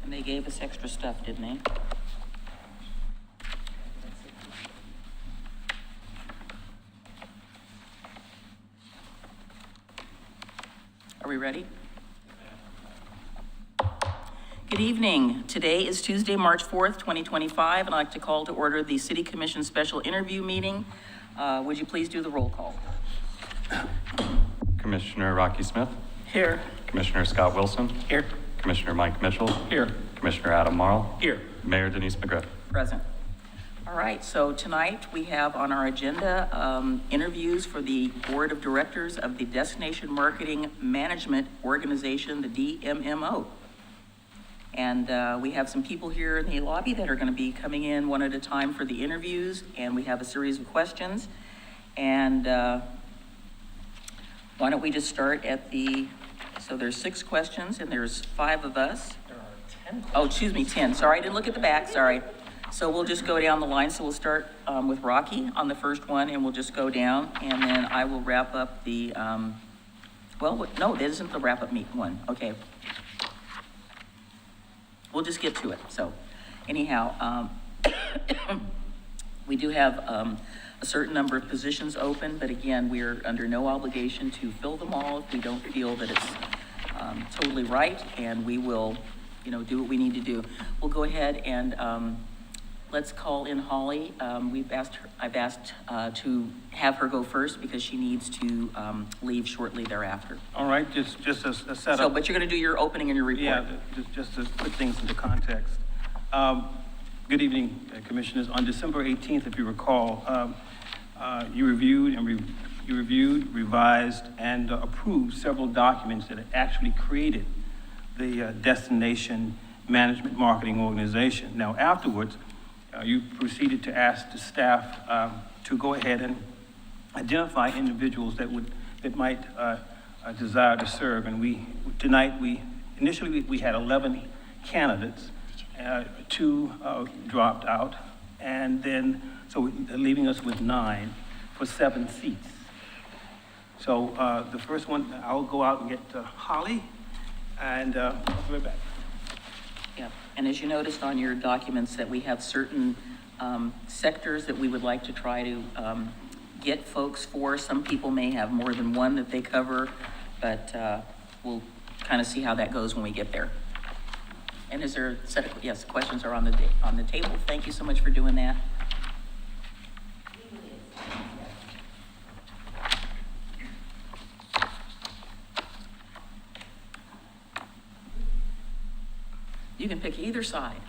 And they gave us extra stuff, didn't they? Are we ready? Good evening. Today is Tuesday, March 4th, 2025, and I'd like to call to order the City Commission special interview meeting. Would you please do the roll call? Commissioner Rocky Smith. Here. Commissioner Scott Wilson. Here. Commissioner Mike Mitchell. Here. Commissioner Adam Marl. Here. Mayor Denise McGriff. Present. All right, so tonight we have on our agenda interviews for the Board of Directors of the Destination Marketing Management Organization, the DMMO. And we have some people here in the lobby that are going to be coming in one at a time for the interviews, and we have a series of questions. And why don't we just start at so there's 6 questions and there's 5 of us. There are 10. Oh, excuse me, 10. Sorry, I didn't look at the back, sorry. So we'll just go down the line. So we'll start with Rocky on the first one, and we'll just go down, and then I will wrap up the, well, no, this isn't the wrap-up one. Okay. We'll just get to it. So anyhow, we do have a certain number of positions open, but again, we're under no obligation to fill them all if we don't feel that it's totally right, and we will, do what we need to do. We'll go ahead and let's call in Holly. I've asked to have her go first because she needs to leave shortly thereafter. All right, just a setup. So, but you're going to do your opening and your report. Yeah, just to put things into context. Good evening, Commissioners. On December 18th, if you recall, you reviewed, revised, and approved several documents that actually created the Destination Management Marketing Organization. Now, afterwards, you proceeded to ask the staff to go ahead and identify individuals that might desire to serve. And tonight initially we had 11 candidates, 2 dropped out, and then so leaving us with 9 for 7 seats. So the first one, I'll go out and get Holly, and I'll be right back. Yeah, and as you noticed on your documents that we have certain sectors that we would like to try to get folks for. Some people may have more than one that they cover, but we'll kind of see how that goes when we get there. And is there a set of, yes, questions are on the table. Thank you so much for doing that. You can pick either side.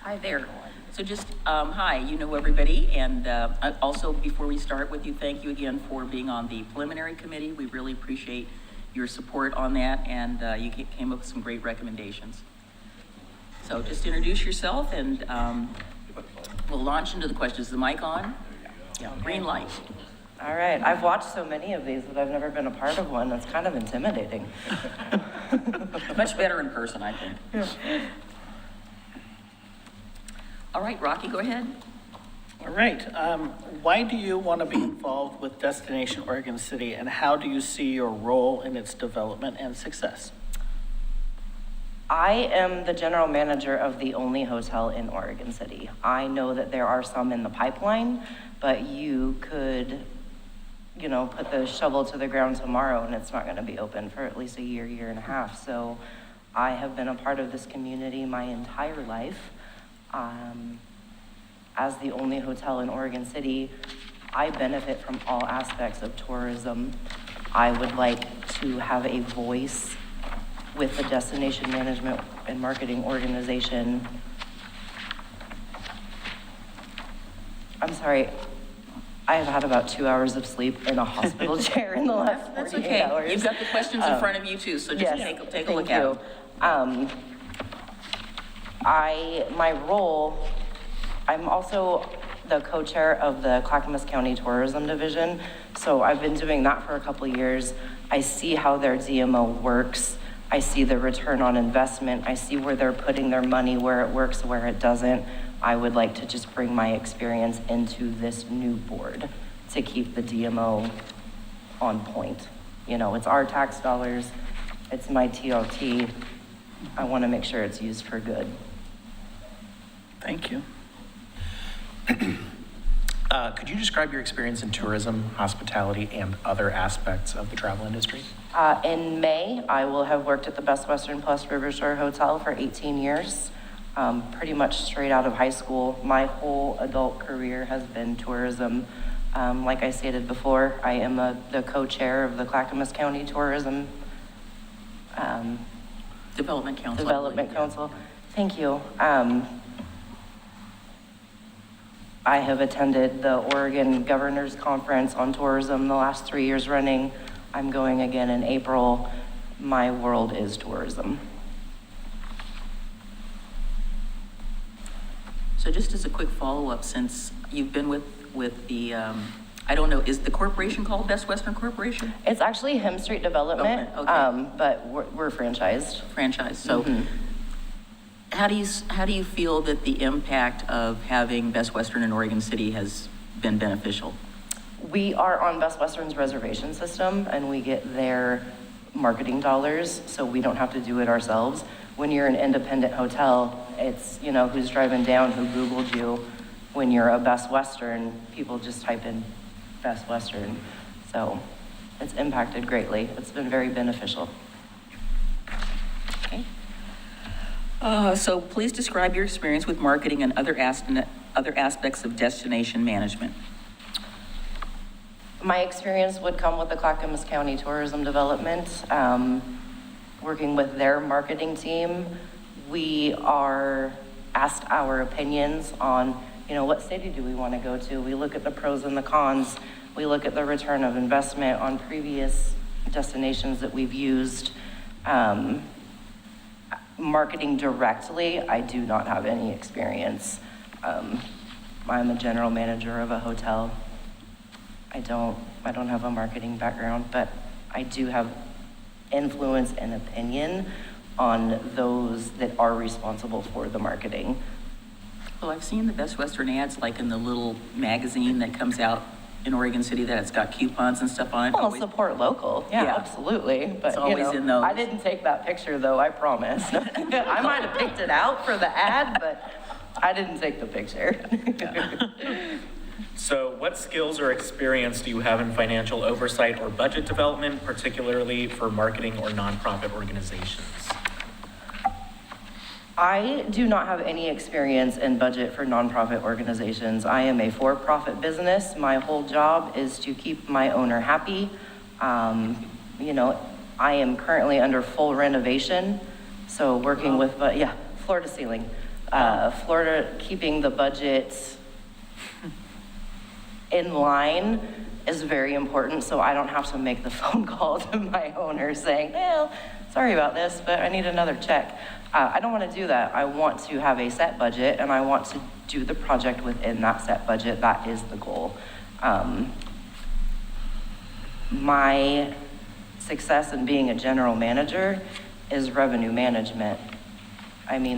Hi there. So just, hi, you know everybody. And also, before we start with you, thank you again for being on the preliminary committee. We really appreciate your support on that, and you came up with some great recommendations. So just introduce yourself, and we'll launch into the questions. Is the mic on? Yeah, green light. All right, I've watched so many of these, but I've never been a part of one. That's kind of intimidating. Much better in person, I think. Yeah. All right, Rocky, go ahead. All right, why do you want to be involved with Destination Oregon City, and how do you see your role in its development and success? I am the general manager of the only hotel in Oregon City. I know that there are some in the pipeline, but you could put the shovel to the ground tomorrow and it's not going to be open for at least a year and a half. So I have been a part of this community my entire life. As the only hotel in Oregon City, I benefit from all aspects of tourism. I would like to have a voice with the Destination Management and Marketing Organization. I'm sorry, I have had about 2 hours of sleep in a hospital chair in the last 48 hours. You've got the questions in front of you too, so just take a look at them. My role, I'm also the co-chair of the Clackamas County Tourism Division, so I've been doing that for a couple of years. I see how their DMO works. I see the return on investment. I see where they're putting their money, where it works, where it doesn't. I would like to just bring my experience into this new board to keep the DMO on point. It's our tax dollars, It's my TLT. I want to make sure it's used for good. Thank you. Could you describe your experience in tourism, hospitality, and other aspects of the travel industry? In May, I will have worked at the Best Western Plus Rivershore Hotel for 18 years. Pretty much straight out of high school. My whole adult career has been tourism. Like I stated before, I am the co-chair of the Clackamas County Tourism Development Council. Development Council. Thank you. I have attended the Oregon Governor's Conference on Tourism the last 3 years running. I'm going again in April. My world is tourism. So just as a quick follow-up, since you've been with the, I don't know, is the corporation called Best Western Corporation? It's actually Hem Street Development, Okay. but we're franchised. Franchise, so how do you feel that the impact of having Best Western in Oregon City has been beneficial? We are on Best Western's reservation system, and we get their marketing dollars, so we don't have to do it ourselves. When you're an independent hotel, it's, you know, who's driving down, who Googled you. When you're a Best Western, people just type in Best Western. So it's impacted greatly. It's been very beneficial. Okay. So please describe your experience with marketing and other aspects of destination management. My experience would come with the Clackamas County Tourism Development, working with their marketing team. We are asked our opinions on, you know, what city do we want to go to? We look at the pros and the cons. We look at the return of investment on previous destinations that we've used. Marketing directly, I do not have any experience. I'm a general manager of a hotel. I don't have a marketing background, but I do have influence and opinion on those that are responsible for the marketing. Well, I've seen the Best Western ads, like in the little magazine that comes out in Oregon City, that it's got coupons and stuff on it. Well, Always- support local, yeah, Yeah. absolutely. But It's always in those. I didn't take that picture though, I promise. I might have picked it out for the ad, but I didn't take the picture. So what skills or experience do you have in financial oversight or budget development, particularly for marketing or nonprofit organizations? I do not have any experience in budget for nonprofit organizations. I am a for-profit business. My whole job is to keep my owner happy. You know, I am currently under full renovation, so working with, floor to ceiling. Florida, keeping the budget in line is very important, so I don't have to make the phone call to my owner saying, well, sorry about this, but I need another check. I don't want to do that. I want to have a set budget, and I want to do the project within that set budget. That is the goal. My success in being a general manager is revenue management. I mean,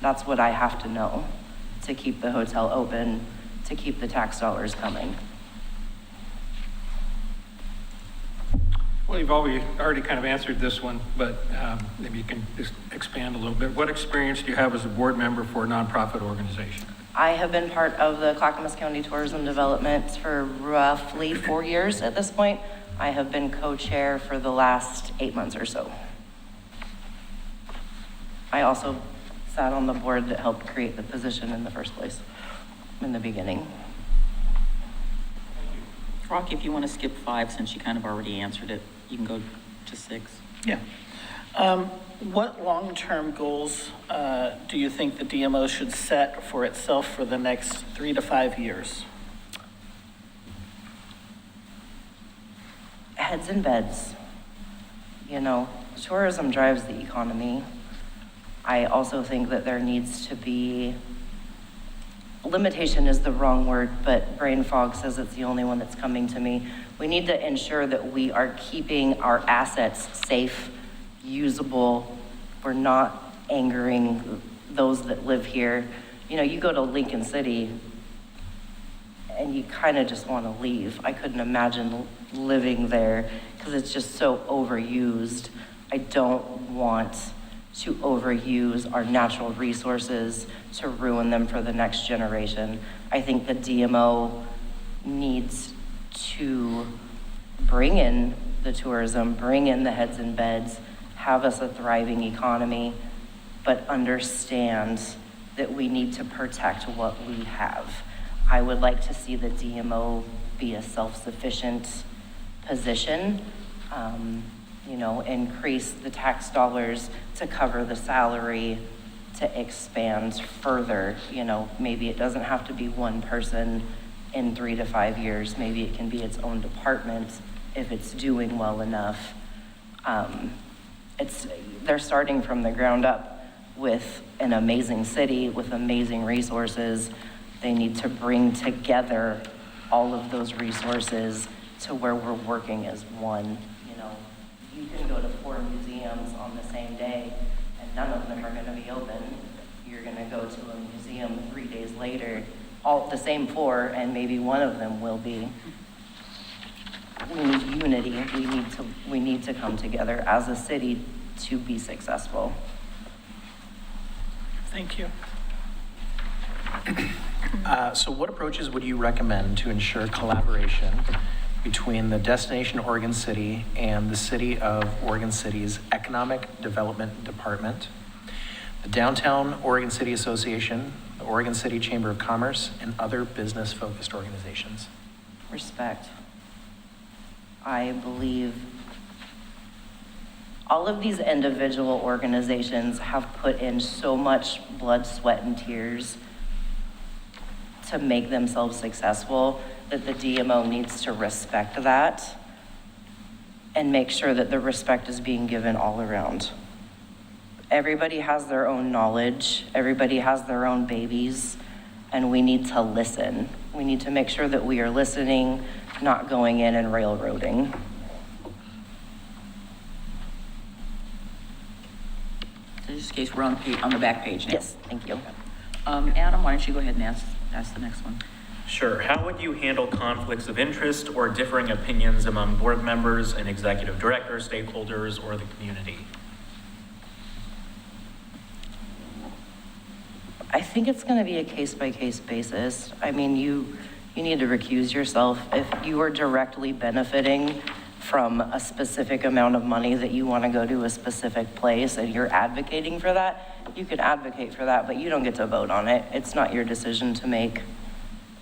that's what I have to know to keep the hotel open, to keep the tax dollars coming. Well, you've already kind of answered this one, but maybe you can just expand a little bit. What experience do you have as a board member for a nonprofit organization? I have been part of the Clackamas County Tourism Development for roughly 4 years at this point. I have been co-chair for the last 8 months or so. I also sat on the board that helped create the position in the first place, in the beginning. Rocky, if you want to skip 5, since you kind of already answered it, you can go to 6. Yeah. What long-term goals do you think the DMO should set for itself for the next 3 to 5 years? Heads in beds. You know, tourism drives the economy. I also think that there needs to be, limitation is the wrong word, but brain fog says it's the only one that's coming to me. We need to ensure that we are keeping our assets safe, usable. We're not angering those that live here. You know, you go to Lincoln City, and you kind of just want to leave. I couldn't imagine living there because it's just so overused. I don't want to overuse our natural resources to ruin them for the next generation. I think the DMO needs to bring in the tourism, bring in the heads and beds, have us a thriving economy, but understand that we need to protect what we have. I would like to see the DMO be a self-sufficient position, increase the tax dollars to cover the salary, to expand further. Maybe it doesn't have to be one person in 3 to 5 years. Maybe it can be its own department if it's doing well enough. They're starting from the ground up with an amazing city, with amazing resources. They need to bring together all of those resources to where we're working as one. You can go to 4 museums on the same day and none of them are going to be open. You're going to go to a museum 3 days later, all the same 4, and maybe one of them will be. We need unity. We need to come together as a city to be successful. Thank you. So what approaches would you recommend to ensure collaboration between the destination Oregon City and the City of Oregon City's Economic Development Department, the Downtown Oregon City Association, the Oregon City Chamber of Commerce, and other business-focused organizations? Respect. I believe all of these individual organizations have put in so much blood, sweat, and tears to make themselves successful that the DMO needs to respect that and make sure that the respect is being given all around. Everybody has their own knowledge, everybody has their own babies, and we need to listen. We need to make sure that we are listening, not going in and railroading. In this case, we're on the back page now. Yes, thank you. Adam, why don't you go ahead and ask the next one? Sure. How would you handle conflicts of interest or differing opinions among board members and executive director, stakeholders, or the community? I think it's going to be a case-by-case basis. I mean, you need to recuse yourself. If you are directly benefiting from a specific amount of money that you want to go to a specific place and you're advocating for that, you can advocate for that, but you don't get to vote on it. It's not your decision to make,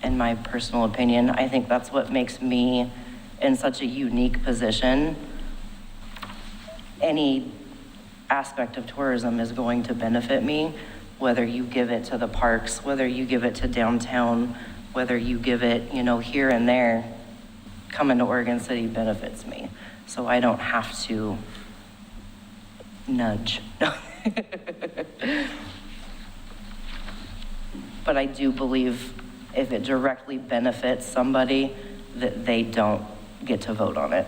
in my personal opinion. I think that's what makes me in such a unique position. Any aspect of tourism is going to benefit me, whether you give it to the parks, whether you give it to downtown, whether you give it, here and there. Coming to Oregon City benefits me. So I don't have to nudge. But I do believe if it directly benefits somebody, that they don't get to vote on it.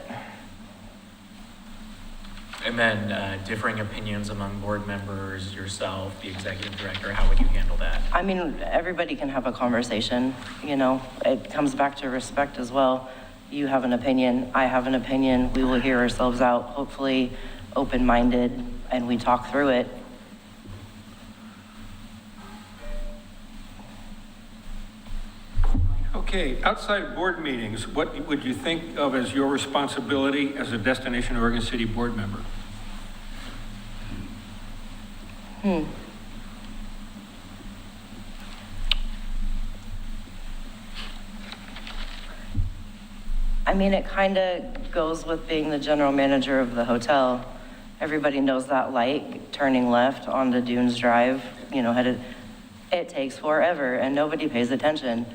And then differing opinions among board members, yourself, the executive director, how would you handle that? I mean, everybody can have a conversation, It comes back to respect as well. You have an opinion, I have an opinion, we will hear ourselves out, hopefully open-minded, and we talk through it. Okay, outside of board meetings, what would you think of as your responsibility as a Destination Oregon City board member? I mean, it kind of goes with being the general manager of the hotel. Everybody knows that light, turning left onto Dunes Drive, it takes forever and nobody pays attention.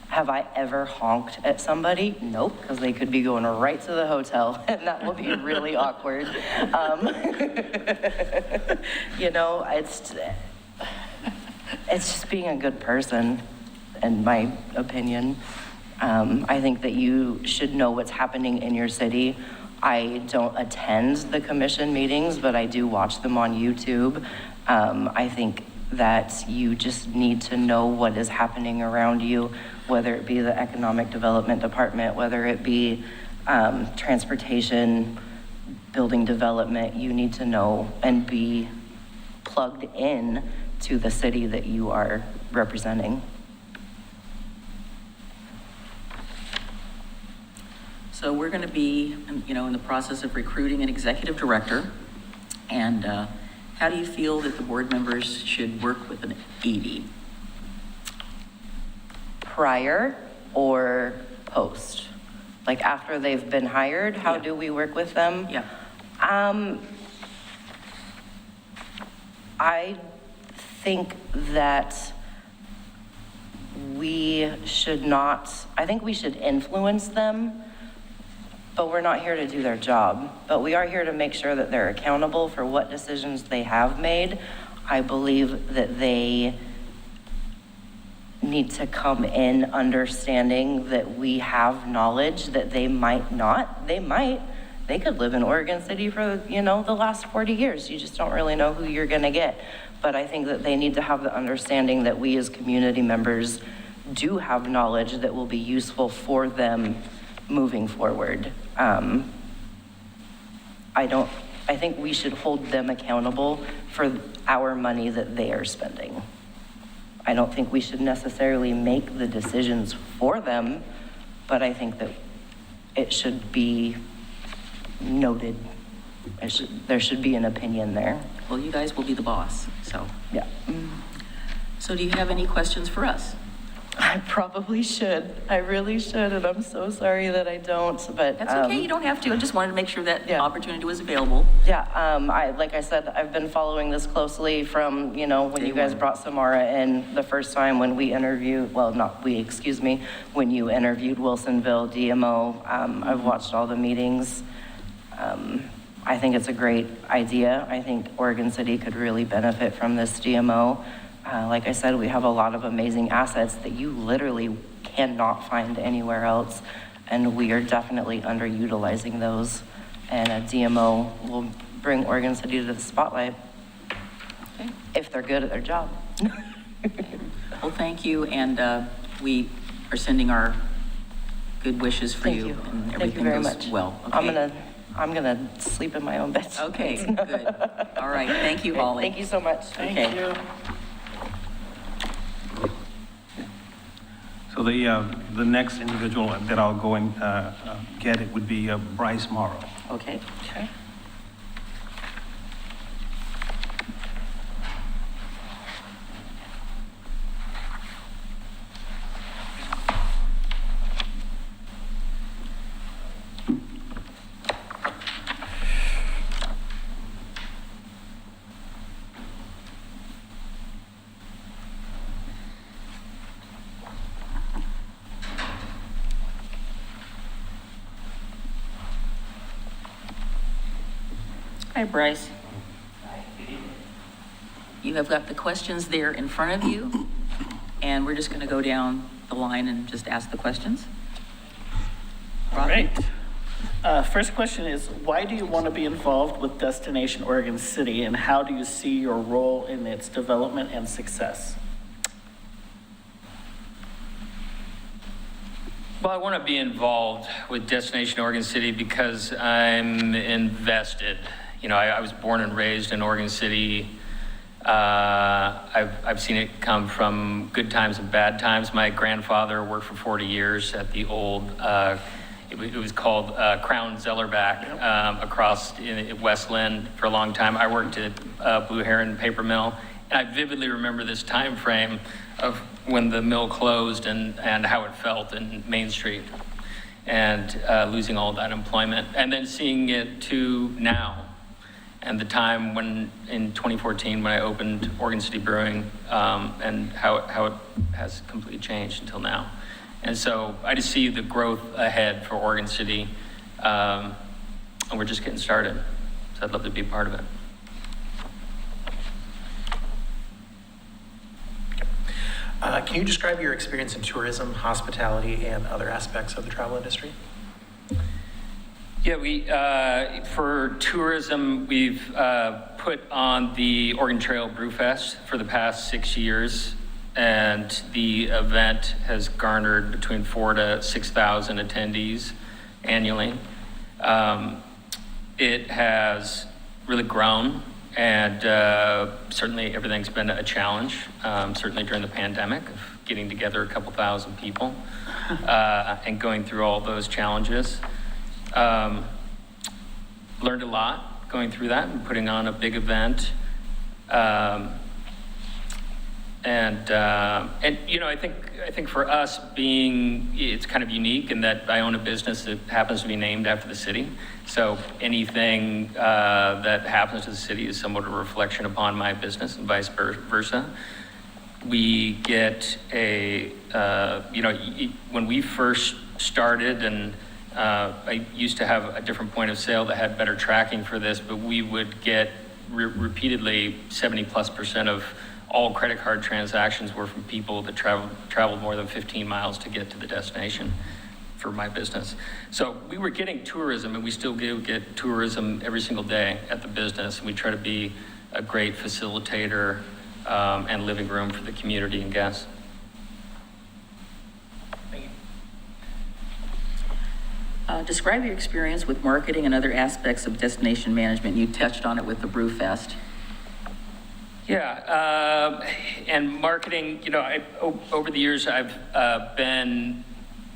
Have I ever honked at somebody? Nope, because they could be going right to the hotel and that will be really awkward. It's just being a good person, in my opinion. I think that you should know what's happening in your city. I don't attend the commission meetings, but I do watch them on YouTube. I think that you just need to know what is happening around you, whether it be the economic development department, whether it be transportation, building development. You need to know and be plugged in to the city that you are representing. So we're going to be, in the process of recruiting an executive director. And how do you feel that the board members should work with an ED? Prior or post? Like after they've been hired, how Yeah. do we work with them? Yeah. I think that we should not, I think we should influence them, but we're not here to do their job. But we are here to make sure that they're accountable for what decisions they have made. I believe that they need to come in understanding that we have knowledge that they might not. They could live in Oregon City for, the last 40 years. You just don't really know who you're gonna get. But I think that they need to have the understanding that we as community members do have knowledge that will be useful for them moving forward. I think we should hold them accountable for our money that they are spending. I don't think we should necessarily make the decisions for them, but I think that it should be noted. There should be an opinion there. Well, you guys will be the boss, so. Yeah. So do you have any questions for us? I probably should. I really should, and I'm so sorry that I don't, but. That's okay, you don't have to. I just wanted to make sure that Yeah. opportunity was available. Yeah, like I said, I've been following this closely from, when Day you guys one. brought Samara in the first time when we interviewed, well, not we, excuse me, when you interviewed Wilsonville DMO. I've watched all the meetings. I think it's a great idea. I think Oregon City could really benefit from this DMO. Like I said, we have a lot of amazing assets that you literally cannot find anywhere else, and we are definitely underutilizing those. And a DMO will bring Oregon City to the spotlight Okay. if they're good at their job. Well, thank you, and we are sending our good wishes for Thank you. you. And Thank you everything very goes much. well. Okay. I'm gonna sleep in my own bed. Okay, good. All right, thank you, Holly. Thank you so much. Okay. So the next individual that I'll go and get it would be Bryce Morrow. Okay. Okay. Hi, Bryce. You have got the questions there in front of you, and we're just going to go down the line and just ask the questions. All right. First question is, why do you want to be involved with Destination Oregon City, and how do you see your role in its development and success? Well, I want to be involved with Destination Oregon City because I'm invested. I was born and raised in Oregon City. I've seen it come from good times and bad times. My grandfather worked for 40 years at the old, it was called Crown Zellerback across in Westland for a long time. I worked at Blue Heron Paper Mill, and I vividly remember this time frame of when the mill closed and how it felt in Main Street and losing all that employment, and then seeing it to now. And the time when, in 2014, when I opened Oregon City Brewing, and how it has completely changed until now. And so I just see the growth ahead for Oregon City, and we're just getting started. So I'd love to be a part of it. Can you describe your experience in tourism, hospitality, and other aspects of the travel industry? Yeah, for tourism, we've put on the Oregon Trail Brewfest for the past 6 years, and the event has garnered between 4,000 to 6,000 attendees annually. It has really grown, and certainly everything's been a challenge, certainly during the pandemic, of getting together a couple thousand people and going through all those challenges. Learned a lot going through that and putting on a big event. I think for us it's kind of unique in that I own a business that happens to be named after the city. So anything that happens to the city is somewhat a reflection upon my business and vice versa. We get when we first started, and I used to have a different point of sale that had better tracking for this, but we would get repeatedly 70+% of all credit card transactions were from people that traveled more than 15 miles to get to the destination for my business. So we were getting tourism, and we still do get tourism every single day at the business. And we try to be a great facilitator and living room for the community and guests. Describe your experience with marketing and other aspects of destination management. You touched on it with the Brewfest. Yeah, and marketing, over the years, I've been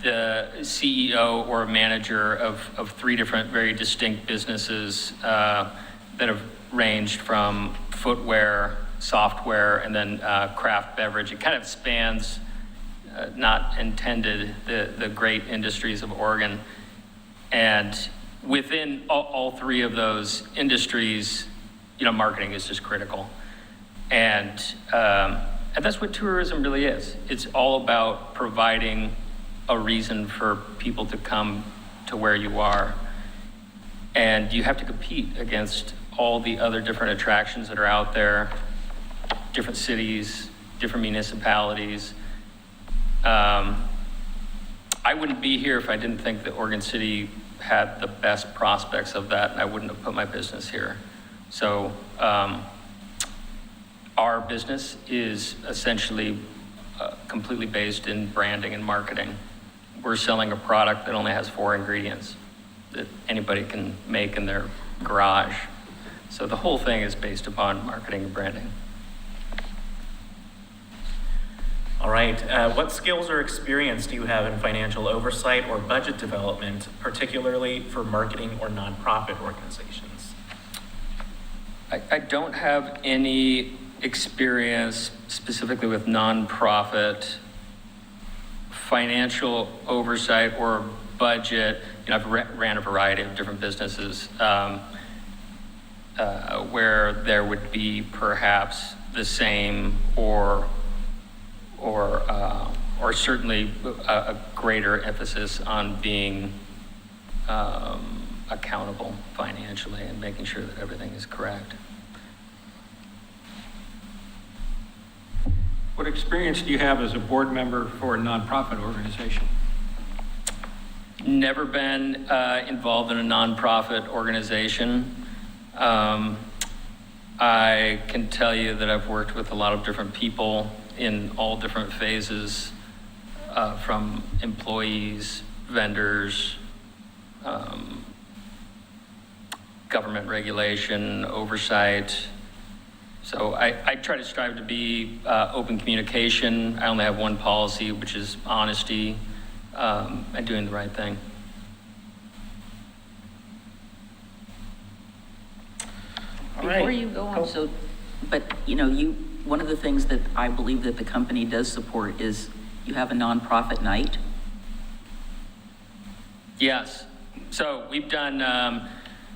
the CEO or manager of 3 different very distinct businesses that have ranged from footwear, software, and then craft beverage. It kind of spans, not intended, the great industries of Oregon. And within all 3 of those industries, marketing is just critical. And that's what tourism really is. It's all about providing a reason for people to come to where you are. And you have to compete against all the other different attractions that are out there, different cities, different municipalities. I wouldn't be here if I didn't think that Oregon City had the best prospects of that, and I wouldn't have put my business here. So our business is essentially completely based in branding and marketing. We're selling a product that only has 4 ingredients that anybody can make in their garage. So the whole thing is based upon marketing and branding. All right, what skills or experience do you have in financial oversight or budget development, particularly for marketing or nonprofit organizations? I don't have any experience specifically with nonprofit financial oversight or budget. I've ran a variety of different businesses where there would be perhaps the same or certainly a greater emphasis on being accountable financially and making sure that everything is correct. What experience do you have as a board member for a nonprofit organization? Never been involved in a nonprofit organization. I can tell you that I've worked with a lot of different people in all different phases, from employees, vendors, government regulation, oversight. So I try to strive to be open communication. I only have one policy, which is honesty and doing the right thing. Before you go on, one of the things that I believe that the company does support is you have a nonprofit night. Yes. So we've done,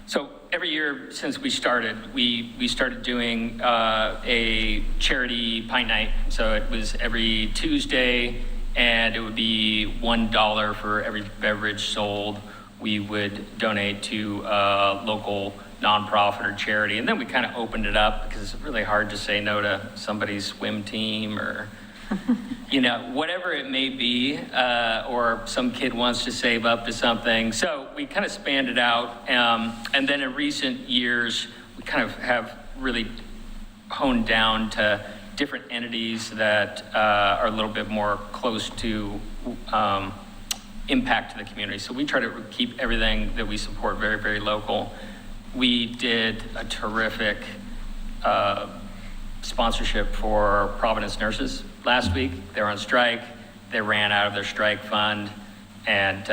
so every year since we started, we started doing a charity pint night. So it was every Tuesday, and it would be $1 for every beverage sold. We would donate to a local nonprofit or charity. And then we kind of opened it up because it's really hard to say no to somebody's swim team or you know, whatever it may be, or some kid wants to save up to something. So we kind of spanned it out. And then in recent years, we kind of have really honed down to different entities that are a little bit more close to impact to the community. So we try to keep everything that we support very, very local. We did a terrific sponsorship for Providence Nurses last week. They were on strike. They ran out of their strike fund. And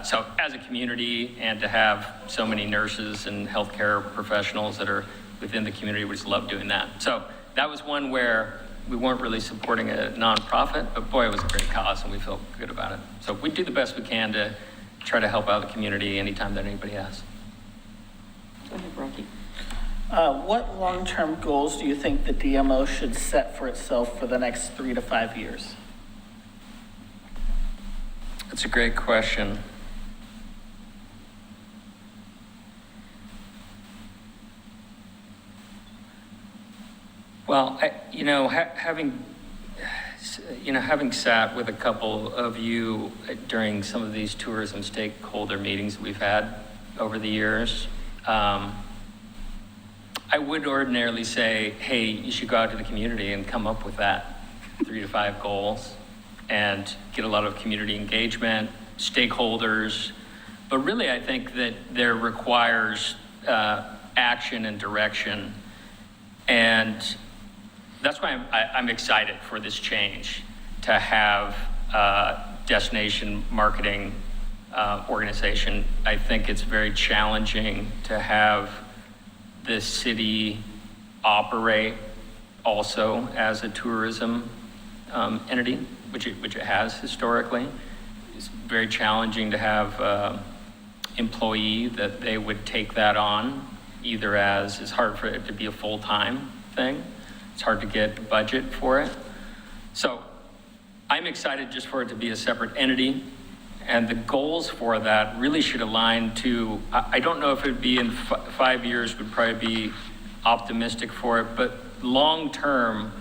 so as a community, and to have so many nurses and healthcare professionals that are within the community, we just love doing that. So that was one where we weren't really supporting a nonprofit, but boy, it was a great cause and we felt good about it. So we do the best we can to try to help out the community anytime that anybody asks. Go ahead, Rocky. What long-term goals do you think the DMO should set for itself for the next 3 to 5 years? That's a great question. Well, having sat with a couple of you during some of these tourism stakeholder meetings we've had over the years, I would ordinarily say, hey, you should go out to the community and come up with that 3 to 5 goals and get a lot of community engagement, stakeholders. But really, I think that there requires action and direction. And that's why I'm excited for this change, to have a destination marketing organization. I think it's very challenging to have the city operate also as a tourism entity, which it has historically. It's very challenging to have employee that they would take that on, either as, it's hard for it to be a full-time thing. It's hard to get budget for it. So I'm excited just for it to be a separate entity. And the goals for that really should align to, I don't know if it would be in 5 years, would probably be optimistic for it, but long-term,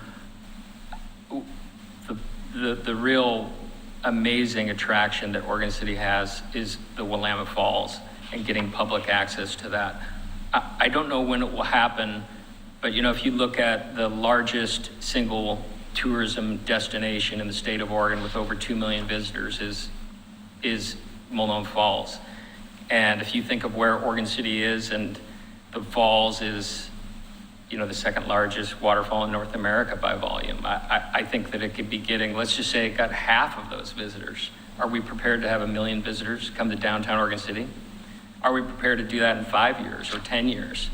the real amazing attraction that Oregon City has is the Willamette Falls and getting public access to that. I don't know when it will happen, but if you look at the largest single tourism destination in the state of Oregon with over 2 million visitors is Willamette Falls. And if you think of where Oregon City is, and the falls is, the second largest waterfall in North America by volume. I think that it could be getting, let's just say it got half of those visitors. Are we prepared to have 1 million visitors come to downtown Oregon City? Are we prepared to do that in 5 years or 10 years?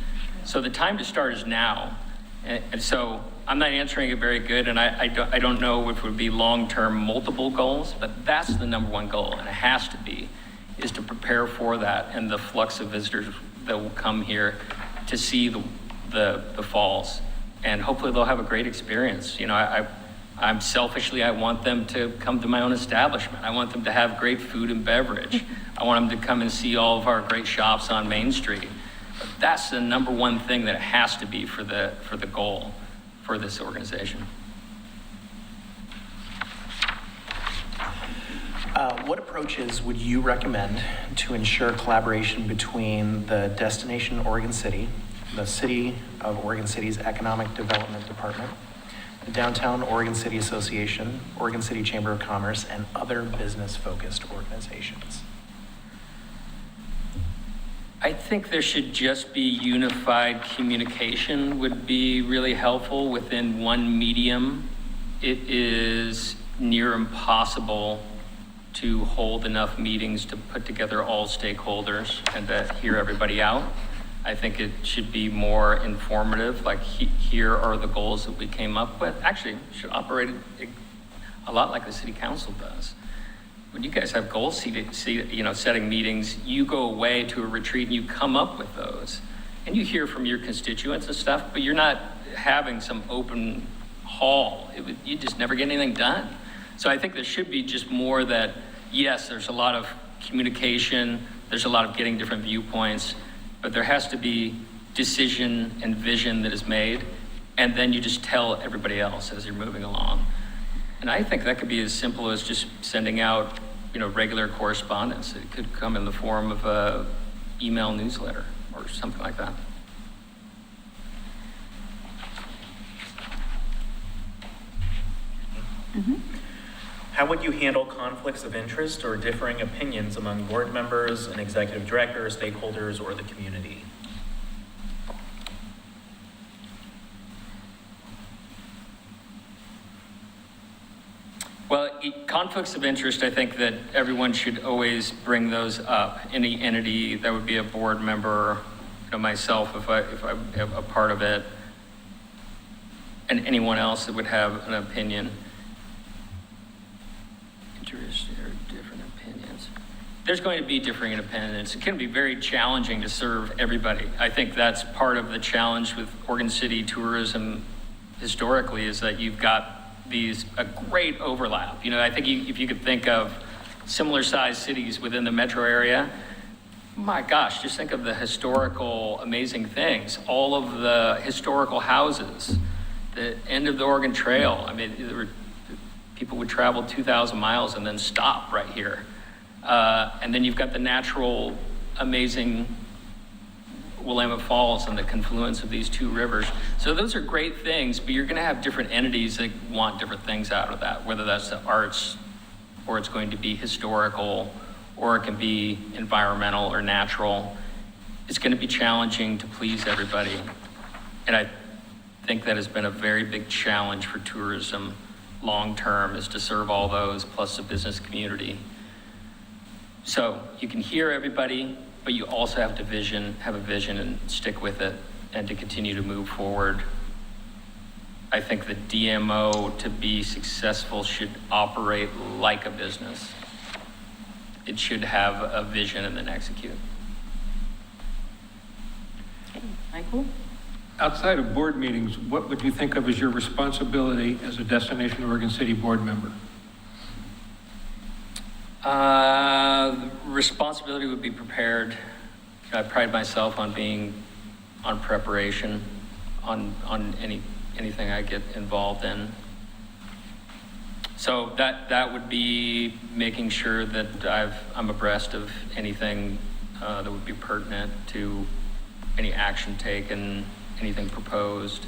So the time to start is now. And so I'm not answering it very good, and I don't know if it would be long-term multiple goals, but that's the number one goal, and it has to be, is to prepare for that and the flux of visitors that will come here to see the falls. And hopefully they'll have a great experience. I'm selfishly, I want them to come to my own establishment. I want them to have great food and beverage. I want them to come and see all of our great shops on Main Street. But that's the number one thing that it has to be for the goal for this organization. What approaches would you recommend to ensure collaboration between the destination Oregon City, the City of Oregon City's Economic Development Department, the Downtown Oregon City Association, Oregon City Chamber of Commerce, and other business-focused organizations? I think there should just be unified communication would be really helpful within one medium. It is near impossible to hold enough meetings to put together all stakeholders and to hear everybody out. I think it should be more informative, like here are the goals that we came up with. Actually, it should operate a lot like the city council does. When you guys have goal setting meetings, you go away to a retreat and you come up with those. And you hear from your constituents and stuff, but you're not having some open hall. You just never get anything done. So I think there should be just more that, yes, there's a lot of communication, there's a lot of getting different viewpoints, but there has to be decision and vision that is made, and then you just tell everybody else as you're moving along. And I think that could be as simple as just sending out, regular correspondence. It could come in the form of a email newsletter or something like that. How would you handle conflicts of interest or differing opinions among board members, an executive director, stakeholders, or the community? Well, conflicts of interest, I think that everyone should always bring those up. Any entity that would be a board member, myself, if I'm a part of it, and anyone else that would have an opinion. Interest or different opinions. There's going to be differing opinions. It can be very challenging to serve everybody. I think that's part of the challenge with Oregon City tourism historically, is that you've got a great overlap. I think if you could think of similar sized cities within the metro area, my gosh, just think of the historical amazing things, all of the historical houses, the end of the Oregon Trail. I mean, people would travel 2,000 miles and then stop right here. And then you've got the natural, amazing Willamette Falls and the confluence of these two rivers. So those are great things, but you're going to have different entities that want different things out of that, whether that's the arts, or it's going to be historical, or it can be environmental or natural. It's going to be challenging to please everybody. And I think that has been a very big challenge for tourism long-term, is to serve all those plus the business community. So you can hear everybody, but you also have to have a vision and stick with it and to continue to move forward. I think the DMO, to be successful, should operate like a business. It should have a vision and then execute. Okay, Michael? Outside of board meetings, what would you think of as your responsibility as a Destination Oregon City board member? The responsibility would be prepared. I pride myself on being on preparation on anything I get involved in. So that would be making sure that I'm abreast of anything that would be pertinent to any action taken, anything proposed.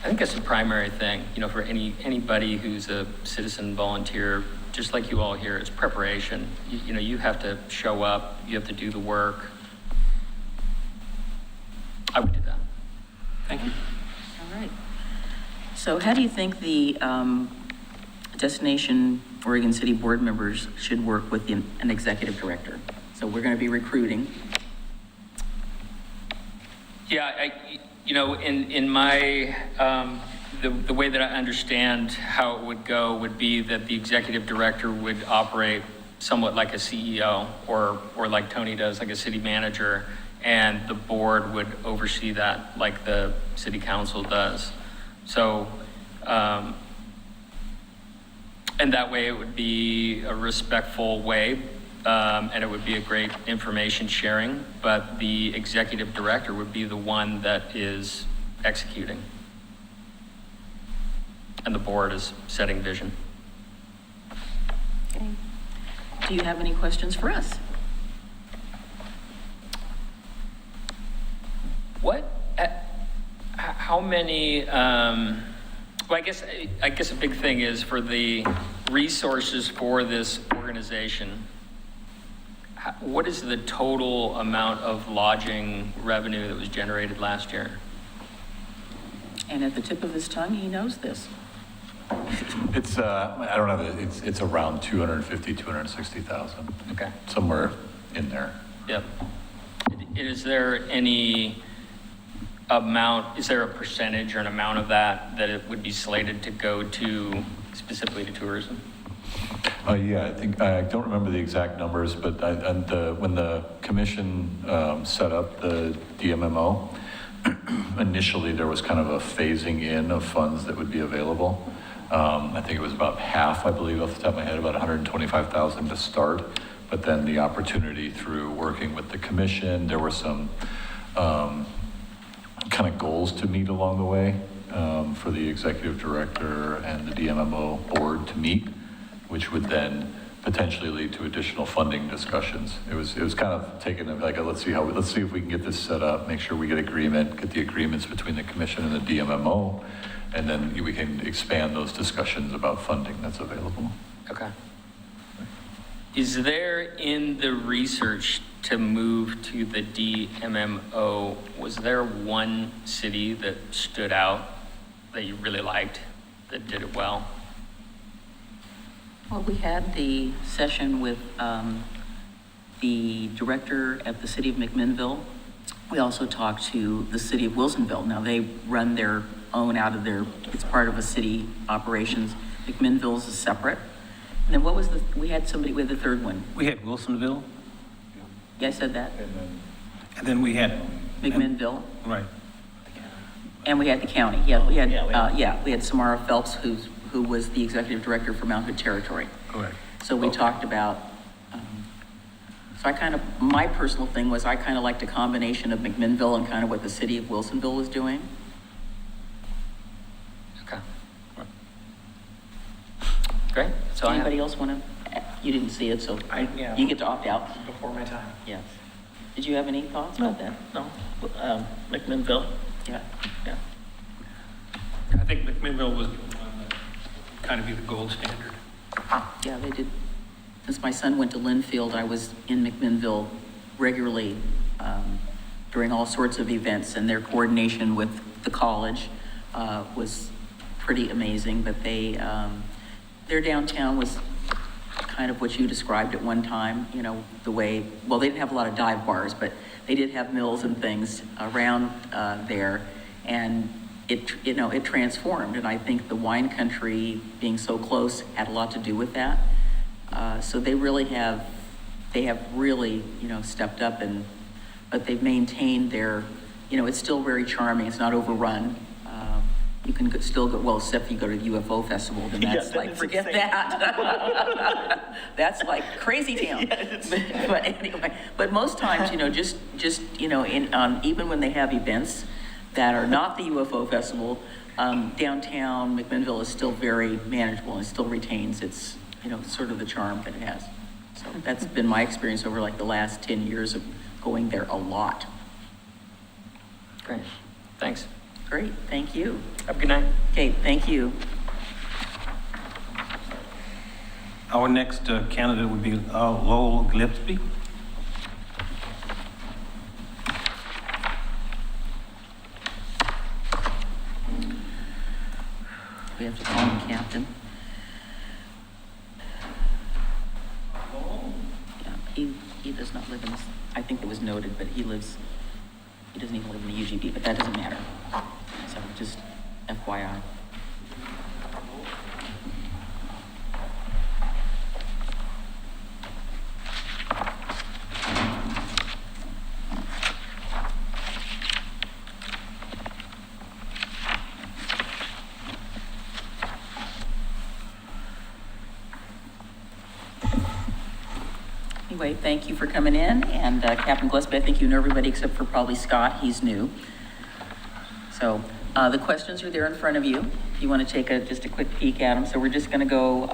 I think that's the primary thing, for anybody who's a citizen volunteer, just like you all here, it's preparation. You have to show up, you have to do the work. I would do that. Thank you. All right. So how do you think the Destination Oregon City board members should work with an executive director? So we're going to be recruiting. Yeah, in my, the way that I understand how it would go would be that the executive director would operate somewhat like a CEO or like Tony does, like a city manager, and the board would oversee that like the city council does. So, and that way it would be a respectful way, and it would be a great information sharing, but the executive director would be the one that is executing. And the board is setting vision. Okay. Do you have any questions for us? How many, well, I guess a big thing is for the resources for this organization. What is the total amount of lodging revenue that was generated last year? And at the tip of his tongue, he knows this. It's, I don't know, it's around 250, 260,000. Okay. Somewhere in there. Yep. Is there any amount, is there a percentage or an amount of that it would be slated to go to specifically to tourism? Yeah, I think, I don't remember the exact numbers, but when the commission set up the DMMO, initially there was kind of a phasing in of funds that would be available. I think it was about half, I believe, off the top of my head, about 125,000 to start. But then the opportunity through working with the commission, there were some kind of goals to meet along the way. for the executive director and the DMMO board to meet, which would then potentially lead to additional funding discussions. It was kind of taken like, let's see if we can get this set up, make sure we get the agreements between the commission and the DMMO, and then we can expand those discussions about funding that's available. Okay. Is there in the research to move to the DMMO, was there one city that stood out that you really liked, that did it well? Well, we had the session with the director at the city of McMinnville. We also talked to the city of Wilsonville. Now, they run their own it's part of a city operations. McMinnville's is separate. And then what was we had the third one. We had Wilsonville, Yeah, I said that. and then we had. McMinnville. Right. And we had the county. Yeah, we had Samara Phelps, who was the executive director for Mount Hood Territory. Correct. So we talked about, my personal thing was I kind of liked a combination of McMinnville and kind of what the city of Wilsonville was doing. Okay. Great, so Anybody else want to, you didn't see it, so Yeah. you get to opt out. Before my time. Yes. Did you have any thoughts about that? No, McMinnville. Yeah. Yeah. I think McMinnville was the one that would kind of be the gold standard. Yeah, they did. Since my son went to Linfield, I was in McMinnville regularly during all sorts of events, and their coordination with the college was pretty amazing. But their downtown was kind of what you described at one time, the way, well, they didn't have a lot of dive bars, but they did have mills and things around there, and it transformed. And I think the wine country being so close had a lot to do with that. So they have really, stepped up, but they've maintained their, it's still very charming. It's not overrun. You can still go, well, except if you go to the UFO festival, then that's Yeah, like, it's forget insane. that. That's like crazy town. But anyway, but most times, even when they have events that are not the UFO festival, downtown McMinnville is still very manageable and it still retains its, sort of the charm that it has. So that's been my experience over like the last 10 years of going there a lot. Great, thanks. Great, thank you. Have a good night. Okay, thank you. Our next candidate would be Lowell Gillespie. We have to call him Captain. Yeah, he does not live in this, I think it was noted, but he doesn't even live in the UGB, but that doesn't matter. So just FYI. Anyway, thank you for coming in, and Captain Gillespie, I think you know everybody except for probably Scott, he's new. So the questions are there in front of you, if you want to take just a quick peek at them. So we're just going to go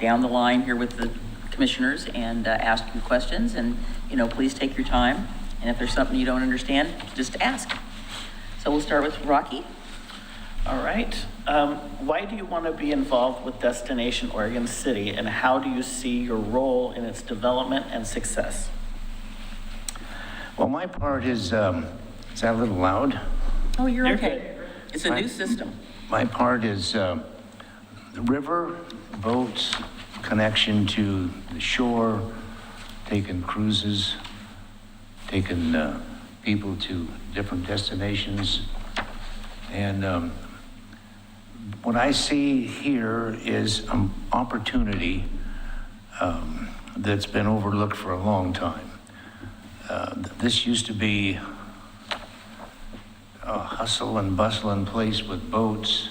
down the line here with the commissioners and ask you questions, and please take your time, and if there's something you don't understand, just ask. So we'll start with Rocky. All right. Why do you want to be involved with Destination Oregon City, and how do you see your role in its development and success? Well, my part is that a little loud? Oh, you're You're okay. It's a new system. My part is the river, boats, connection to the shore, taking cruises, taking people to different destinations. And what I see here is an opportunity that's been overlooked for a long time. This used to be a hustle and bustling place with boats,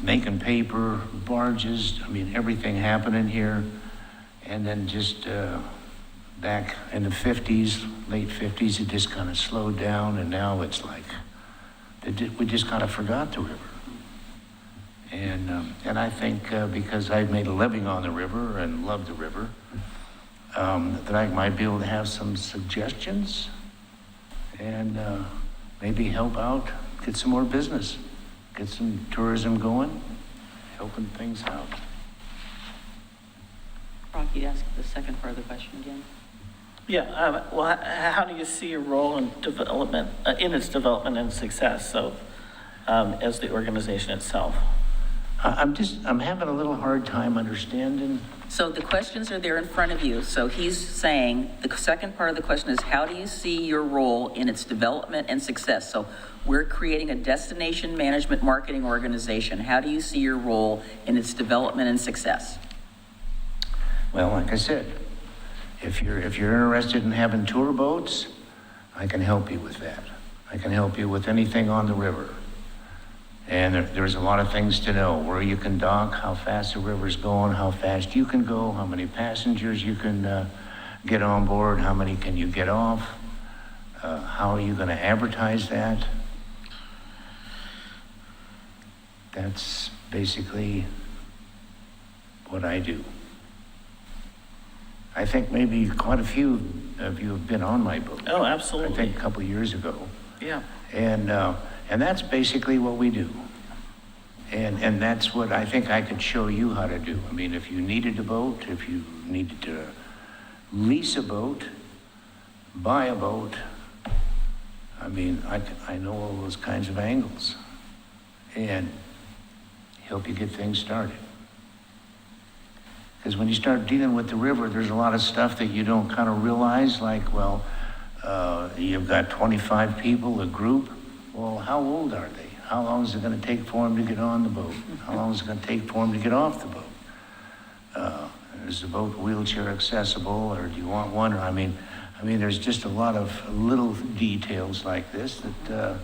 making paper, barges, everything happening here. And then just back in the 50s, late 50s, it just kind of slowed down, and now it's like we just kind of forgot the river. And I think because I've made a living on the river and love the river, that I might be able to have some suggestions and maybe help out, get some more business, get some tourism going, helping things out. Rocky, ask the second part of the question again. Yeah, well, how do you see your role in development, in its development and success, so, as the organization itself? I'm having a little hard time understanding. So the questions are there in front of you. So he's saying, the second part of the question is, how do you see your role in its development and success? So we're creating a destination management marketing organization. How do you see your role in its development and success? Well, like I said, if you're interested in having tour boats, I can help you with that. I can help you with anything on the river. And there's a lot of things to know, where you can dock, how fast the river's going, how fast you can go, how many passengers you can get on board, how many can you get off, how are you going to advertise that. That's basically what I do. I think maybe quite a few of you have been on my boat. Oh, absolutely. I think a couple of years ago. Yeah. And that's basically what we do. And that's what I think I could show you how to do. I mean, if you needed a boat, if you needed to lease a boat, buy a boat, I mean, I know all those kinds of angles and help you get things started. Because when you start dealing with the river, there's a lot of stuff that you don't kind of realize, like, well, you've got 25 people, a group. Well, how old are they? How long is it going to take for them to get on the boat? How long is it going to take for them to get off the boat? Is the boat wheelchair accessible, or do you want one? Or I mean, there's just a lot of little details like this that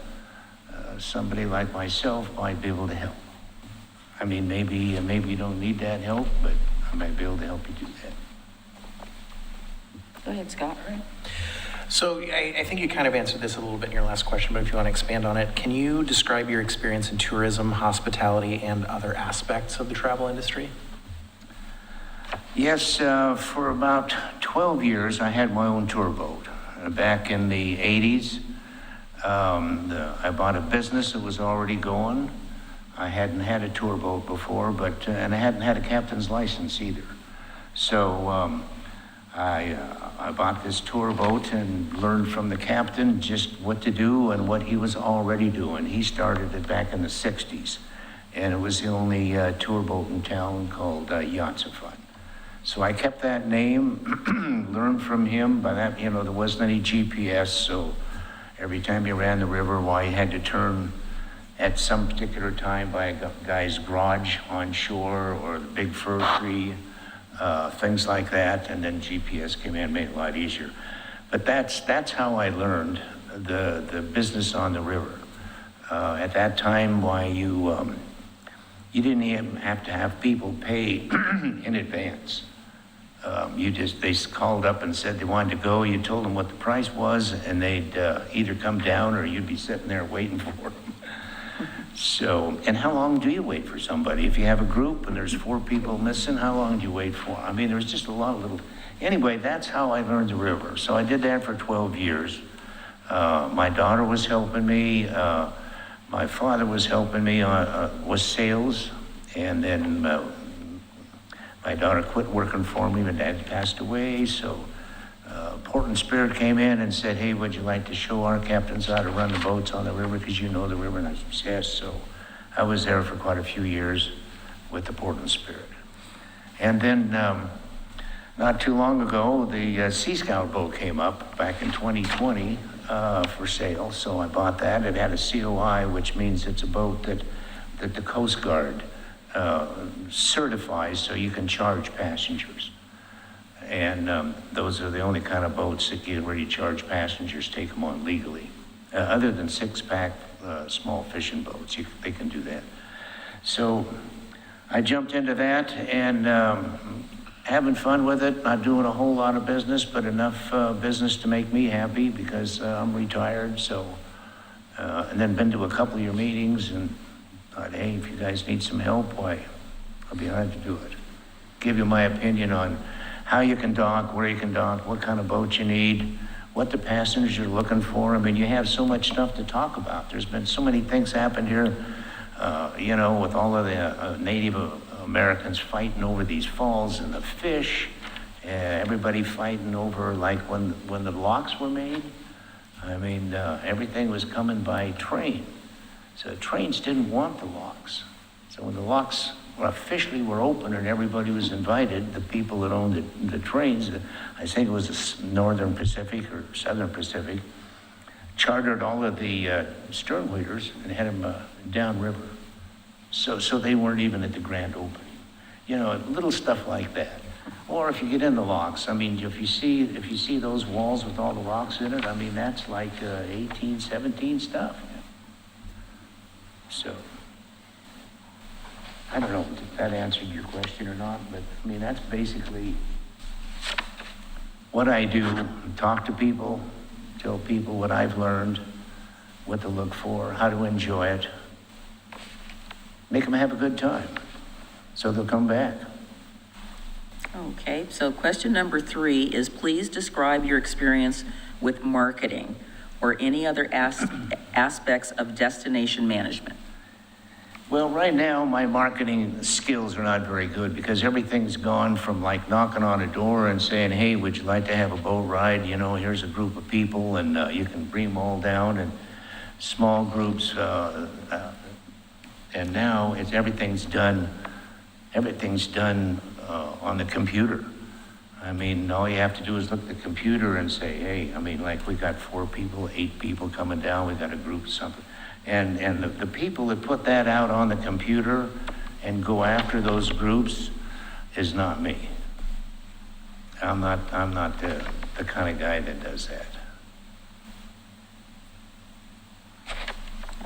somebody like myself might be able to help. I mean, maybe you don't need that help, but I might be able to help you do that. Go ahead, Scott. So I think you kind of answered this a little bit in your last question, but if you want to expand on it, can you describe your experience in tourism, hospitality, and other aspects of the travel industry? Yes, for about 12 years, I had my own tour boat. Back in the 80s, I bought a business that was already going. I hadn't had a tour boat before, and I hadn't had a captain's license either. So I bought this tour boat and learned from the captain just what to do and what he was already doing. He started it back in the 60s, and it was the only tour boat in town called Yachts of Fun. So I kept that name, learned from him. By that, there wasn't any GPS, so every time you ran the river, you had to turn at some particular time by a guy's garage on shore or the big fir tree. Things like that, and then GPS came in and made it a lot easier. But that's how I learned the business on the river. At that time, you didn't even have to have people pay in advance. They called up and said they wanted to go. You told them what the price was, and they'd either come down or you'd be sitting there waiting for them. So, and how long do you wait for somebody? If you have a group and there's 4 people missing, how long do you wait for? I mean, there's just a lot of little, anyway, that's how I learned the river. So I did that for 12 years. My daughter was helping me. My father was helping me with sales. And then my daughter quit working for me. My dad passed away. So Port and Spirit came in and said, hey, would you like to show our captains how to run the boats on the river because you know the river? And I said, yes. So I was there for quite a few years with the Port and Spirit. And then not too long ago, the Sea Scout boat came up back in 2020 for sale. So I bought that. It had a COI, which means it's a boat that the Coast Guard certifies so you can charge passengers. And those are the only kind of boats that you already charge passengers, take them on legally. Other than 6-pack small fishing boats, they can do that. So I jumped into that and having fun with it, not doing a whole lot of business, but enough business to make me happy because I'm retired. So And then been to a couple of your meetings and thought, hey, if you guys need some help, why, I'll be glad to do it. Give you my opinion on how you can dock, where you can dock, what kind of boat you need, what the passengers are looking for. I mean, you have so much stuff to talk about. There's been so many things happen here, you know, with all of the Native Americans fighting over these falls and the fish, everybody fighting over like when the locks were made. I mean, everything was coming by train. So trains didn't want the locks. So when the locks officially were open and everybody was invited, the people that owned the trains, I think it was the Northern Pacific or Southern Pacific, chartered all of the stern waiters and had them downriver. So they weren't even at the grand opening. You know, little stuff like that. Or if you get in the locks, I mean, if you see those walls with all the locks in it, I mean, that's like 1817 stuff. So, I don't know if that answered your question or not, but I mean, that's basically what I do. Talk to people, tell people what I've learned, what to look for, how to enjoy it, make them have a good time, so they'll come back. Okay, so question number 3 is please describe your experience with marketing or any other aspects of destination management. Well, right now, my marketing skills are not very good because everything's gone from like knocking on a door and saying, hey, would you like to have a boat ride? You know, here's a group of people and you can bring them all down in small groups. And now everything's done on the computer. I mean, all you have to do is look at the computer and say, hey, I mean, like we got 4 people, 8 people coming down, we got a group of something. And the people that put that out on the computer and go after those groups is not me. I'm not the kind of guy that does that.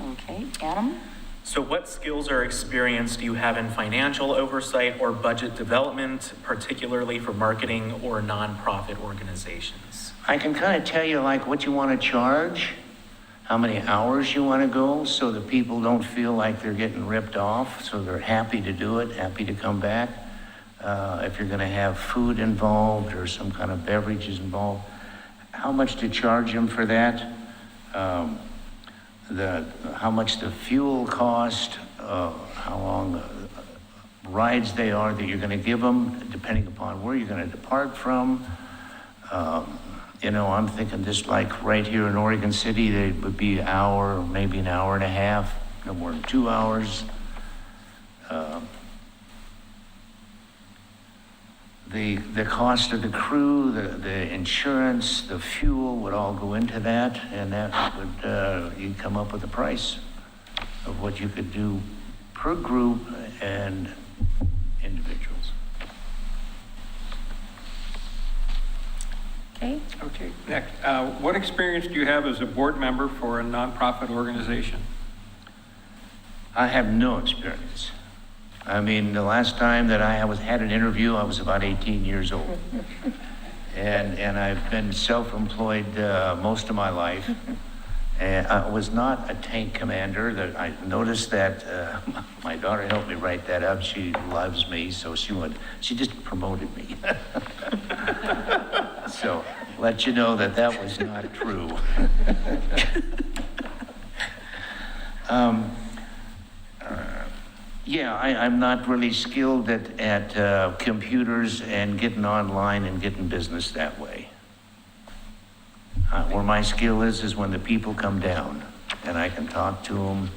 Okay, Adam? So what skills or experience do you have in financial oversight or budget development, particularly for marketing or nonprofit organizations? I can kind of tell you like what you want to charge, how many hours you want to go, so that people don't feel like they're getting ripped off, so they're happy to do it, happy to come back. If you're going to have food involved or some kind of beverages involved, how much to charge them for that, how much the fuel cost, how long rides they are that you're going to give them, depending upon where you're going to depart from. You know, I'm thinking just like right here in Oregon City, they would be an hour, maybe an hour and a half, no more than 2 hours. The cost of the crew, the insurance, the fuel would all go into that, and that would, you'd come up with a price of what you could do per group and individuals. Okay, Okay, next. What experience do you have as a board member for a nonprofit organization? I have no experience. I mean, the last time that I had an interview, I was about 18 years old. And I've been self-employed most of my life. And I was not a tank commander. I noticed that my daughter helped me write that up. She loves me, so she just promoted me. So let you know that was not true. Yeah, I'm not really skilled at computers and getting online and getting business that way. Where my skill is when the people come down and I can talk to them.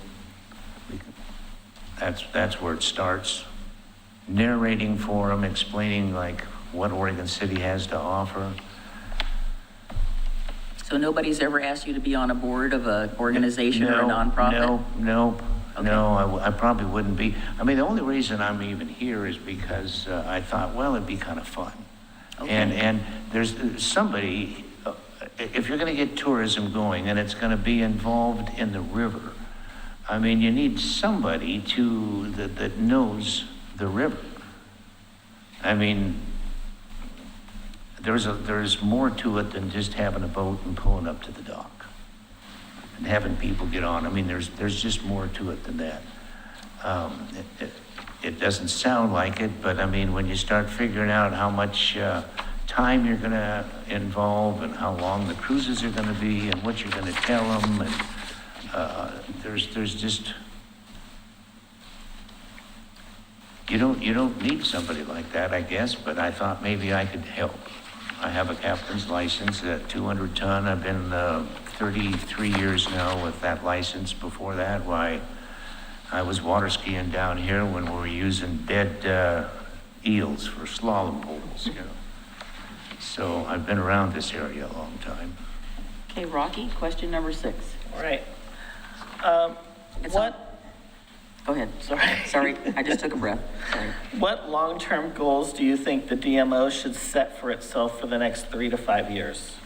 That's where it starts. Narrating for them, explaining like what Oregon City has to offer. so nobody's ever asked you to be on a board of an organization or a nonprofit? No, Okay. I probably wouldn't be. I mean, the only reason I'm even here is because I thought, well, it'd be kind of fun. Okay. And there's somebody, if you're going to get tourism going and it's going to be involved in the river, I mean, you need somebody that knows the river. I mean, there's more to it than just having a boat and pulling up to the dock. and having people get on. I mean, there's just more to it than that. It doesn't sound like it, but I mean, when you start figuring out how much time you're going to involve and how long the cruises are going to be and what you're going to tell them, and there's just, you don't need somebody like that, I guess, but I thought maybe I could help. I have a captain's license at 200 ton. I've been 33 years now with that license. Before that, why, I was water skiing down here when we were using dead eels for slalom poles, you know. So I've been around this area a long time. Okay, Rocky, question number 6. All right. It's What, Go ahead. Sorry, I just took a breath. Sorry. what long-term goals do you think the DMO should set for itself for the next 3 to 5 years?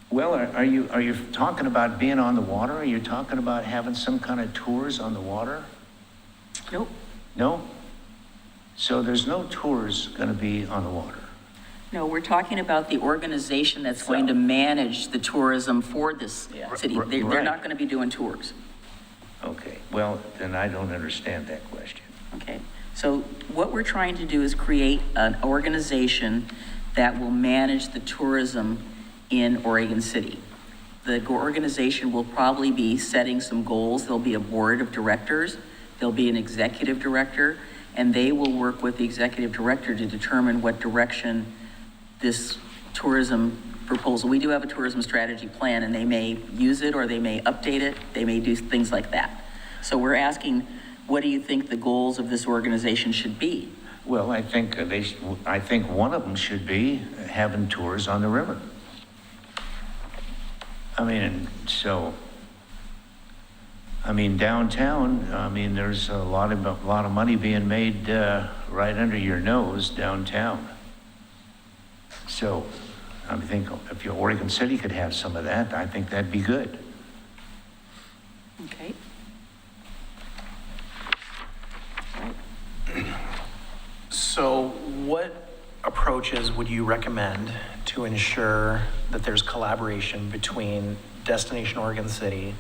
Well, are you talking about being on the water? Are you talking about having some kind of tours on the water? Nope. No? So there's no tours going to be on the water? No, we're talking about the organization that's going to manage the tourism for this Yeah. city. R- They're right. not going to be doing tours. Okay, well, then I don't understand that question. Okay, so what we're trying to do is create an organization that will manage the tourism in Oregon City. The organization will probably be setting some goals. There'll be a board of directors, there'll be an executive director, and they will work with the executive director to determine what direction this tourism proposal. We do have a tourism strategy plan, and they may use it or they may update it. They may do things like that. So we're asking, what do you think the goals of this organization should be? Well, I think I think one of them should be having tours on the river. I mean, downtown, I mean, there's a lot of money being made right under your nose downtown. So I think if Oregon City could have some of that, I think that'd be good. Okay. So what approaches would you recommend to ensure that there's collaboration between Destination Oregon City,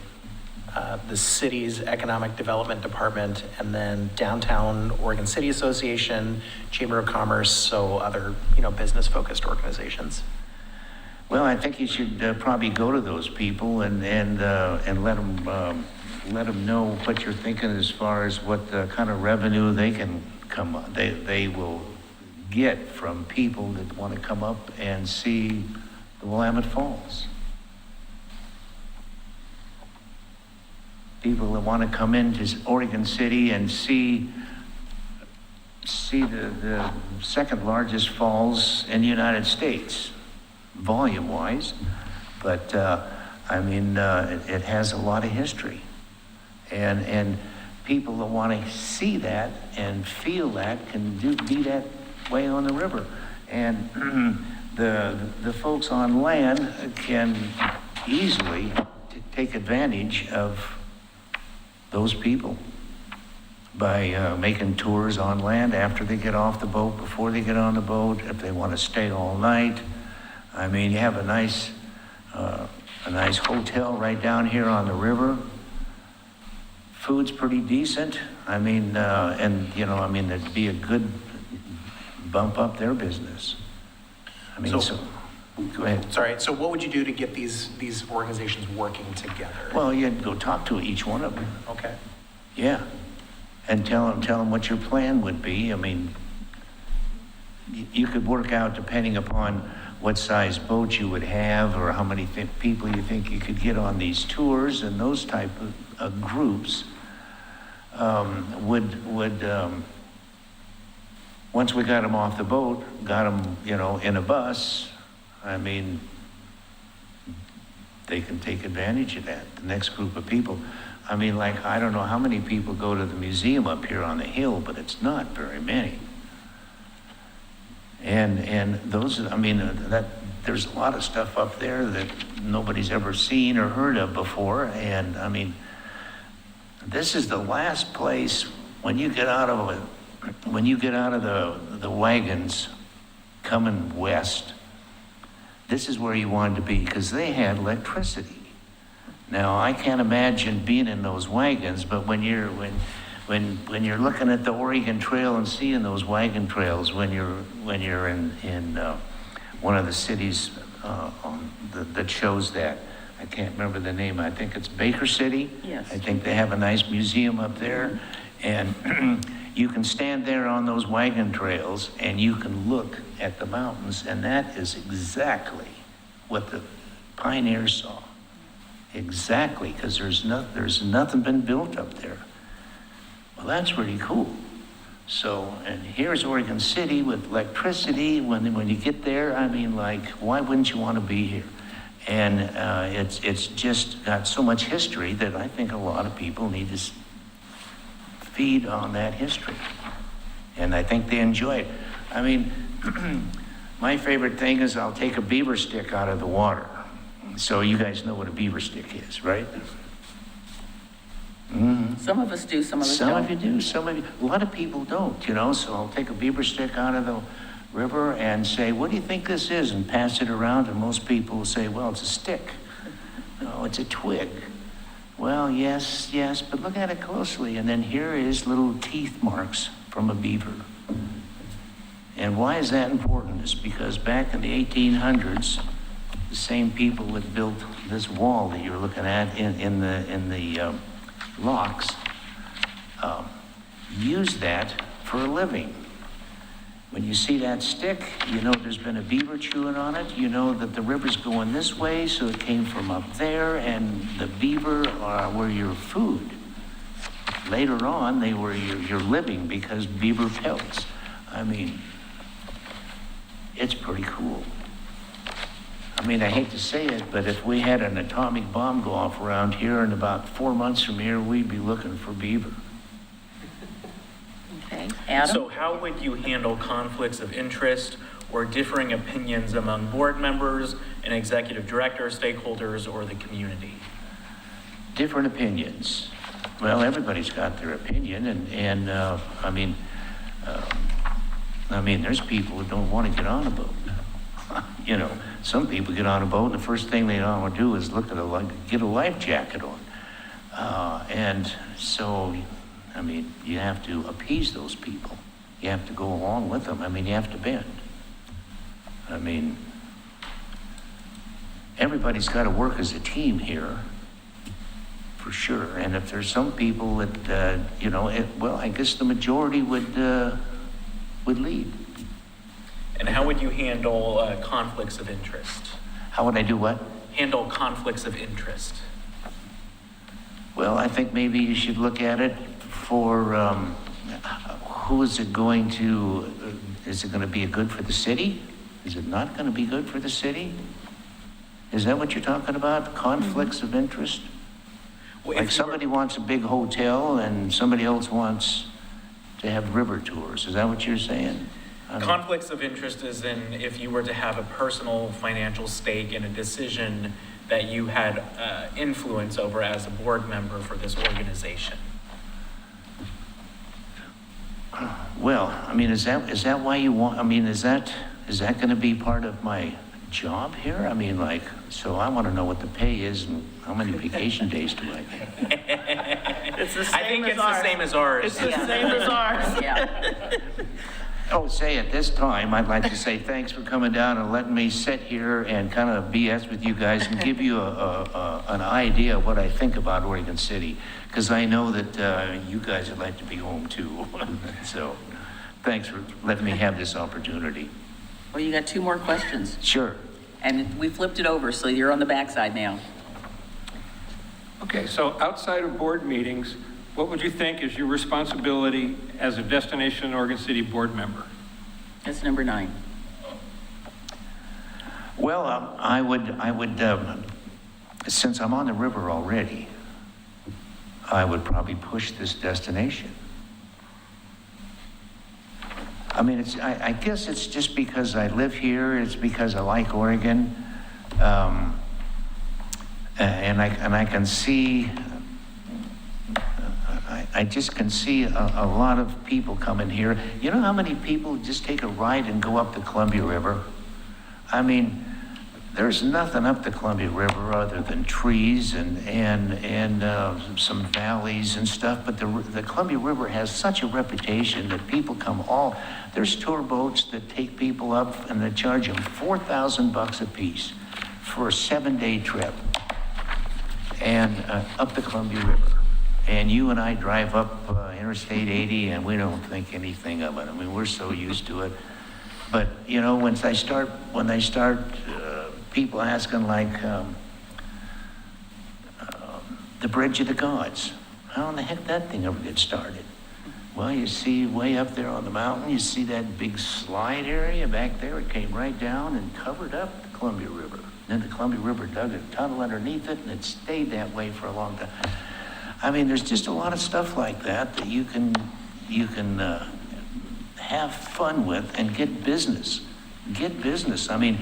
the city's Economic Development Department, and then Downtown Oregon City Association, Chamber of Commerce, so other, business-focused organizations? Well, I think you should probably go to those people and let them know what you're thinking as far as what kind of revenue they can they will get from people that want to come up and see the Willamette Falls. People that want to come into Oregon City and see the second largest falls in the United States, volume-wise, but it has a lot of history, and people that want to see that and feel that can be that way on the river, and the folks on land can easily take advantage of those people by making tours on land after they get off the boat, before they get on the boat, if they want to stay all night. I mean, you have a nice hotel right down here on the river. Food's pretty decent. I mean, it'd be a good bump up their business. I mean, so go ahead. Sorry, so what would you do to get these organizations working together? Well, you'd go talk to each one of them. Okay. Yeah, and tell them what your plan would be. I mean, you could work out, depending upon what size boat you would have or how many people you think you could get on these tours, and those type of groups would once we got them off the boat, got them, in a bus, I mean, they can take advantage of that. The next group of people, I mean, like, I don't know how many people go to the museum up here on the hill, but it's not very many. And those, I mean, there's a lot of stuff up there that nobody's ever seen or heard of before. And I mean, this is the last place when you get out of the wagons coming west, this is where you wanted to be, because they had electricity. Now, I can't imagine being in those wagons, but when you're looking at the Oregon Trail and seeing those wagon trails, when you're in one of the cities that shows that, I can't remember the name. I think it's Baker City. Yes. I think they have a nice museum up there, and you can stand there on those wagon trails and you can look at the mountains, and that is exactly what the pioneers saw. Exactly, because there's nothing been built up there. Well, that's really cool. So, and here's Oregon City with electricity. When you get there, I mean, like, why wouldn't you want to be here? And it's just got so much history that I think a lot of people need to feed on that history. And I think they enjoy it. I mean, my favorite thing is I'll take a beaver stick out of the water. So you guys know what a beaver stick is, right? Mm-hmm. Some of us do, some of us Some don't. of you do, some of you, a lot of people don't, you know, so I'll take a beaver stick out of the river and say, what do you think this is? And pass it around, and most people will say, well, it's a stick. No, it's a twig. Well, yes, but look at it closely. And then here is little teeth marks from a beaver. And why is that important? It's because back in the 1800s, the same people that built this wall that you're looking at in the locks used that for a living. When you see that stick, you know there's been a beaver chewing on it. You know that the river's going this way, so it came from up there, and the beaver were your food. Later on, they were your living because beaver pelts. I mean, it's pretty cool. I mean, I hate to say it, but if we had an atomic bomb go off around here in about 4 months from here, we'd be looking for beaver. Okay, Adam? So how would you handle conflicts of interest or differing opinions among board members, an executive director, stakeholders, or the community? Different opinions. Well, everybody's got their opinion, and I mean, there's people who don't want to get on a boat. You know, some people get on a boat, and the first thing they want to do is get a life jacket on. And so, I mean, you have to appease those people. You have to go along with them. I mean, you have to bend. I mean, everybody's got to work as a team here, for sure. And if there's some people that, you know, well, I guess the majority would lead. And how would you handle conflicts of interest? How would I do what? Handle conflicts of interest. Well, I think maybe you should look at it for who is it going to, is it going to be good for the city? Is it not going to be good for the city? Is that what you're talking about? Conflicts of interest? Well, Like somebody wants a big hotel and somebody else wants to have river tours. Is that what you're saying? Conflicts of interest is in if you were to have a personal financial stake in a decision that you had influence over as a board member for this organization. Well, I mean, is that why you want, I mean, is that going to be part of my job here? I mean, like, so I want to know what the pay is and how many vacation days do I get? It's the I think same as it's ours. the same as ours. It's the same as ours. Yeah. Oh, say at this time, I'd like to say thanks for coming down and letting me sit here and kind of BS with you guys and give you an idea of what I think about Oregon City, because I know that you guys would like to be home too. So thanks for letting me have this opportunity. Well, you got 2 more questions, Sure. and we flipped it over, so you're on the backside now. Okay, so outside of board meetings, what would you think is your responsibility as a Destination Oregon City board member? That's number 9. Well, I would, since I'm on the river already, I would probably push this destination. I mean, I guess it's just because I live here, it's because I like Oregon, and I can see, I just can see a lot of people coming here. You know how many people just take a ride and go up the Columbia River? I mean, there's nothing up the Columbia River other than trees and some valleys and stuff, but the Columbia River has such a reputation that people come there's tour boats that take people up and they charge them $4,000 a piece for a 7-day trip and up the Columbia River. And you and I drive up Interstate 80 and we don't think anything of it. I mean, we're so used to it. But, you know, when they start people asking like the Bridge of the Gods, how in the heck that thing ever get started? Well, you see way up there on the mountain, you see that big slide area back there. It came right down and covered up the Columbia River. Then the Columbia River dug a tunnel underneath it and it stayed that way for a long time. I mean, there's just a lot of stuff like that you can have fun with and get business. Get business. I mean,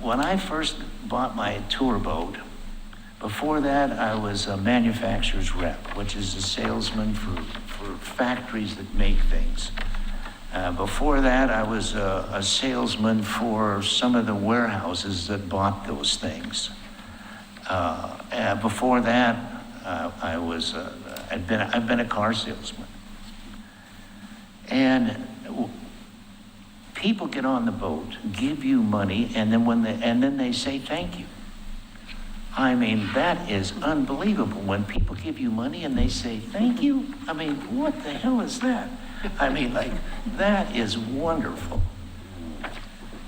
when I first bought my tour boat, before that I was a manufacturer's rep, which is a salesman for factories that make things. Before that, I was a salesman for some of the warehouses that bought those things. Before that, I've been a car salesman. And people get on the boat, give you money, and then they say thank you. I mean, that is unbelievable when people give you money and they say thank you. I mean, what the hell is that? I mean, like, that is wonderful.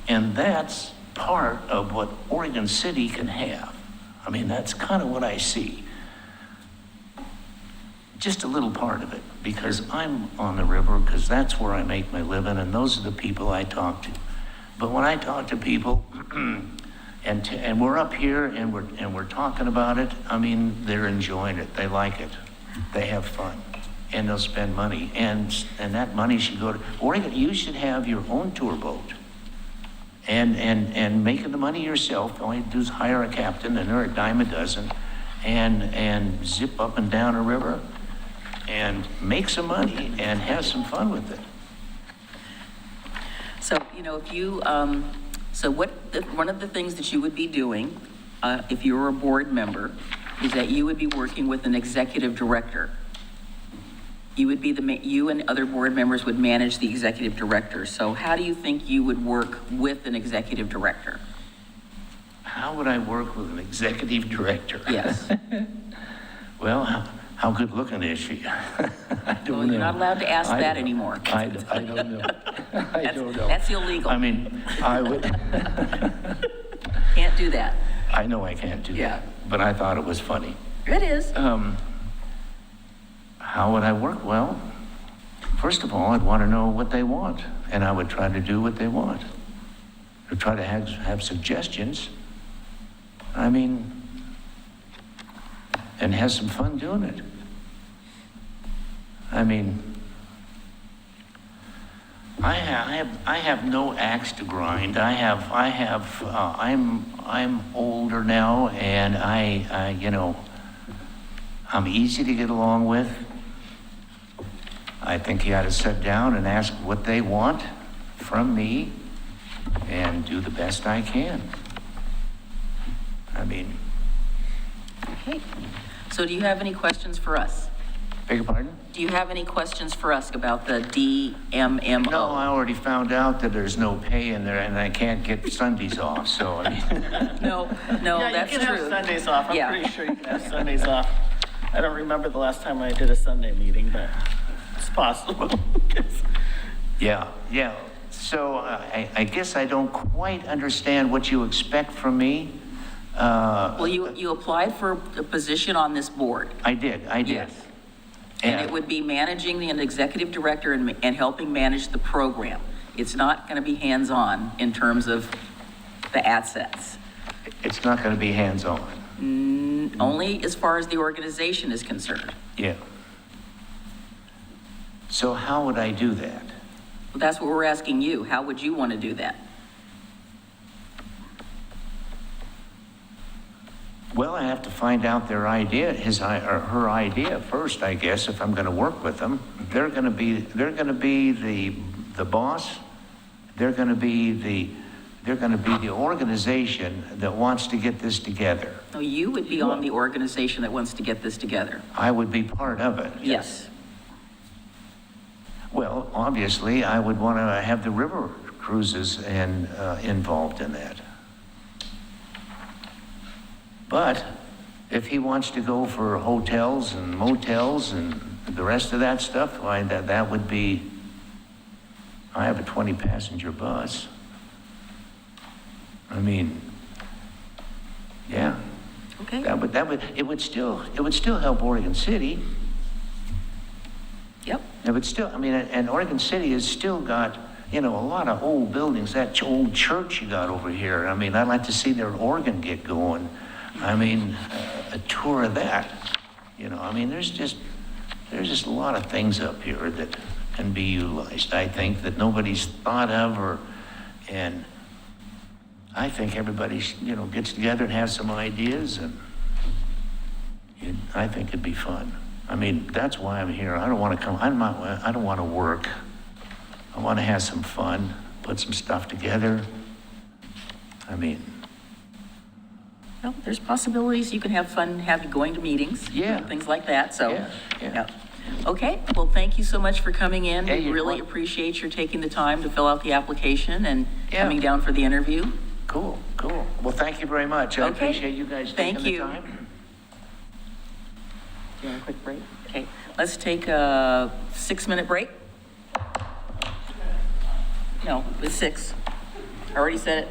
And that's part of what Oregon City can have. I mean, that's kind of what I see. Just a little part of it, because I'm on the river, because that's where I make my living, and those are the people I talk to. But when I talk to people, and we're up here and we're talking about it, I mean, they're enjoying it. They like it. They have fun. And they'll spend money. And that money should go to Oregon. You should have your own tour boat. And making the money yourself. All you do is hire a captain, and they're a dime a dozen, and zip up and down a river and make some money and have some fun with it. So, you know, if you, one of the things that you would be doing, if you were a board member, is that you would be working with an executive director. You would be you and other board members would manage the executive director. So how do you think you would work with an executive director? How would I work with an executive director? Yes. Well, how good looking is she? I don't know. You're not allowed to ask that anymore. I don't know. I don't know. That's illegal. I mean, I would. Can't do that. I know I can't do Yeah. that, but I thought it was funny. It is. How would I work? Well, first of all, I'd want to know what they want, and I would try to do what they want. Or try to have suggestions. I mean, and have some fun doing it. I mean, I have no axe to grind. I'm older now, and I'm easy to get along with. I think you ought to sit down and ask what they want from me and do the best I can. I mean. Okay. So do you have any questions for us? Beg your pardon? Do you have any questions for us about the DMMO? No, I already found out that there's no pay in there and I can't get Sundays off, so I mean. No, Yeah, that's you can true. have Sundays off. I'm Yeah. pretty sure you can have Sundays off. I don't remember the last time I did a Sunday meeting, but it's possible. Yeah. So I guess I don't quite understand what you expect from me. Well, you applied for a position on this board. I did. Yes. And it would be managing the executive director and helping manage the program. It's not going to be hands-on in terms of the assets. It's not going to be hands-on. Only as far as the organization is concerned. Yeah. So how would I do that? Well, that's what we're asking you. How would you want to do that? Well, I have to find out their idea, her idea first, I guess, if I'm going to work with them. They're going to be the boss. They're going to be they're going to be the organization that wants to get this together. No, you would be on the organization that wants to get this together. I would be part of it. Yes. Well, obviously, I would want to have the river cruises and involved in that. But if he wants to go for hotels and motels and the rest of that stuff, why, that would be, I have a 20-passenger bus. I mean, yeah. Okay. It would still help Oregon City. Yep. It would still, I mean, and Oregon City has still got, you know, a lot of old buildings, that old church you got over here. I mean, I'd like to see their organ get going. I mean, a tour of that, you know, I mean, there's just a lot of things up here that can be utilized, I think, that nobody's thought of, and I think everybody, you know, gets together and has some ideas, and I think it'd be fun. I mean, that's why I'm here. I don't want to come, I don't want to work. I want to have some fun, put some stuff together. I mean, Well, there's possibilities. You can have fun, have you going to meetings. Yeah. Things like that, so. Yeah. Okay, well, thank you so much for coming in. Yeah, We you're really welcome. appreciate your taking the time to fill out the application and Yeah. coming down for the interview. cool. Well, thank you very much. I Okay. appreciate you guys taking Thank the you. time. Do you want a quick break? Okay, let's take a 6-minute break. No, it's 6. I already said it.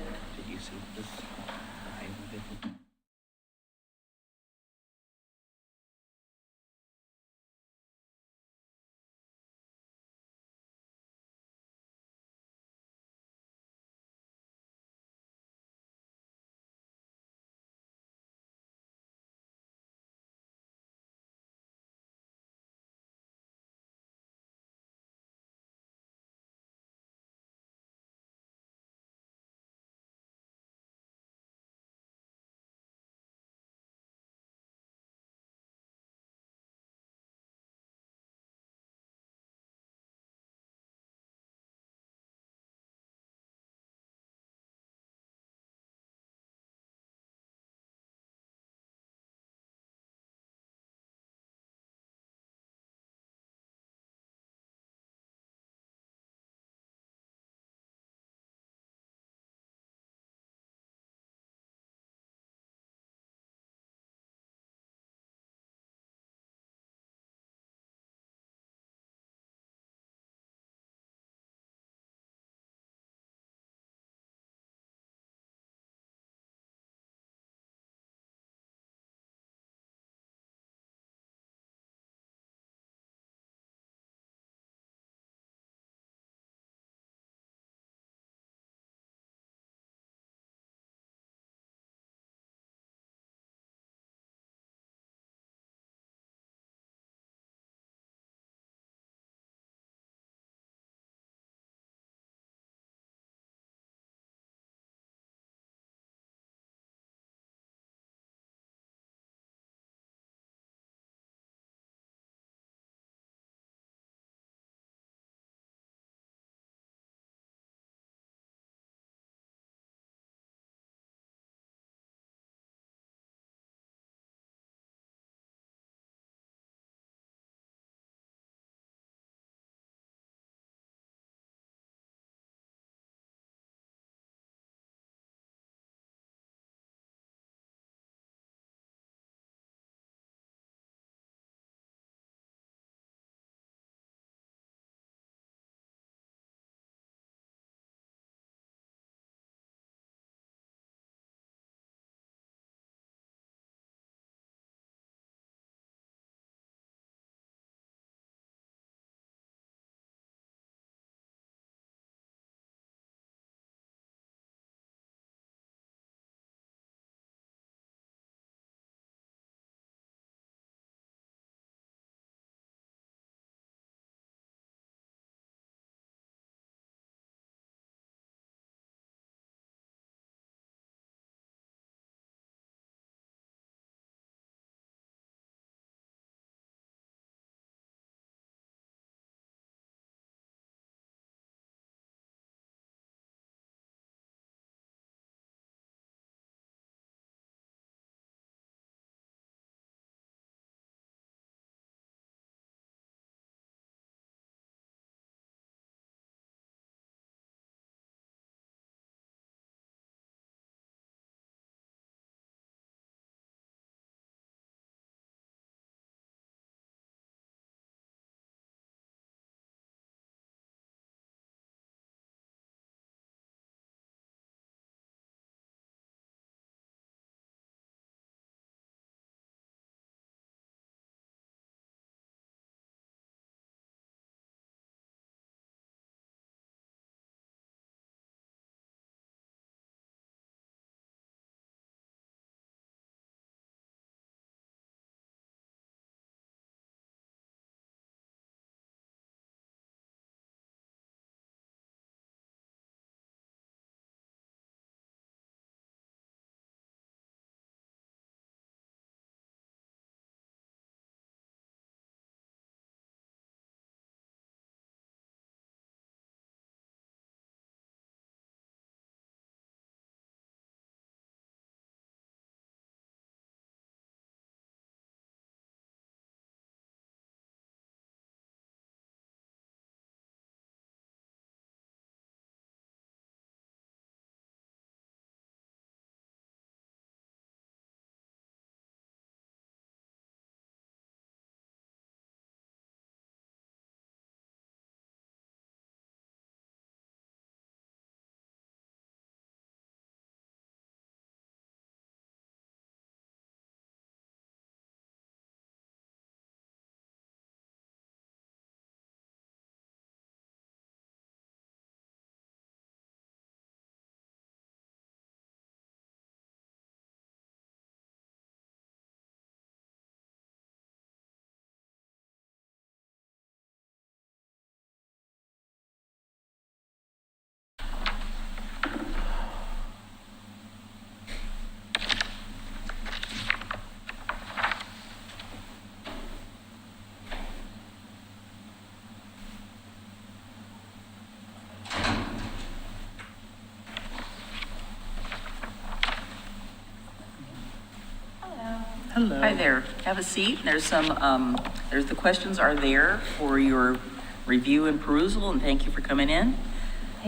Hello. Hi there. Have a seat. There's the questions are there for your review and perusal, and thank you for coming in.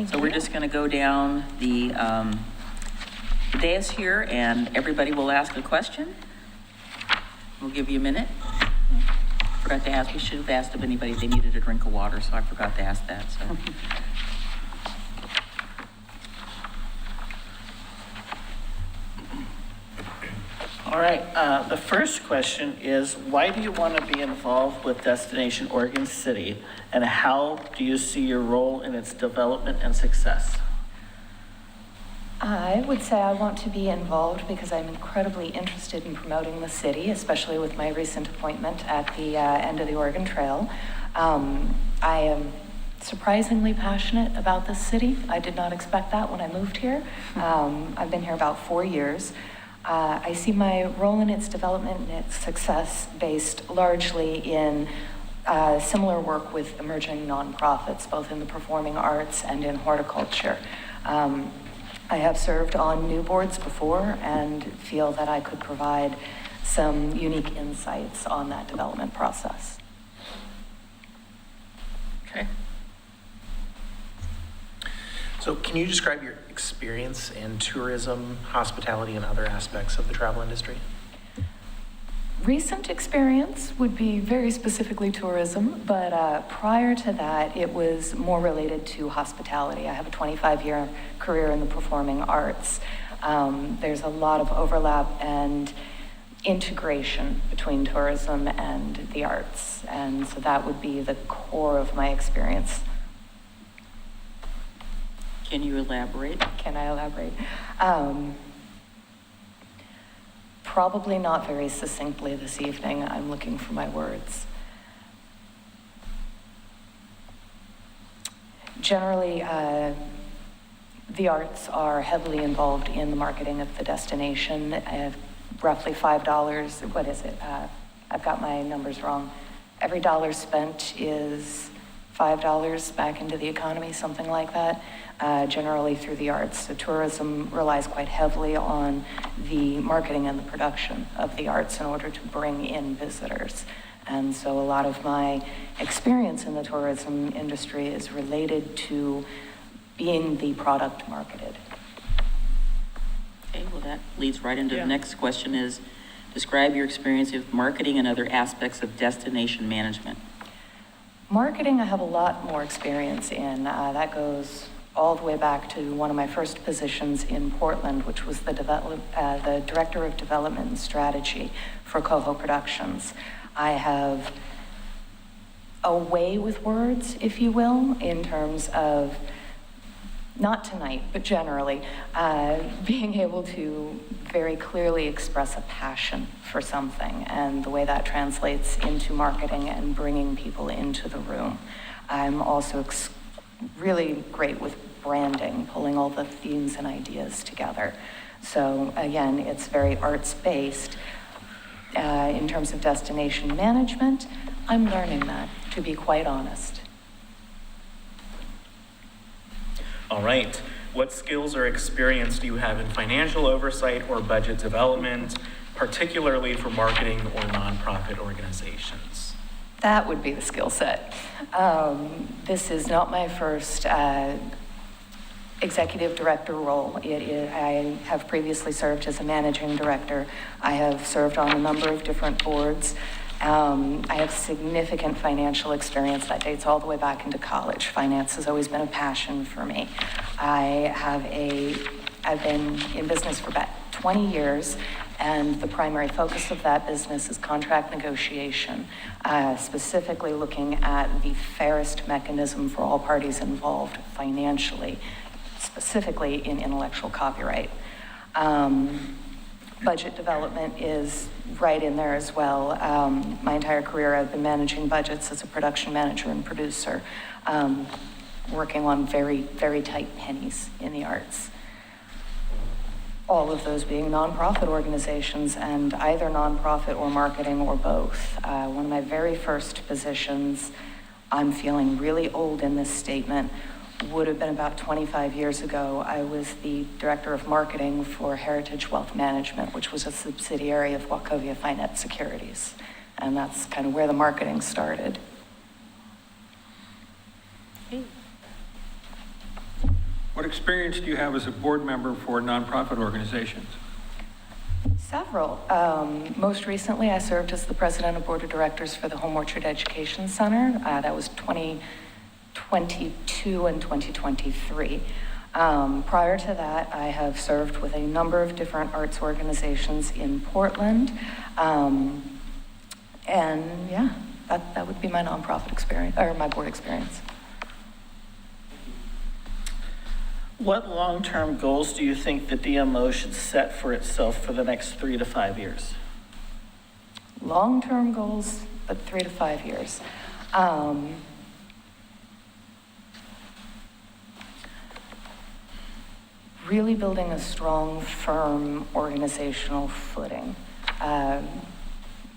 So we're just going to go down the dais here, and everybody will ask a question. We'll give you a minute. Forgot to ask, we should have asked if anybody, they needed a drink of water, so I forgot to ask that, so. All right, the first question is, why do you want to be involved with Destination Oregon City, and how do you see your role in its development and success? I would say I want to be involved because I'm incredibly interested in promoting the city, especially with my recent appointment at the end of the Oregon Trail. I am surprisingly passionate about this city. I did not expect that when I moved here. I've been here about 4 years. I see my role in its development and its success based largely in similar work with emerging nonprofits, both in the performing arts and in horticulture. I have served on new boards before and feel that I could provide some unique insights on that development process. Okay. So can you describe your experience in tourism, hospitality, and other aspects of the travel industry? Recent experience would be very specifically tourism, but prior to that, it was more related to hospitality. I have a 25-year career in the performing arts. There's a lot of overlap and integration between tourism and the arts, and so that would be the core of my experience. Can you elaborate? Can I elaborate? Probably not very succinctly this evening. I'm looking for my words. Generally, the arts are heavily involved in the marketing of the destination. Roughly $5, what is it? I've got my numbers wrong. Every dollar spent is $5 back into the economy, something like that, generally through the arts. So tourism relies quite heavily on the marketing and the production of the arts in order to bring in visitors. And so a lot of my experience in the tourism industry is related to being the product marketed. Okay, well, that leads right into the next question is, describe your experience with marketing and other aspects of destination management. Marketing, I have a lot more experience in. That goes all the way back to one of my first positions in Portland, which was the Director of Development and Strategy for Coho Productions. I have a way with words, if you will, in terms of, not tonight, but generally, being able to very clearly express a passion for something and the way that translates into marketing and bringing people into the room. I'm also really great with branding, pulling all the themes and ideas together. So again, it's very arts-based. In terms of destination management, I'm learning that, to be quite honest. All right. What skills or experience do you have in financial oversight or budget development, particularly for marketing or nonprofit organizations? That would be the skill set. This is not my first executive director role. I have previously served as a managing director. I have served on a number of different boards. I have significant financial experience that dates all the way back into college. Finance has always been a passion for me. I've been in business for about 20 years, and the primary focus of that business is contract negotiation, specifically looking at the fairest mechanism for all parties involved financially, specifically in intellectual copyright. Budget development is right in there as well. My entire career I've been managing budgets as a production manager and producer, working on very, very tight pennies in the arts. All of those being nonprofit organizations, and either nonprofit or marketing or both. One of my very first positions, I'm feeling really old in this statement, would have been about 25 years ago. I was the director of marketing for Heritage Wealth Management, which was a subsidiary of Wachovia Finance Securities. And that's kind of where the marketing started. What experience do you have as a board member for nonprofit organizations? Several. Most recently, I served as the president of board of directors for the Home Orchard Education Center. That was 2022 and 2023. Prior to that, I have served with a number of different arts organizations in Portland. And yeah, that would be my nonprofit experience, or my board experience. What long-term goals do you think the DMO should set for itself for the next 3 to 5 years? Long-term goals, but 3 to 5 years. Really building a strong, firm organizational footing.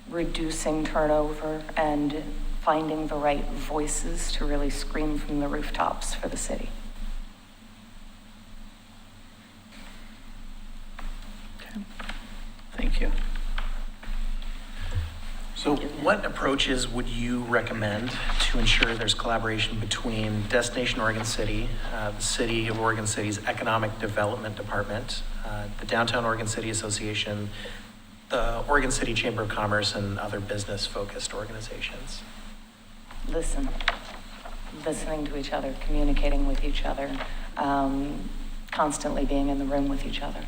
Reducing turnover and finding the right voices to really scream from the rooftops for the city. Okay. Thank you. So what approaches would you recommend to ensure there's collaboration between Destination Oregon City, the City of Oregon City's Economic Development Department, the Downtown Oregon City Association, the Oregon City Chamber of Commerce, and other business-focused organizations? Listening to each other, communicating with each other, constantly being in the room with each other.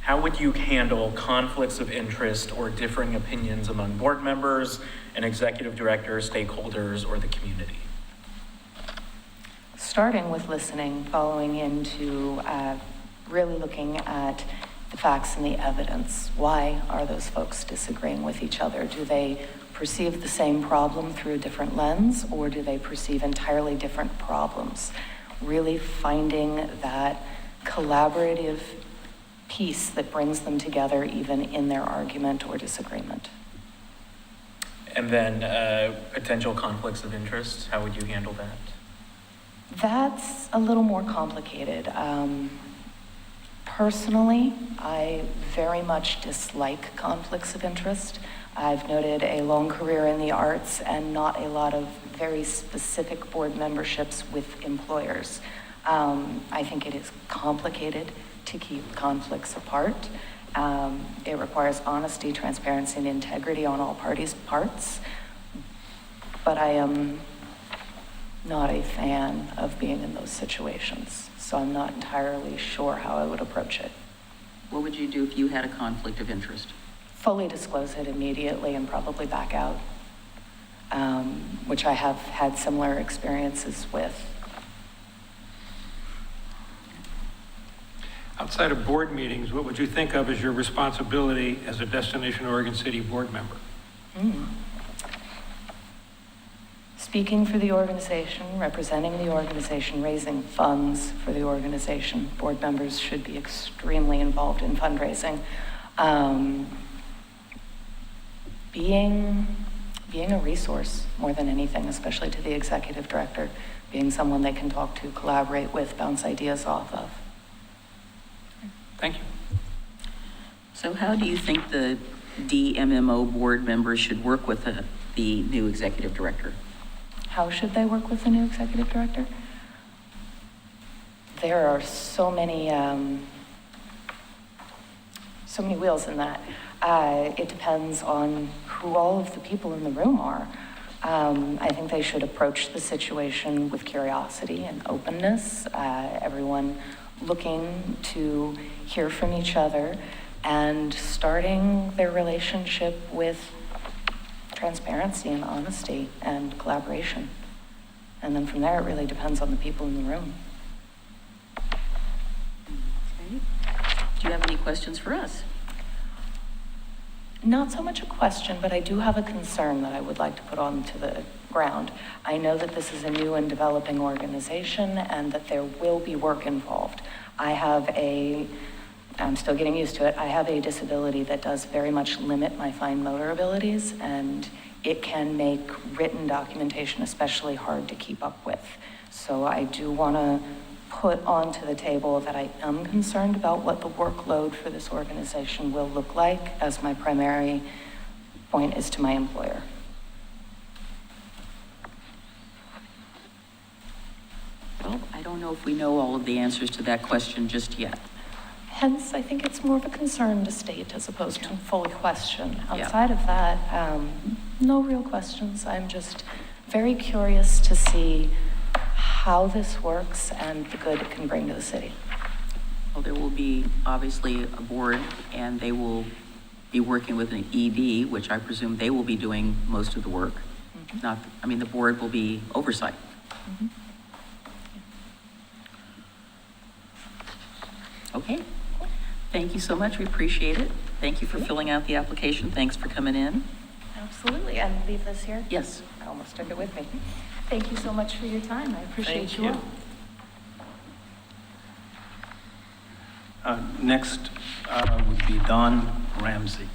How would you handle conflicts of interest or differing opinions among board members, an executive director, stakeholders, or the community? Starting with listening, following into really looking at the facts and the evidence. Why are those folks disagreeing with each other? Do they perceive the same problem through a different lens, or do they perceive entirely different problems? Really finding that collaborative piece that brings them together even in their argument or disagreement. And then potential conflicts of interest, how would you handle that? That's a little more complicated. Personally, I very much dislike conflicts of interest. I've noted a long career in the arts and not a lot of very specific board memberships with employers. I think it is complicated to keep conflicts apart. It requires honesty, transparency, and integrity on all parties' parts. But I am not a fan of being in those situations, so I'm not entirely sure how I would approach it. What would you do if you had a conflict of interest? Fully disclose it immediately and probably back out, which I have had similar experiences with. Outside of board meetings, what would you think of as your responsibility as a Destination Oregon City board member? Speaking for the organization, representing the organization, raising funds for the organization. Board members should be extremely involved in fundraising. Being a resource more than anything, especially to the executive director, being someone they can talk to, collaborate with, bounce ideas off of. Thank you. So how do you think the DMMO board members should work with the new executive director? How should they work with the new executive director? There are so many wheels in that. It depends on who all of the people in the room are. I think they should approach the situation with curiosity and openness. Everyone looking to hear from each other and starting their relationship with transparency and honesty and collaboration. And then from there, it really depends on the people in the room. Okay. Do you have any questions for us? Not so much a question, but I do have a concern that I would like to put onto the ground. I know that this is a new and developing organization and that there will be work involved. I have a I'm still getting used to it. I have a disability that does very much limit my fine motor abilities, and it can make written documentation especially hard to keep up with. So I do want to put onto the table that I am concerned about what the workload for this organization will look like, as my primary point is to my employer. Well, I don't know if we know all of the answers to that question just yet. Hence, I think it's more of a concern to state as opposed to fully question. Yeah. Outside of that, no real questions. I'm just very curious to see how this works and the good it can bring to the city. Well, there will be obviously a board, and they will be working with an ED, which I presume they will be doing most of the work. Not, I mean, the board will be oversight. Okay. Thank you so much. We appreciate it. Thank you for filling out the application. Thanks for coming in. Absolutely. And leave this here? Yes. I almost took it with me. Thank you so much for your time. I appreciate you all. Next would be Don Ramsey.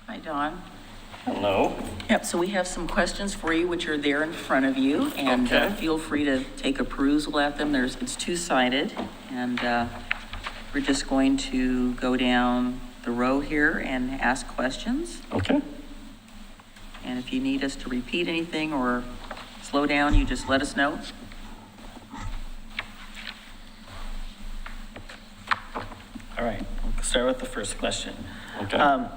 Hi, Dawn. Hello. Yep, so we have some questions for you, which are there in front of you, and Okay. feel free to take a perusal at them. It's two-sided, and we're just going to go down the row here and ask questions. Okay. And if you need us to repeat anything or slow down, you just let us know. All right, we'll start with the first question. Okay.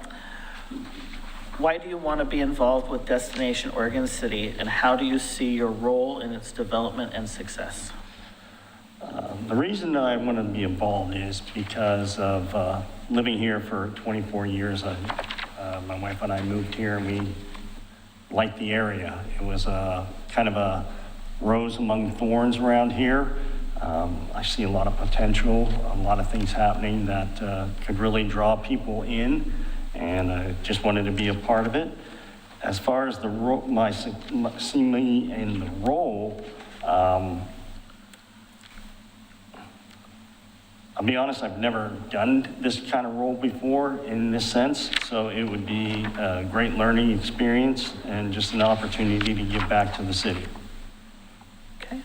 Why do you want to be involved with Destination Oregon City, and how do you see your role in its development and success? The reason I want to be involved is because of living here for 24 years. My wife and I moved here, and we liked the area. It was kind of a rose among thorns around here. I see a lot of potential, a lot of things happening that could really draw people in, and I just wanted to be a part of it. As far as the see me in the role, I'll be honest, I've never done this kind of role before in this sense, so it would be a great learning experience and just an opportunity to give back to the city. Okay.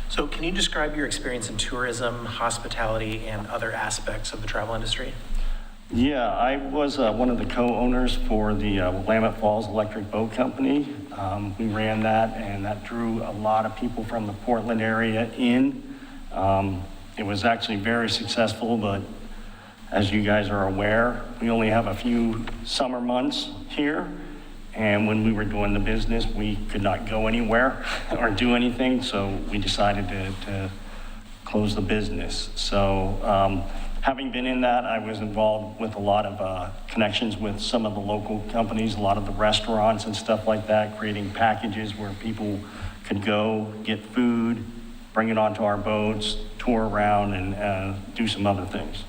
So can you describe your experience in tourism, hospitality, and other aspects of the travel industry? Yeah, I was one of the co-owners for the Willamette Falls Electric Boat Company. We ran that, and that drew a lot of people from the Portland area in. It was actually very successful, but as you guys are aware, we only have a few summer months here. And when we were doing the business, we could not go anywhere or do anything, so we decided to close the business. So having been in that, I was involved with a lot of connections with some of the local companies, a lot of the restaurants and stuff like that, creating packages where people could go, get food, bring it onto our boats, tour around, and do some other things.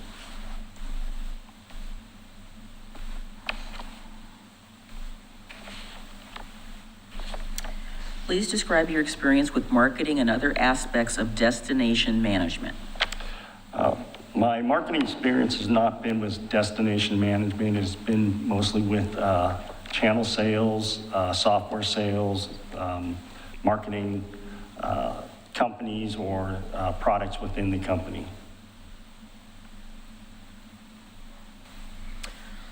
Please describe your experience with marketing and other aspects of destination management. My marketing experience has not been with destination management. It's been mostly with channel sales, software sales, marketing companies or products within the company.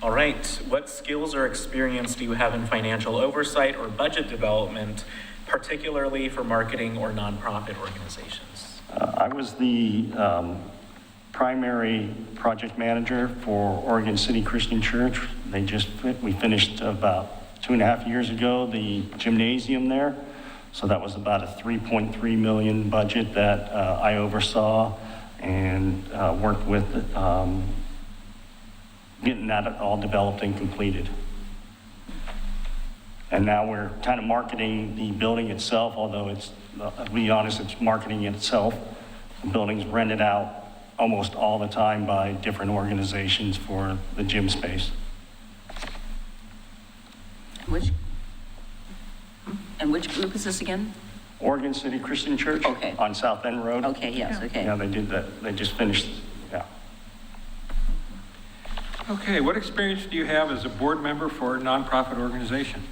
All right, what skills or experience do you have in financial oversight or budget development, particularly for marketing or nonprofit organizations? I was the primary project manager for Oregon City Christian Church. We finished about 2.5 years ago, the gymnasium there. So that was about a $3.3 million budget that I oversaw. and worked with getting that all developed and completed. And now we're kind of marketing the building itself, although it's, to be honest, it's marketing itself. The building's rented out almost all the time by different organizations for the gym space. Which group is this again? Oregon City Christian Church. Okay. On South End Road. Okay, yes, okay. Yeah, they did that. They just finished, yeah. Okay, what experience do you have as a board member for a nonprofit organization?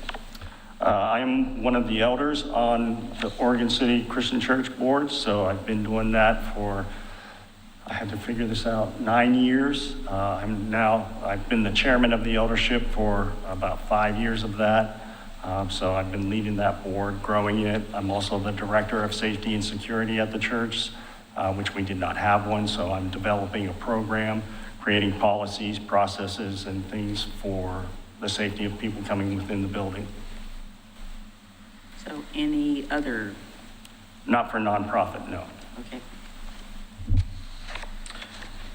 I am one of the elders on the Oregon City Christian Church Board, so I've been doing that for, I had to figure this out, 9 years. I've been the chairman of the eldership for about 5 years of that. So I've been leading that board, growing it. I'm also the director of safety and security at the church, which we did not have one, so I'm developing a program, creating policies, processes, and things for the safety of people coming within the building. So any other, Not for nonprofit, no. okay.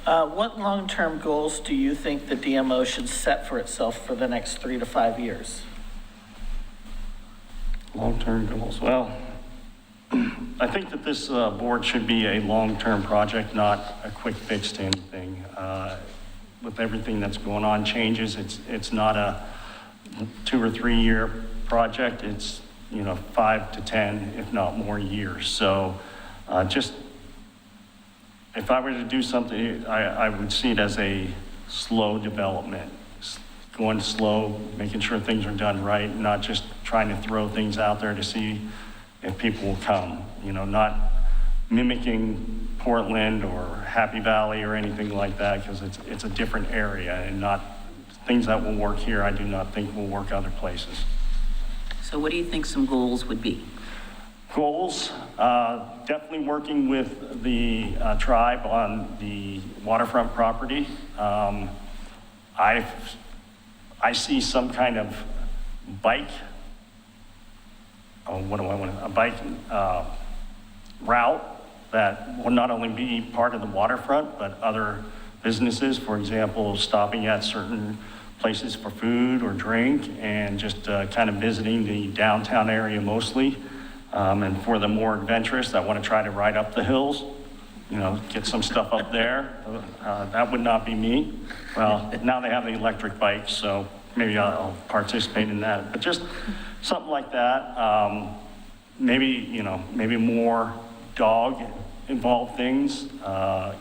What long-term goals do you think the DMO should set for itself for the next 3 to 5 years? Long-term goals, well, I think that this board should be a long-term project, not a quick fix to anything. With everything that's going on, changes, it's not a 2 or 3 year project, it's 5 to 10, if not more years. So just, if I were to do something, I would see it as a slow development, going slow, making sure things are done right, not just trying to throw things out there to see if people will come, not mimicking Portland or Happy Valley or anything like that, because it's a different area, and not things that will work here, I do not think will work other places. So what do you think some goals would be? Goals, definitely working with the tribe on the waterfront property. I see some kind of bike, a bike route that will not only be part of the waterfront, but other businesses, for example, stopping at certain places for food or drink, and just kind of visiting the downtown area mostly. And for the more adventurous that want to try to ride up the hills, get some stuff up there, that would not be me. Well, now they have the electric bikes, so maybe I'll participate in that. But just something like that. Maybe more dog-involved things,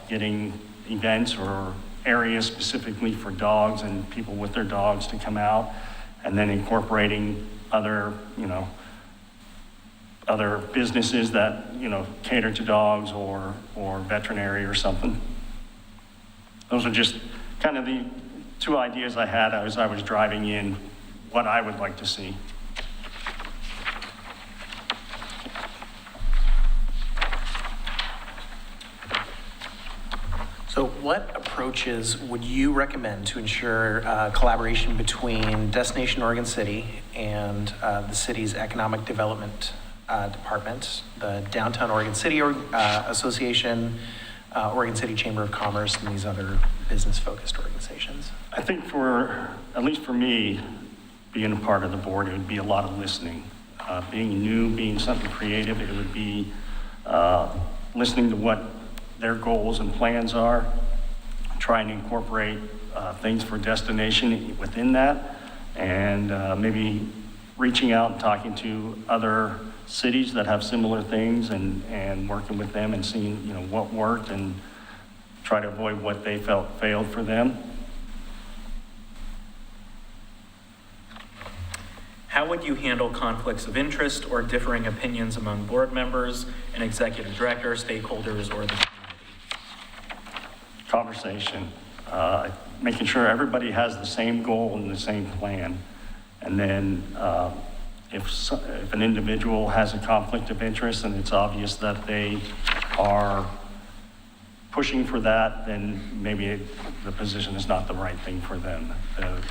getting events or areas specifically for dogs and people with their dogs to come out, and then incorporating other businesses that, cater to dogs or veterinary or something. Those are just kind of the two ideas I had as I was driving in, what I would like to see. So what approaches would you recommend to ensure collaboration between Destination Oregon City and the city's economic development department, the Downtown Oregon City Association, Oregon City Chamber of Commerce, and these other business-focused organizations? I think at least for me, being a part of the board, it would be a lot of listening. Being new, being something creative, it would be listening to what their goals and plans are, trying to incorporate things for destination within that, and maybe reaching out and talking to other cities that have similar things, and working with them and seeing what worked, and try to avoid what they felt failed for them. How would you handle conflicts of interest or differing opinions among board members, an executive director, stakeholders, or the community? Conversation, making sure everybody has the same goal and the same plan. And then if an individual has a conflict of interest and it's obvious that they are pushing for that, then maybe the position is not the right thing for them.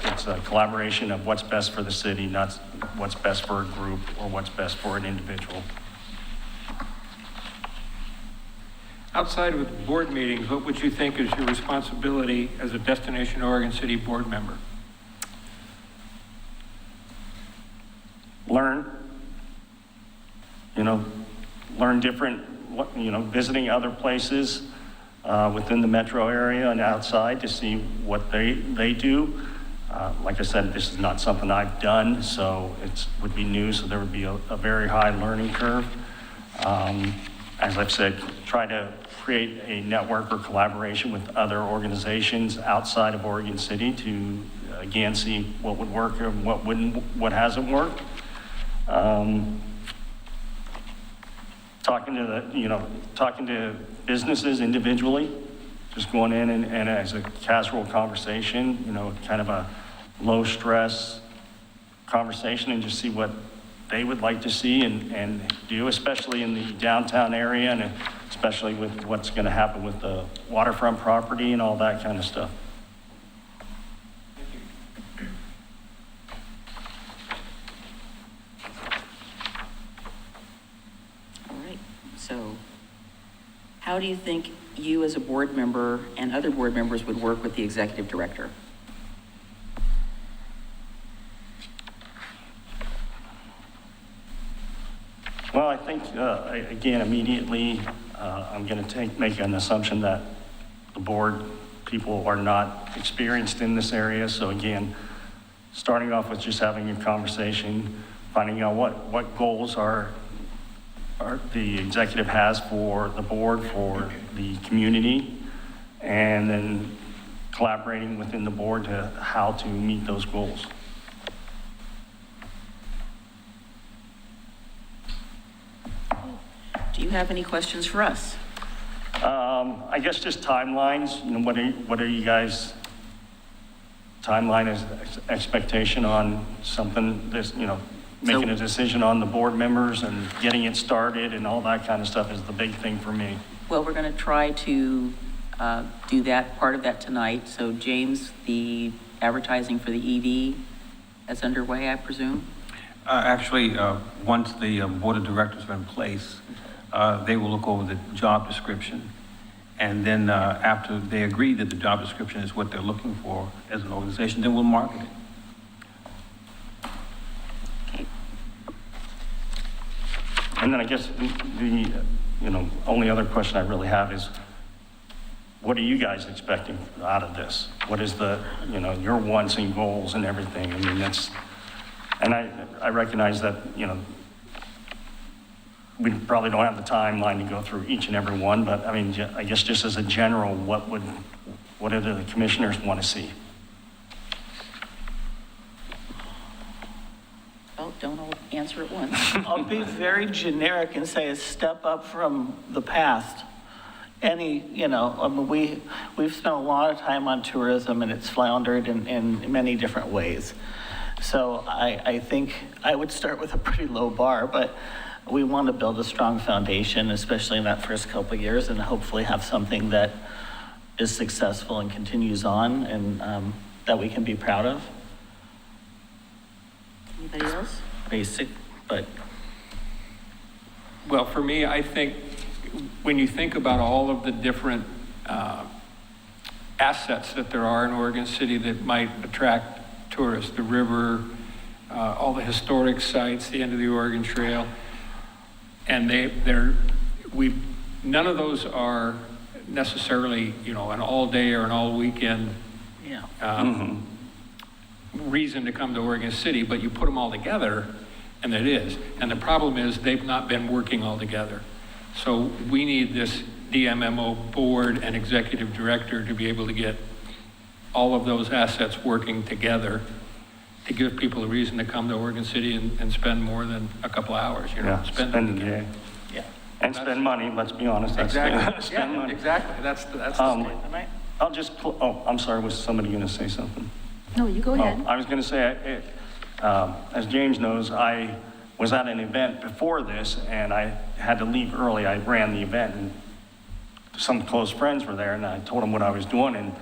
It's a collaboration of what's best for the city, not what's best for a group or what's best for an individual. Outside of board meetings, what would you think is your responsibility as a Destination Oregon City board member? Learn, learn different, visiting other places within the metro area and outside to see what they do. Like I said, this is not something I've done, so it would be new, so there would be a very high learning curve. As I've said, try to create a network or collaboration with other organizations outside of Oregon City to, again, see what would work and what wouldn't, what hasn't worked. Talking to businesses individually, just going in and as a casual conversation, kind of a low stress conversation and just see what they would like to see and do, especially in the downtown area and especially with what's going to happen with the waterfront property and all that kind of stuff. All right, so how do you think you as a board member and other board members would work with the executive director? Well, I think, again, immediately, I'm going to make an assumption that the board people are not experienced in this area. So again, starting off with just having a conversation, finding out what goals are the executive has for the board, for the community, and then collaborating within the board to how to meet those goals. Do you have any questions for us? I guess just timelines, what are you guys, timeline is expectation on something, making a decision on the board members and getting it started and all that kind of stuff is the big thing for me. Well, we're going to try to do that, part of that tonight. So James, the advertising for the ED, that's underway, I presume? Actually, once the board of directors are in place, they will look over the job description. And then after they agree that the job description is what they're looking for as an organization, then we'll market it. Okay. And then I guess the only other question I really have is, what are you guys expecting out of this? What is the, your wants and goals and everything? I mean, and I recognize that, we probably don't have the timeline to go through each and every one, but I mean, I guess just as a general, what do the commissioners want to see? Well, don't all answer at once. I'll be very generic and say a step up from the past. We've spent a lot of time on tourism and it's floundered in many different ways. So I think I would start with a pretty low bar, but we want to build a strong foundation, especially in that first couple of years, and hopefully have something that is successful and continues on and that we can be proud of. Anybody else? Basic, but. Well, for me, I think when you think about all of the different assets that there are in Oregon City that might attract tourists, the river, all the historic sites, the end of the Oregon Trail, and none of those are necessarily, an all day or an all weekend reason to come to Oregon City, but you put them all together and it is. And the problem is they've not been working all together. So we need this DMMO board and executive director to be able to get all of those assets working together to give people a reason to come to Oregon City and spend more than a couple hours, Spend the day. Yeah. And spend money, let's be honest. Exactly. Spend money. Exactly. That's the statement. I'll just, I'm sorry, was somebody going to say something? No, you go ahead. I was going to say, as James knows, I was at an event before this and I had to leave early. I ran the event and some close friends were there and I told them what I was doing, and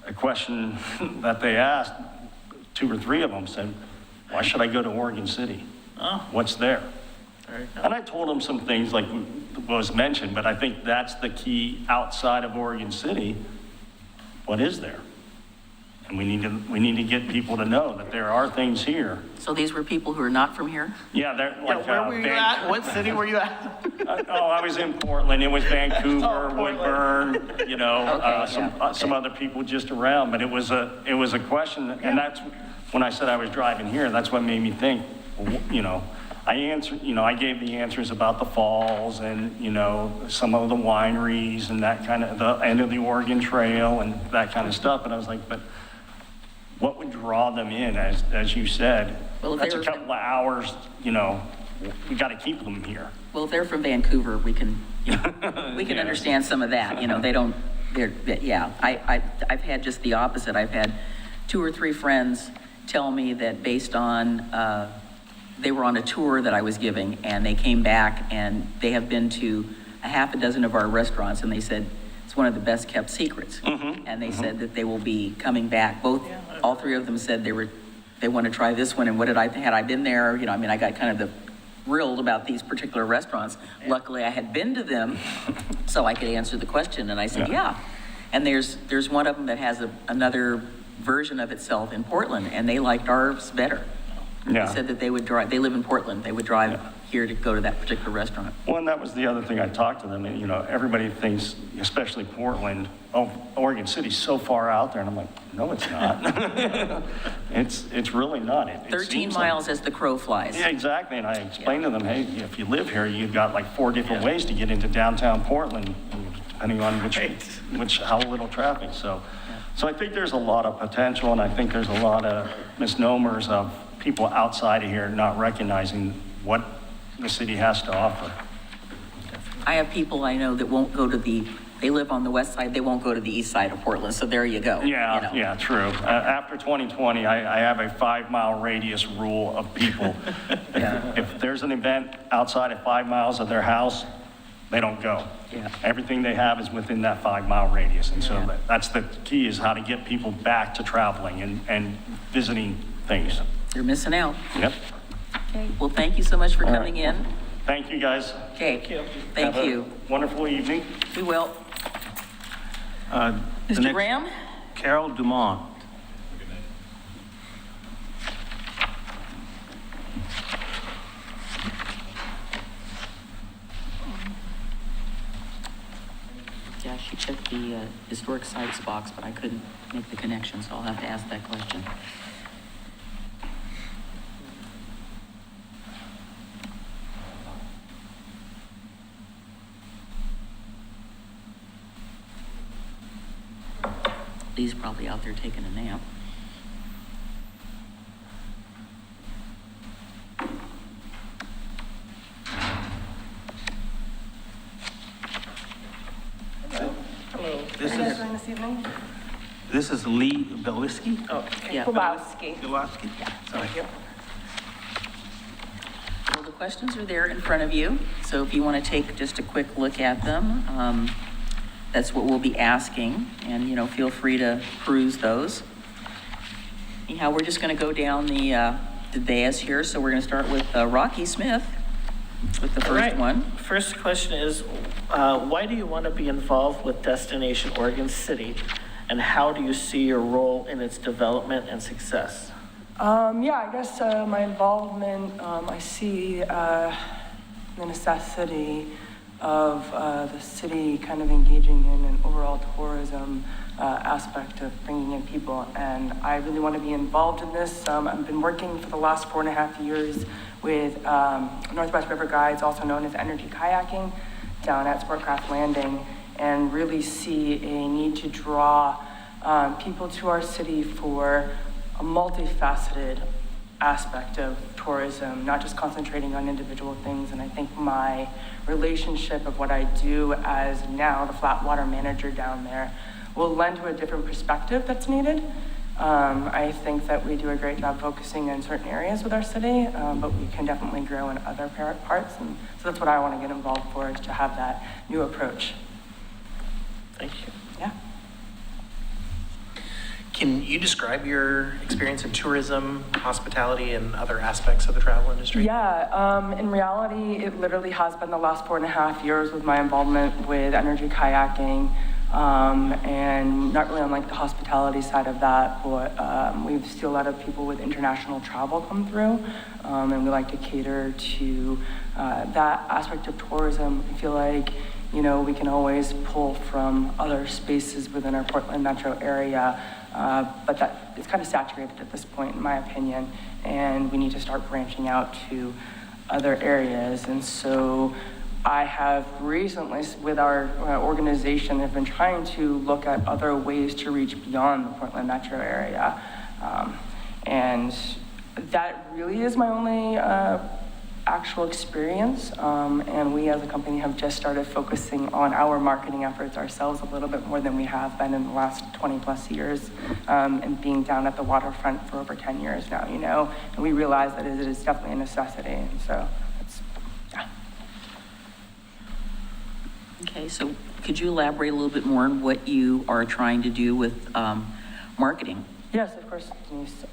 a question that they asked, 2 or 3 of them said, why should I go to Oregon City? Oh. What's there? There you go. And I told them some things like, was mentioned, but I think that's the key outside of Oregon City. What is there? And we need to get people to know that there are things here. So these were people who are not from here? Yeah, they're like, Where were you at? What city were you at? I was in Portland. It was Vancouver, Oh, Portland. Woodburn, you know, Okay, some other people just around. But it was a question, and that's when I said I was driving here. That's what made me think. You know, I gave the answers about the falls and, you know, some of the wineries and that kind of, the end of the Oregon Trail and that kind of stuff. And I was like, but what would draw them in, as you said? Well, if that's they a were couple of hours, you know, we got to keep them here. Well, if they're from Vancouver, we can, you know, we can Yes. understand some of that, you know, yeah. I've had just the opposite. I've had 2 or 3 friends tell me that based on, they were on a tour that I was giving, and they came back, and they have been to a half a dozen of our restaurants, and they said it's one of the best kept secrets. And they said that they will be coming back. All 3 of them said they want to try this one, and had I been there, you know, I mean, I got kind of thrilled about these particular restaurants. Luckily, I had been to them, so I could answer the question, and I said, yeah. And there's one of them that has another version of itself in Portland, and they liked ours better. Yeah. They said that they would drive, they live in Portland, they would drive here to go to that particular restaurant. Well, and that was the other thing I talked to them, and, you know, everybody thinks, especially Portland, oh, Oregon City's so far out there, and I'm like, no, it's not. It's really not. It 13 seems miles as the crow flies. Yeah, exactly, and I explained to them, hey, if you live here, you've got like 4 different ways to get into downtown Portland, depending on how little traffic, so I think there's a lot of potential, and I think there's a lot of misnomers of people outside of here not recognizing what the city has to offer. I have people I know that won't go to they live on the west side, they won't go to the east side of Portland, so there you go. Yeah, you know. yeah, true. After 2020, I have a 5-mile radius rule of people. If there's an event outside of 5 miles of their house, they don't go. Yeah. Everything they have is within that 5-mile radius, and so that's the key, is how to get people back to traveling and visiting things. You're missing out. Yep. Okay, well, thank you so much for coming in. Thank you, guys. Okay, thank Have a you. wonderful evening. We will. The Mr. next- Graham? Carol Dumont. Yeah, she checked the historic sites box, but I couldn't make the connection, so I'll have to ask that question. Lee's probably out there taking a nap. Hello. This is Lee Belwiski. Yeah. Lebowski. Belwiski? Sorry. Well, the questions are there in front of you, so if you want to take just a quick look at them, that's what we'll be asking, and, you know, feel free to peruse those. Anyhow, we're just going to go down the dais here, so we're going to start with Rocky Smith with the All first right. one. First question is, why do you want to be involved with Destination Oregon City, and how do you see your role in its development and success? Yeah, I guess my involvement, I see the necessity of the city kind of engaging in an overall tourism aspect of bringing in people, and I really want to be involved in this. I've been working for the last 4.5 years with Northwest River Guides, also known as Energy Kayaking, down at Sportcraft Landing, and really see a need to draw people to our city for a multifaceted aspect of tourism, not just concentrating on individual things. And I think my relationship of what I do as now the flat water manager down there will lend to a different perspective that's needed. I think that we do a great job focusing in certain areas with our city, but we can definitely grow in other parts. And so that's what I want to get involved for, is to have that new approach. Thank you. Yeah. Can you describe your experience in tourism, hospitality, and other aspects of the travel industry? Yeah, in reality, it literally has been the last 4.5 years with my involvement with energy kayaking, and not really on like the hospitality side of that, but we see a lot of people with international travel come through, and we like to cater to that aspect of tourism. I feel like, you know, we can always pull from other spaces within our Portland metro area, but that it's kind of saturated at this point, in my opinion, and we need to start branching out to other areas. And so I have recently, with our organization, have been trying to look at other ways to reach beyond the Portland metro area. And that really is my only actual experience. And we as a company have just started focusing on our marketing efforts ourselves a little bit more than we have been in the last 20 plus years, and being down at the waterfront for over 10 years now, you know, and we realize that it is definitely a necessity. And so it's, yeah. Okay, so could you elaborate a little bit more on what you are trying to do with marketing? Yes, of course, Denise.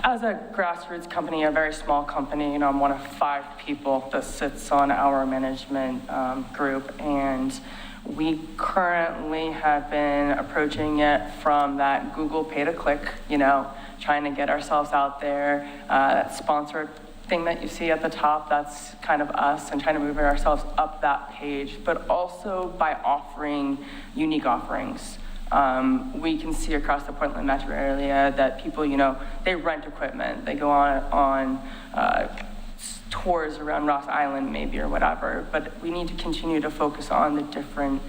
As a grassroots company, a very small company, you know, I'm one of 5 people that sits on our management group, and we currently have been approaching it from that Google pay-to-click, you know, trying to get ourselves out there. That sponsored thing that you see at the top, that's kind of us, and trying to move ourselves up that page, but also by offering unique offerings. We can see across the Portland metro area that people, you know, they rent equipment, they go on tours around Ross Island maybe or whatever, but we need to continue to focus on the different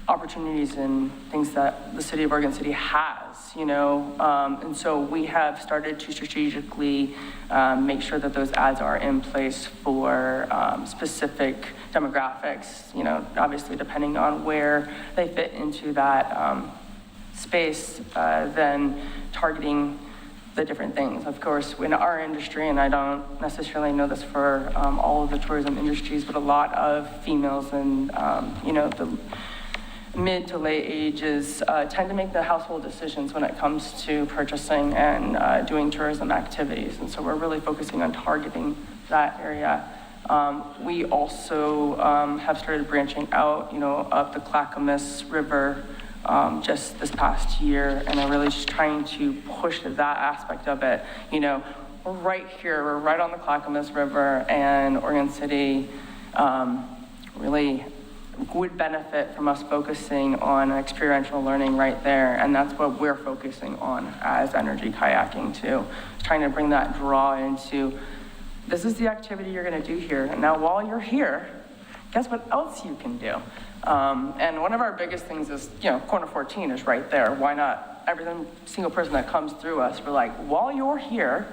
opportunities and things that the city of Oregon City has, you know, and so we have started to strategically make sure that those ads are in place for specific demographics, you know, obviously depending on where they fit into that space, then targeting the different things. Of course, in our industry, and I don't necessarily know this for all of the tourism industries, but a lot of females and, you know, the mid to late ages tend to make the household decisions when it comes to purchasing and doing tourism activities. And so we're really focusing on targeting that area. We also have started branching out, you know, up the Clackamas River just this past year, and are really just trying to push that aspect of it. You know, we're right here, we're right on the Clackamas River, and Oregon City really would benefit from us focusing on experiential learning right there, and that's what we're focusing on as energy kayaking too. Trying to bring that draw into, this is the activity you're gonna do here, and now while you're here, guess what else you can do? And one of our biggest things is, you know, Corner 14 is right there. Why not? Every single person that comes through us, we're like, while you're here,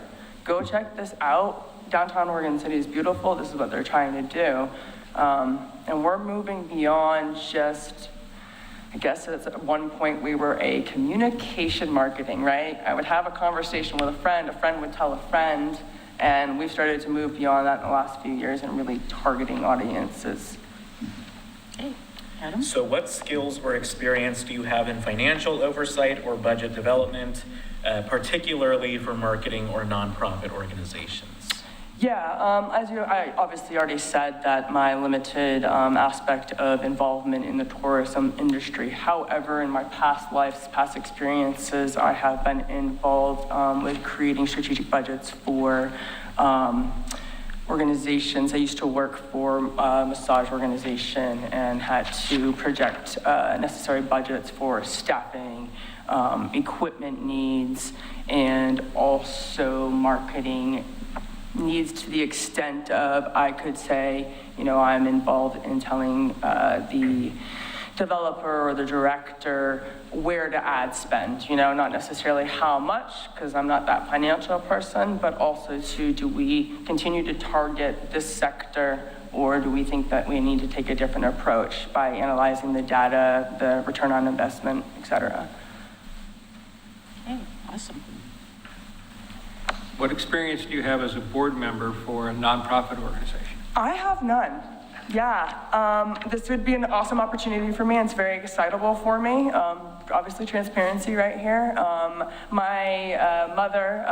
go check this out. Downtown Oregon City is beautiful. This is what they're trying to do. And we're moving beyond just, I guess at one point we were a communication marketing, right? I would have a conversation with a friend would tell a friend, and we've started to move beyond that in the last few years and really targeting audiences. Okay, Adam? So what skills or experience do you have in financial oversight or budget development, particularly for marketing or nonprofit organizations? Yeah, I obviously already said that my limited aspect of involvement in the tourism industry. However, in my past lives, past experiences, I have been involved with creating strategic budgets for organizations. I used to work for a massage organization and had to project necessary budgets for staffing, equipment needs, and also marketing needs, to the extent of, I could say, you know, I'm involved in telling the developer or the director where to ad spend, you know, not necessarily how much, because I'm not that financial person, but also to, do we continue to target this sector, or do we think that we need to take a different approach by analyzing the data, the return on investment, et cetera. Okay, awesome. What experience do you have as a board member for a nonprofit organization? I have none. Yeah, this would be an awesome opportunity for me. It's very excitable for me. Obviously, transparency right here. My mother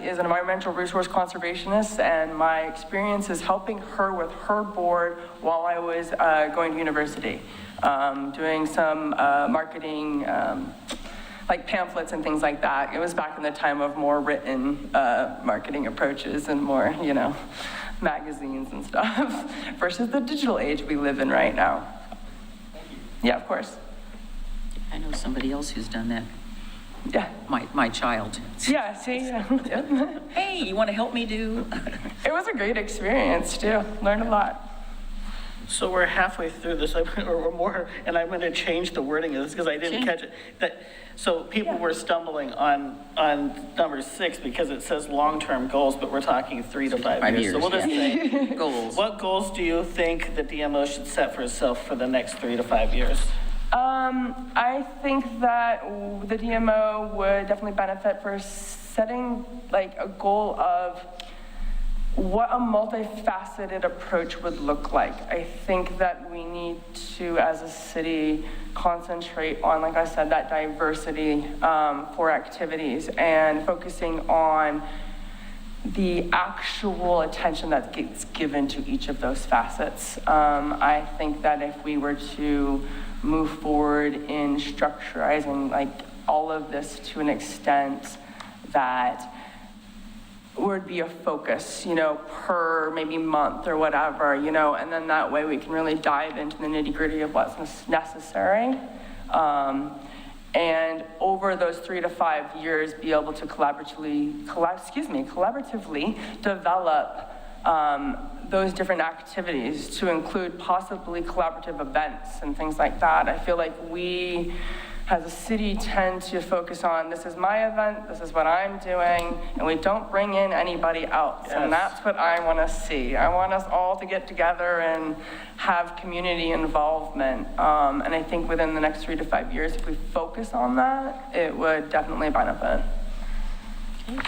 is an environmental resource conservationist, and my experience is helping her with her board while I was going to university, doing some marketing, like pamphlets and things like that. It was back in the time of more written marketing approaches and more, magazines and stuff versus the digital age we live in right now. Yeah, of course. I know somebody else who's done that. Yeah. My child. Yeah, see? Hey, you want to help me do? It was a great experience too. Learned a lot. So we're halfway through this, or more, and I'm going to change the wording of this because I didn't catch it. So people were stumbling on number 6 because it says long-term goals, but we're talking 3 to 5 years. So we'll just say, goals. What goals do you think the DMO should set for itself for the next 3 to 5 years? I think that the DMO would definitely benefit for setting like a goal of what a multifaceted approach would look like. I think that we need to, as a city, concentrate on, like I said, that diversity for activities and focusing on the actual attention that gets given to each of those facets. I think that if we were to move forward in structurizing like all of this to an extent that would be a focus, per maybe month or whatever, and then that way we can really dive into the nitty-gritty of what's necessary. And over those 3 to 5 years, be able to collaboratively develop those different activities to include possibly collaborative events and things like that. I feel like we, as a city, tend to focus on, this is my event, this is what I'm doing, and we don't bring in anybody else. Yes. And that's what I want to see. I want us all to get together and have community involvement. And I think within the next 3 to 5 years, if we focus on that, it would definitely benefit. Okay.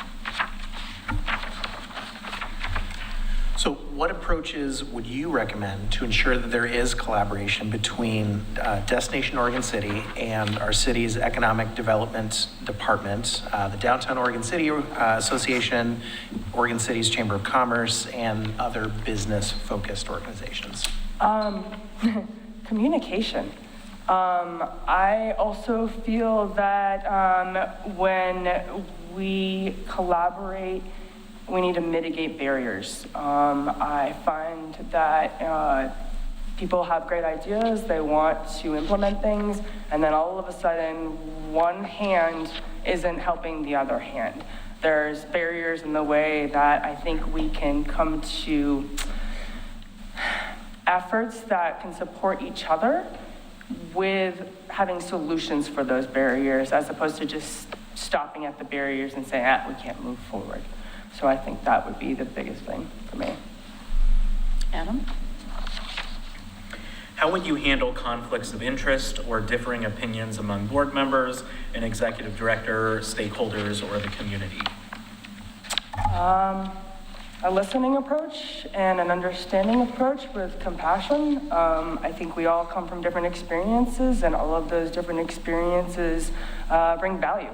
So what approaches would you recommend to ensure that there is collaboration between Destination Oregon City and our city's economic development department, the Downtown Oregon City Association, Oregon City's Chamber of Commerce, and other business-focused organizations? Communication. I also feel that when we collaborate, we need to mitigate barriers. I find that people have great ideas, they want to implement things, and then all of a sudden, one hand isn't helping the other hand. There's barriers in the way that I think we can come to efforts that can support each other with having solutions for those barriers, as opposed to just stopping at the barriers and saying, we can't move forward. So I think that would be the biggest thing for me. Adam? How would you handle conflicts of interest or differing opinions among board members, an executive director, stakeholders, or the community? A listening approach and an understanding approach with compassion. I think we all come from different experiences, and all of those different experiences bring value.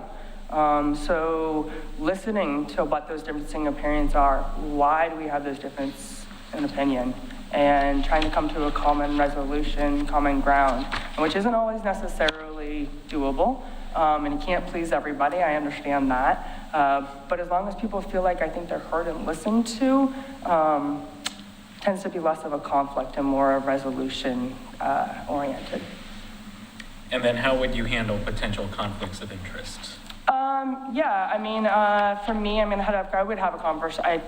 So listening to what those differencing opinions are, why do we have those differences in opinion, and trying to come to a common resolution, common ground, which isn't always necessarily doable, and you can't please everybody, I understand that, but as long as people feel like I think they're heard and listened to, tends to be less of a conflict and more of resolution oriented. And then how would you handle potential conflicts of interest? Yeah, I mean, for me, I would have a conversation.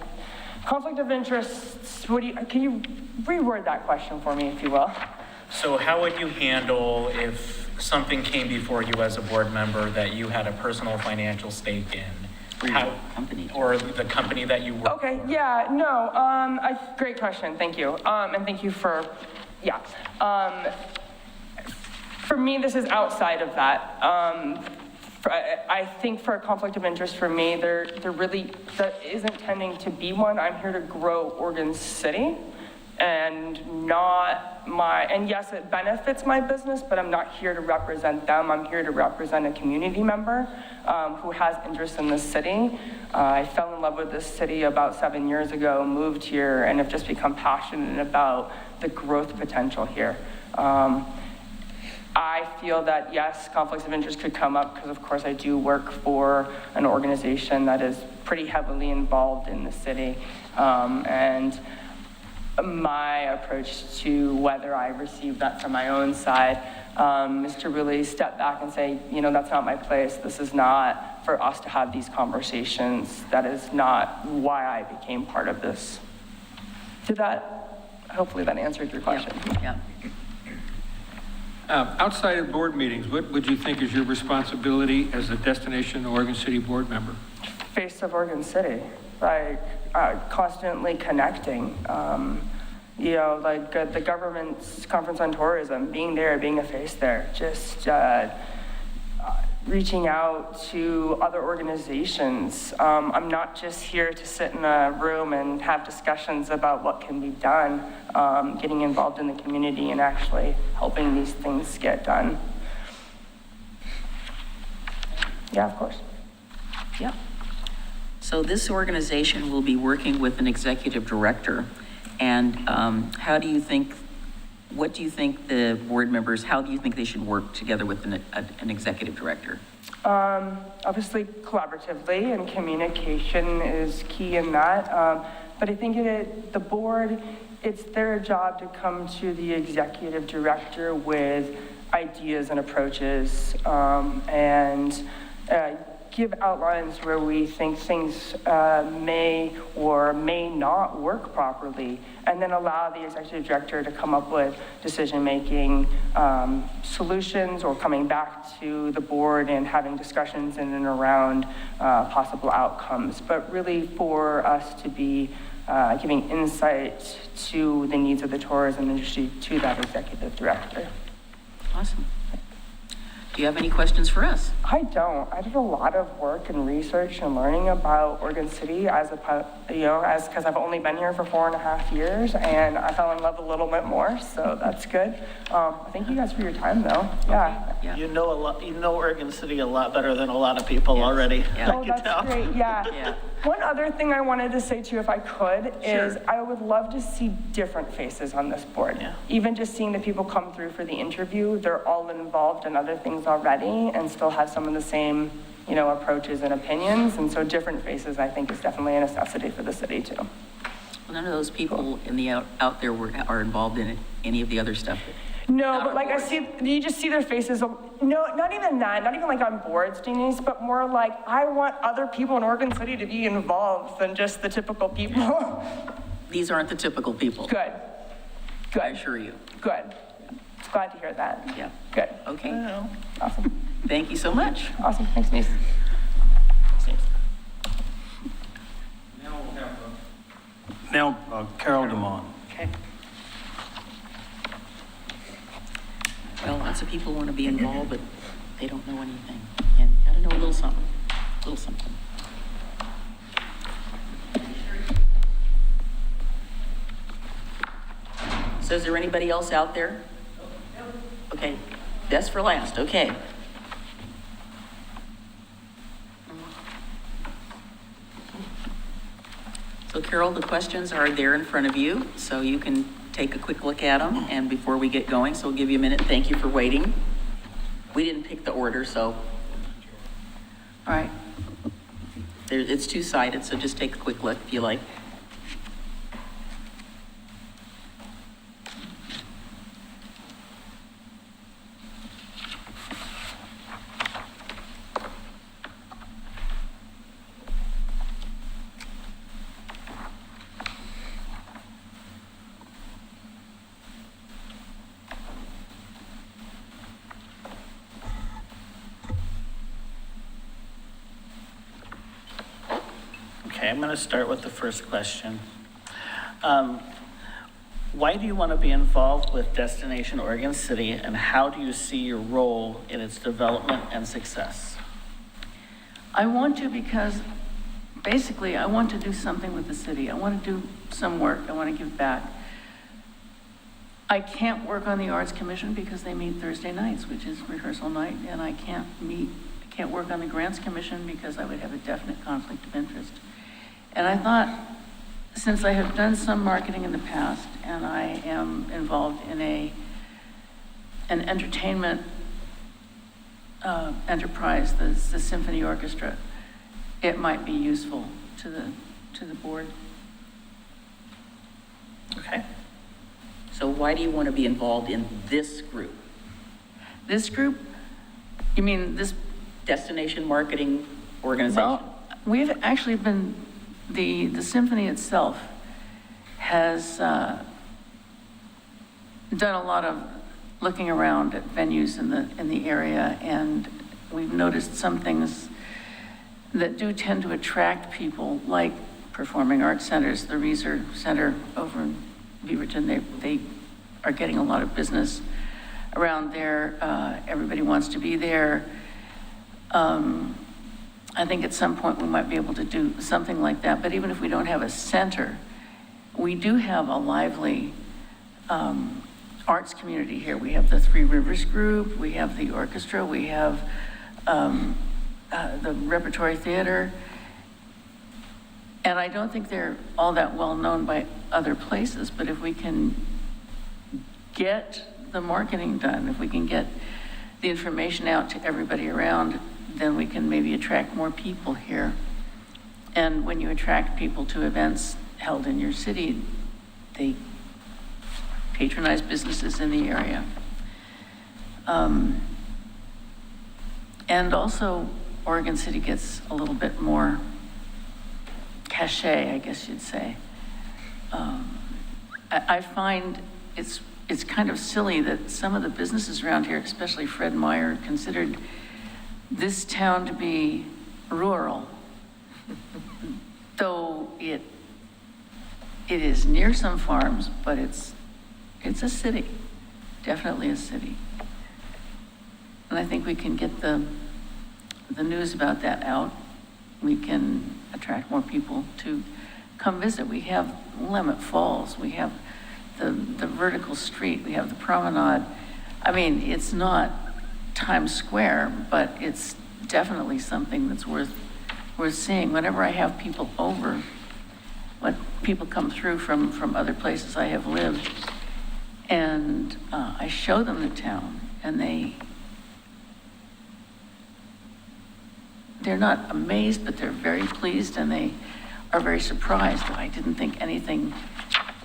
Conflict of interest, can you reword that question for me, if you will? So how would you handle if something came before you as a board member that you had a personal financial stake in? Or the company that you work for? Okay, yeah, no, great question, thank you. And thank you for, for me, this is outside of that. I think for a conflict of interest for me, there really isn't tending to be one. I'm here to grow Oregon City, and not and yes, it benefits my business, but I'm not here to represent them. I'm here to represent a community member who has interest in this city. I fell in love with this city about 7 years ago, moved here, and have just become passionate about the growth potential here. I feel that, yes, conflicts of interest could come up because, of course, I do work for an organization that is pretty heavily involved in the city. And my approach to whether I receive that from my own side is to really step back and say, you know, that's not my place. This is not for us to have these conversations. That is not why I became part of this. Hopefully that answered your question. Yeah. Outside of board meetings, what would you think is your responsibility as a Destination Oregon City board member? Face of Oregon City, like constantly connecting. You know, like the government's conference on tourism, being there, being a face there, just reaching out to other organizations. I'm not just here to sit in a room and have discussions about what can be done, getting involved in the community and actually helping these things get done. Yeah, of course. Yeah. So this organization will be working with an executive director. And what do you think the board members, how do you think they should work together with an executive director? Obviously collaboratively, and communication is key in that. But I think the board, it's their job to come to the executive director with ideas and approaches, and give outlines where we think things may or may not work properly, and then allow the executive director to come up with decision-making solutions, or coming back to the board and having discussions in and around possible outcomes. But really for us to be giving insight to the needs of the tourism industry to that executive director. Awesome. Do you have any questions for us? I don't. I did a lot of work and research and learning about Oregon City because I've only been here for 4.5 years, and I fell in love a little bit more, so that's good. Thank you guys for your time, though. Yeah. You know Oregon City a lot better than a lot of people already. Yeah. Oh, that's great. Yeah. One other thing I wanted to say too, if I could, is I would love to see different faces on this board. Yeah. Even just seeing the people come through for the interview, they're all involved in other things already and still have some of the same, approaches and opinions. And so different faces, I think, is definitely a necessity for the city too. Well, none of those people in the out there are involved in any of the other stuff. No, but like you just see their faces. No, not even that, not even like on boards, Denise, but more like I want other people in Oregon City to be involved than just the typical people. These aren't the typical people. Good. I assure you. Good. Glad to hear that. Yeah. Good. Okay. Awesome. Thank you so much. Awesome. Thanks, Denise. Now, Carol DeMond. Okay. Well, lots of people want to be involved, but they don't know anything. And gotta know a little something. So is there anybody else out there? Okay, best for last, okay. So Carol, the questions are there in front of you, so you can take a quick look at them, and before we get going, so we'll give you a minute. Thank you for waiting. We didn't pick the order, so. All right. It's two-sided, so just take a quick look if you like. Okay, I'm going to start with the first question. Why do you want to be involved with Destination Oregon City, and how do you see your role in its development and success? I want to because basically I want to do something with the city. I want to do some work. I want to give back. I can't work on the Arts Commission because they meet Thursday nights, which is rehearsal night, and I can't work on the Grants Commission because I would have a definite conflict of interest. And I thought, since I have done some marketing in the past, and I am involved in an entertainment enterprise, the symphony orchestra, it might be useful to the board. Okay. So why do you want to be involved in this group? This group, you mean this? Destination marketing organization? Well, we've actually been, the symphony itself has done a lot of looking around at venues in the area, and we've noticed some things that do tend to attract people, like performing arts centers. The Reeser Center over in Beaverton, they are getting a lot of business around there. Everybody wants to be there. I think at some point we might be able to do something like that, but even if we don't have a center, we do have a lively arts community here. We have the Three Rivers Group, we have the orchestra, we have the Repertory Theater, and I don't think they're all that well known by other places, but if we can get the marketing done, if we can get the information out to everybody around, then we can maybe attract more people here. And when you attract people to events held in your city, they patronize businesses in the area. And also, Oregon City gets a little bit more cachet, I guess you'd say. I find it's kind of silly that some of the businesses around here, especially Fred Meyer, considered this town to be rural, though it is near some farms, but it's a city, definitely a city. And I think we can get the news about that out. We can attract more people to come visit. We have Willamette Falls, we have the vertical street, we have the promenade. I mean, it's not Times Square, but it's definitely something that's worth seeing. Whenever I have people over, when people come through from other places I have lived, and I show them the town, and they're not amazed, but they're very pleased, and they are very surprised. I didn't think anything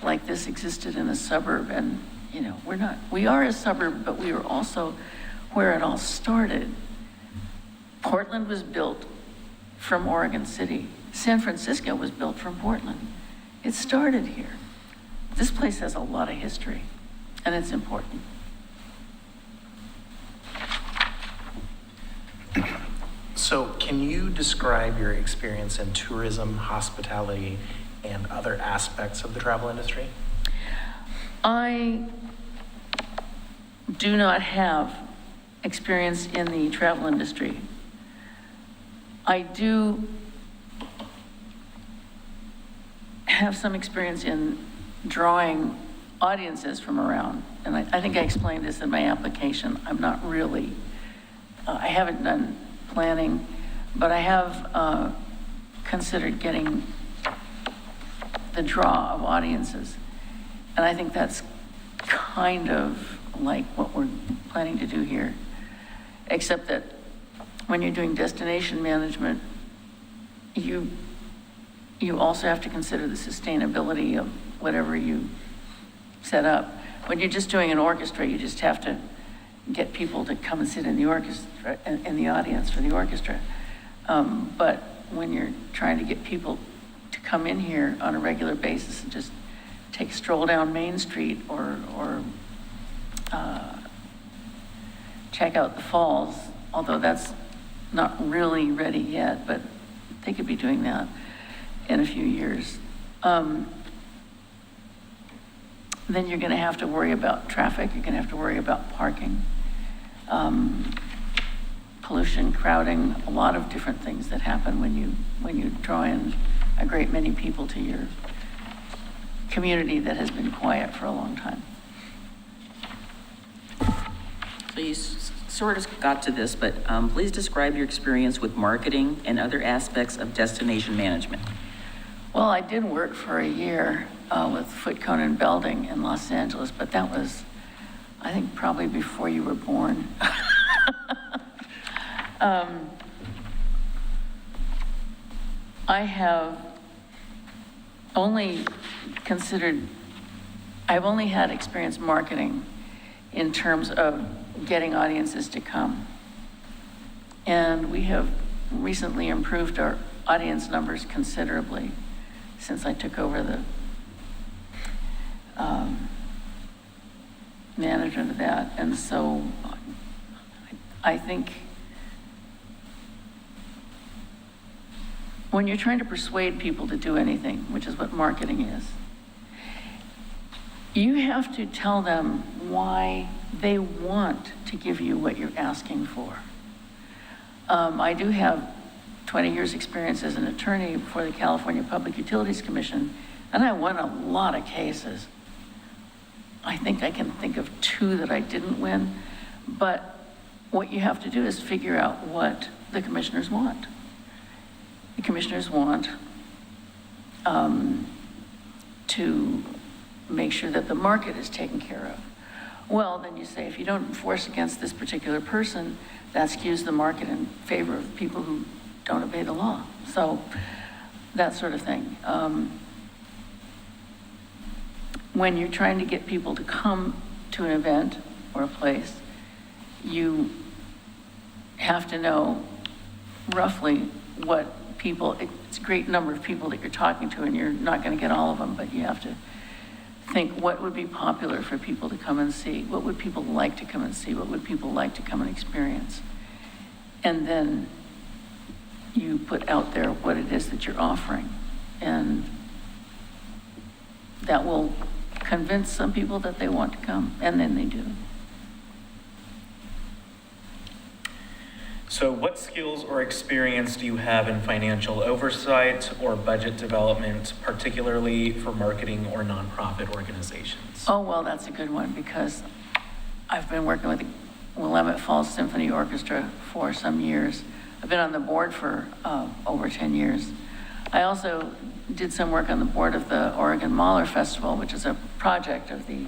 like this existed in a suburb, and we are a suburb, but we are also where it all started. Portland was built from Oregon City. San Francisco was built from Portland. It started here. This place has a lot of history, and it's important. So can you describe your experience in tourism, hospitality, and other aspects of the travel industry? I do not have experience in the travel industry. I do have some experience in drawing audiences from around, and I think I explained this in my application. I'm not really, I haven't done planning, but I have considered getting the draw of audiences. And I think that's kind of like what we're planning to do here, except that when you're doing destination management, you also have to consider the sustainability of whatever you set up. When you're just doing an orchestra, you just have to get people to come and sit in the orchestra, in the audience for the orchestra. But when you're trying to get people to come in here on a regular basis and just take a stroll down Main Street or check out the falls, although that's not really ready yet, but they could be doing that in a few years. Then you're going to have to worry about traffic. You're going to have to worry about parking, pollution, crowding, a lot of different things that happen when you draw in a great many people to your community that has been quiet for a long time. So you sort of got to this, but please describe your experience with marketing and other aspects of destination management. Well, I did work for a year with Foot Cone Belding in Los Angeles, but that was, I think, probably before you were born. I have only I've only had experience marketing in terms of getting audiences to come. And we have recently improved our audience numbers considerably since I took over the management of that. And so I think when you're trying to persuade people to do anything, which is what marketing is, you have to tell them why they want to give you what you're asking for. I do have 20 years experience as an attorney for the California Public Utilities Commission, and I won a lot of cases. I think I can think of 2 that I didn't win, but what you have to do is figure out what the commissioners want. The commissioners want to make sure that the market is taken care of. Well, then you say, if you don't enforce against this particular person, that skews the market in favor of people who don't obey the law. So that sort of thing. When you're trying to get people to come to an event or a place, you have to know roughly what people, it's a great number of people that you're talking to, and you're not going to get all of them, but you have to think what would be popular for people to come and see, what would people like to come and see, what would people like to come and experience. And then you put out there what it is that you're offering. And that will convince some people that they want to come, and then they do. So what skills or experience do you have in financial oversight or budget development, particularly for marketing or nonprofit organizations? Oh, well, that's a good one, because I've been working with the Willamette Falls Symphony Orchestra for some years. I've been on the board for over 10 years. I also did some work on the board of the Oregon Mahler Festival, which is a project of the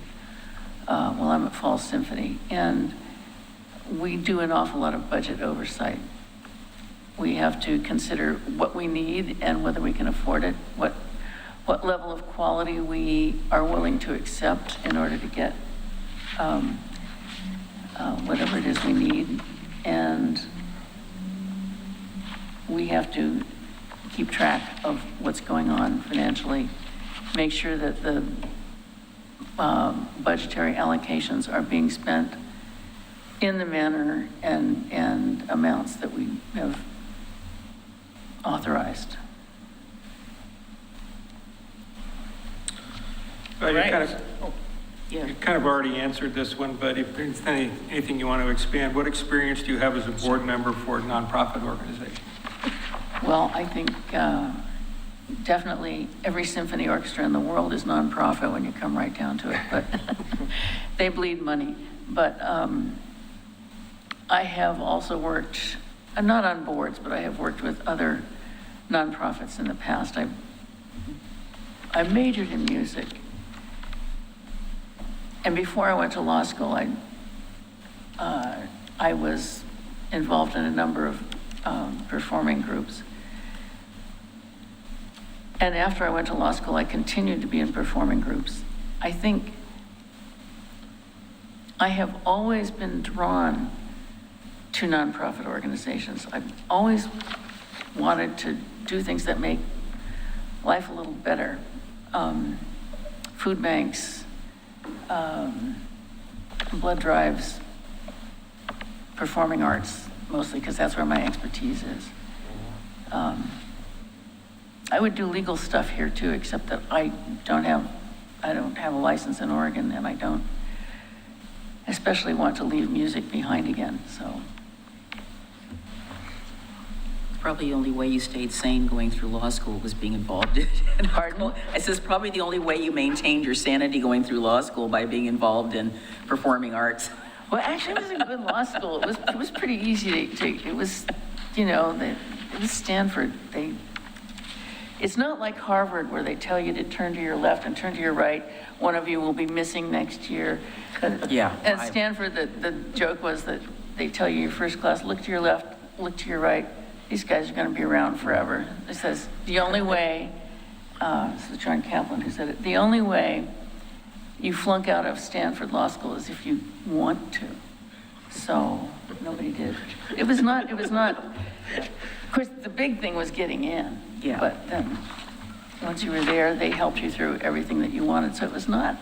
Willamette Falls Symphony. And we do an awful lot of budget oversight. We have to consider what we need and whether we can afford it, what level of quality we are willing to accept in order to get whatever it is we need. And we have to keep track of what's going on financially, make sure that the budgetary allocations are being spent in the manner and amounts that we have authorized. Well, Right. you kind of already answered this one, but if there's anything you want to expand, what experience do you have as a board member for a nonprofit organization? Well, I think definitely every symphony orchestra in the world is nonprofit when you come right down to it, but they bleed money. But I have also worked, not on boards, but I have worked with other nonprofits in the past. I majored in music. And before I went to law school, I was involved in a number of performing groups. And after I went to law school, I continued to be in performing groups. I think I have always been drawn to nonprofit organizations. I've always wanted to do things that make life a little better. Food banks, blood drives, performing arts, mostly because that's where my expertise is. I would do legal stuff here too, except that I don't have a license in Oregon, and I don't especially want to leave music behind again, so. Probably the only way you stayed sane going through law school was being involved in Pardon? I says probably the only way you maintained your sanity going through law school by being involved in performing arts. Well, actually, it was a good law school. It was pretty easy it was, you know, it was Stanford. It's not like Harvard where they tell you to turn to your left and turn to your right. One of you will be missing next year. Yeah. At Stanford, the joke was that they tell you your first class, look to your left, look to your right. These guys are going to be around forever. It says the only way, this is John Kaplan who said it, the only way you flunk out of Stanford Law School is if you want to. So nobody did. It was not, of course, the big thing was getting in. Yeah. But then, once you were there, they helped you through everything that you wanted. So it was not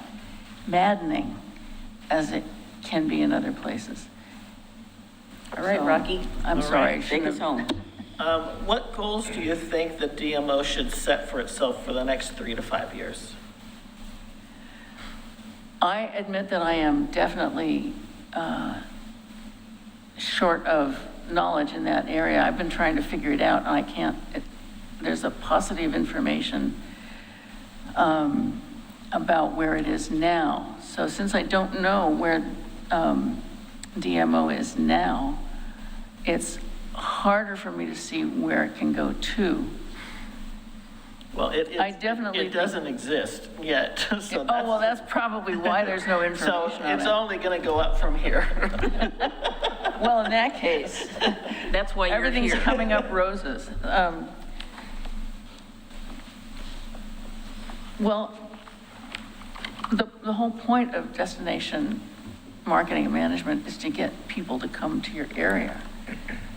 maddening as it can be in other places. All right, So, Rocky. I'm sorry. I Take shouldn't us have- home. What goals do you think the DMO should set for itself for the next 3 to 5 years? I admit that I am definitely short of knowledge in that area. I've been trying to figure it out, and I can't. There's a paucity of information about where it is now. So since I don't know where DMO is now, it's harder for me to see where it can go to. Well, I definitely it doesn't exist yet. So Oh, well, that's probably why there's no information So on it's it. only going to go up from here. Well, in that case, That's why you're everything's here. coming up roses. Well, the whole point of destination marketing and management is to get people to come to your area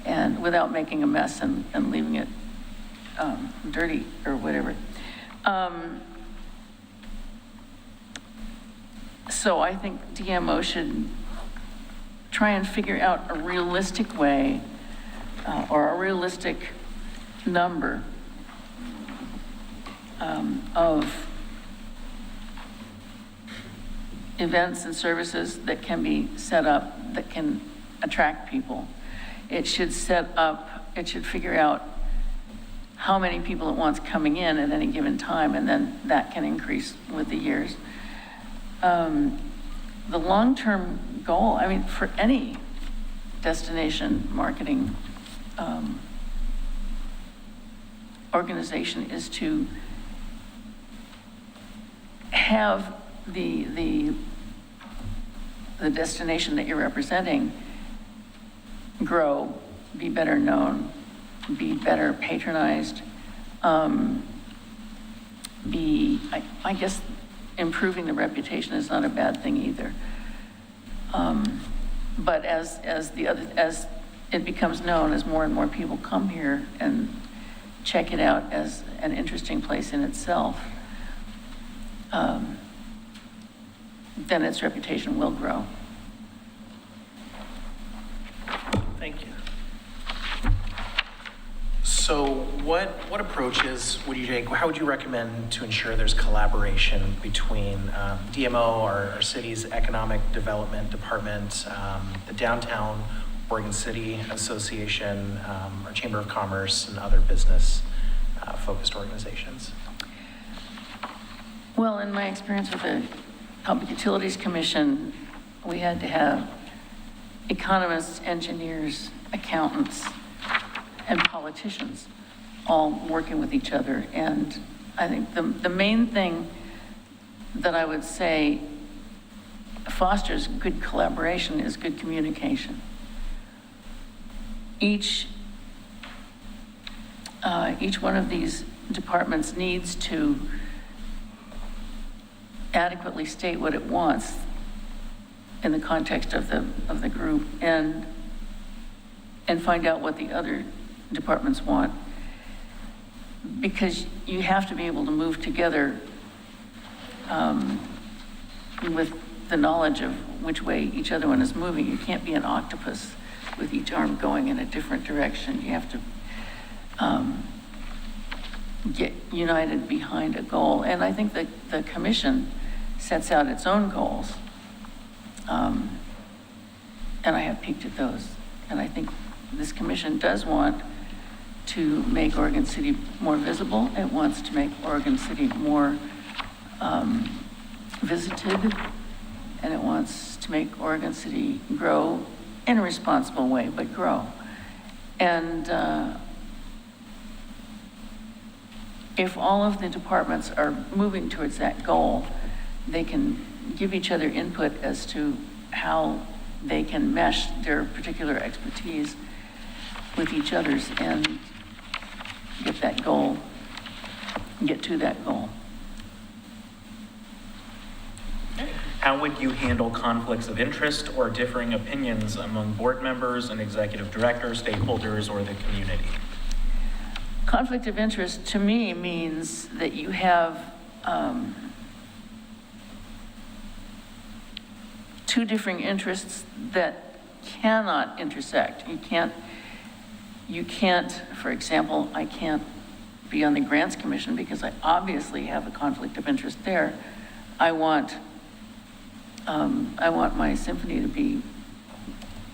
and without making a mess and leaving it dirty or whatever. So I think DMO should try and figure out a realistic way or a realistic number of events and services that can be set up that can attract people. It should figure out how many people it wants coming in at any given time, and then that can increase with the years. The long-term goal, I mean, for any destination marketing organization is to have the destination that you're representing grow, be better known, be better patronized, I guess improving the reputation is not a bad thing either. But as it becomes known, as more and more people come here and check it out as an interesting place in itself, then its reputation will grow. Thank you. So what approaches would you take, how would you recommend to ensure there's collaboration between DMO, our city's economic development department, the Downtown Oregon City Association, our Chamber of Commerce, and other business-focused organizations? Well, in my experience with the Public Utilities Commission, we had to have economists, engineers, accountants, and politicians all working with each other. And I think the main thing that I would say fosters good collaboration is good communication. Each one of these departments needs to adequately state what it wants in the context of the group and find out what the other departments want, because you have to be able to move together with the knowledge of which way each other one is moving. You can't be an octopus with each arm going in a different direction. You have to get united behind a goal. And I think that the commission sets out its own goals. And I have peeked at those. And I think this commission does want to make Oregon City more visible. It wants to make Oregon City more visited. And it wants to make Oregon City grow in a responsible way, but grow. And if all of the departments are moving towards that goal, they can give each other input as to how they can mesh their particular expertise with each other's and get that goal, get to that goal. How would you handle conflicts of interest or differing opinions among board members and executive directors, stakeholders, or the community? Conflict of interest to me means that you have two differing interests that cannot intersect. You can't, for example, I can't be on the Grants Commission because I obviously have a conflict of interest there. I want my symphony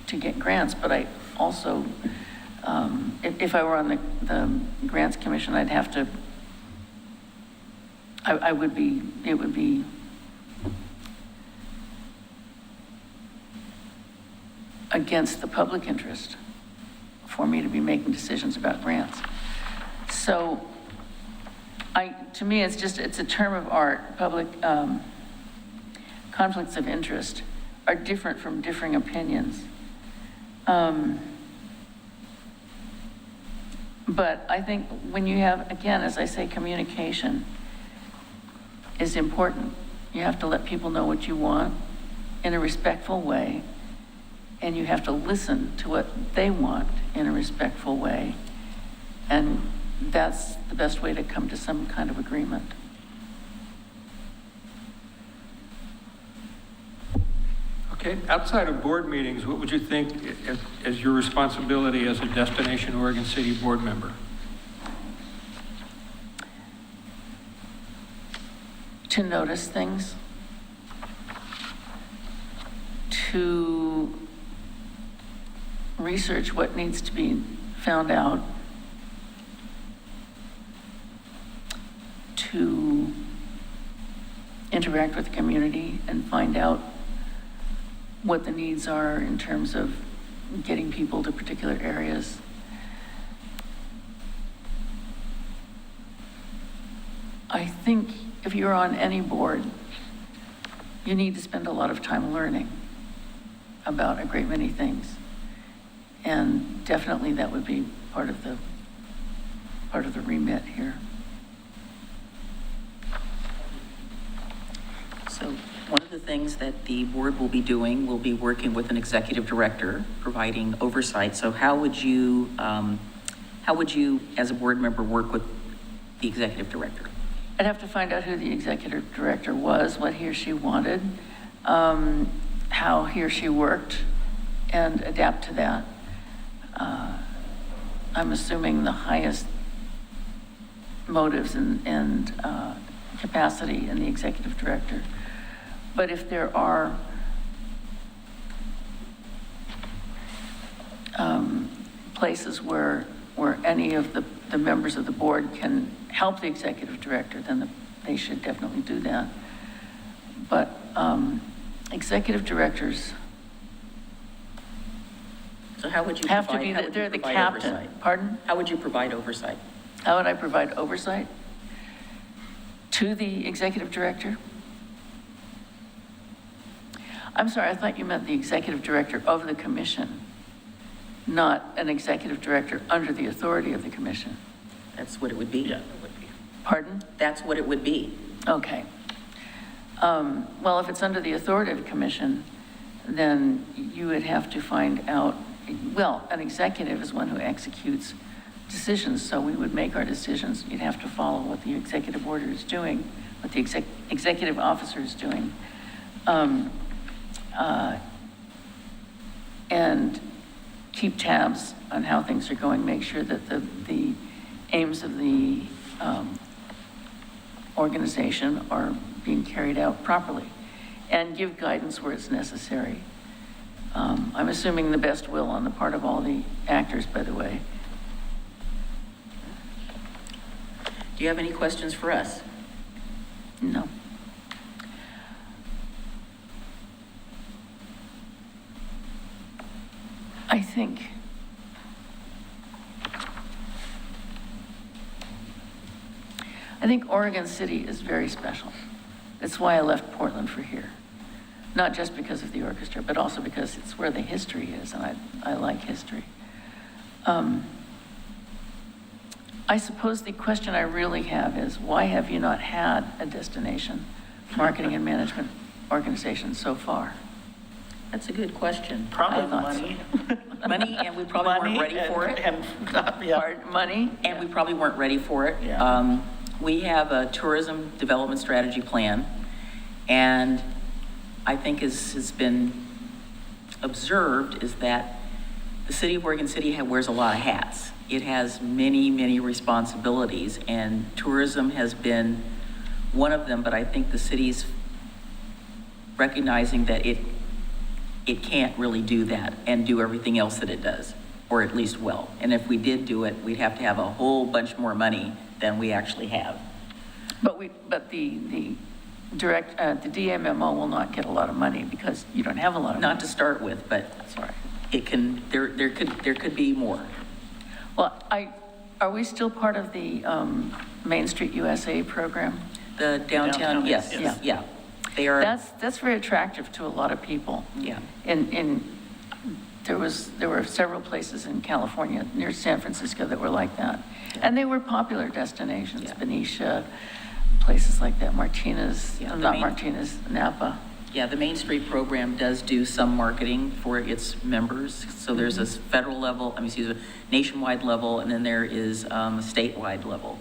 to get grants, but I also, if I were on the Grants Commission, I'd have to, it would be against the public interest for me to be making decisions about grants. So to me, it's a term of art. Public conflicts of interest are different from differing opinions. But I think when you have, again, as I say, communication is important. You have to let people know what you want in a respectful way, and you have to listen to what they want in a respectful way. And that's the best way to come to some kind of agreement. Okay, outside of board meetings, what would you think is your responsibility as a Destination Oregon City board member? To notice things, to research what needs to be found out, to interact with the community and find out what the needs are in terms of getting people to particular areas. I think if you're on any board, you need to spend a lot of time learning about a great many things. And definitely that would be part of the remit here. So one of the things that the board will be doing will be working with an executive director, providing oversight. So how would you, as a board member, work with the executive director? I'd have to find out who the executive director was, what he or she wanted, how he or she worked, and adapt to that. I'm assuming the highest motives and capacity in the executive director. But if there are places where any of the members of the board can help the executive director, then they should definitely do that. But executive directors So how would you have to provide, be, how would they're you the provide captain. oversight? Pardon? How would you provide oversight? How would I provide oversight to the executive director? I'm sorry, I thought you meant the executive director of the commission, not an executive director under the authority of the commission. That's what it would be? Yeah, it would be. Pardon? That's what it would be. Okay. Well, if it's under the authority of the commission, then you would have to find out, well, an executive is one who executes decisions, so we would make our decisions. You'd have to follow what the executive order is doing, what the executive officer is doing. And keep tabs on how things are going, make sure that the aims of the organization are being carried out properly, and give guidance where it's necessary. I'm assuming the best will on the part of all the actors, by the way. Do you have any questions for us? No. think Oregon City is very special. That's why I left Portland for here. Not just because of the orchestra, but also because it's where the history is, and I like history. I suppose the question I really have is, why have you not had a destination marketing and management organization so far? That's a good question. Probably I thought money. Money, and we probably weren't ready for it. Yeah. Money? And we probably weren't ready for it. Yeah. We have a tourism development strategy plan, and I think as has been observed is that the city of Oregon City wears a lot of hats. It has many, many responsibilities, and tourism has been one of them, but I think the city's recognizing that it can't really do that and do everything else that it does, or at least well. And if we did do it, we'd have to have a whole bunch more money than we actually have. But the DMMO will not get a lot of money because you don't have a lot of money. Not to start with, but Sorry. it can, there could be more. Well, are we still part of the Main Street USA program? The downtown, yes, yeah. They are. That's very attractive to a lot of people. Yeah. And there were several places in California near San Francisco that were like that. And they were popular destinations, Yeah. Benicia, places like that, Martinez, Yeah, Martinez, Napa. Yeah, the Main Street program does do some marketing for its members. So there's a federal level, nationwide level, and then there is a statewide level.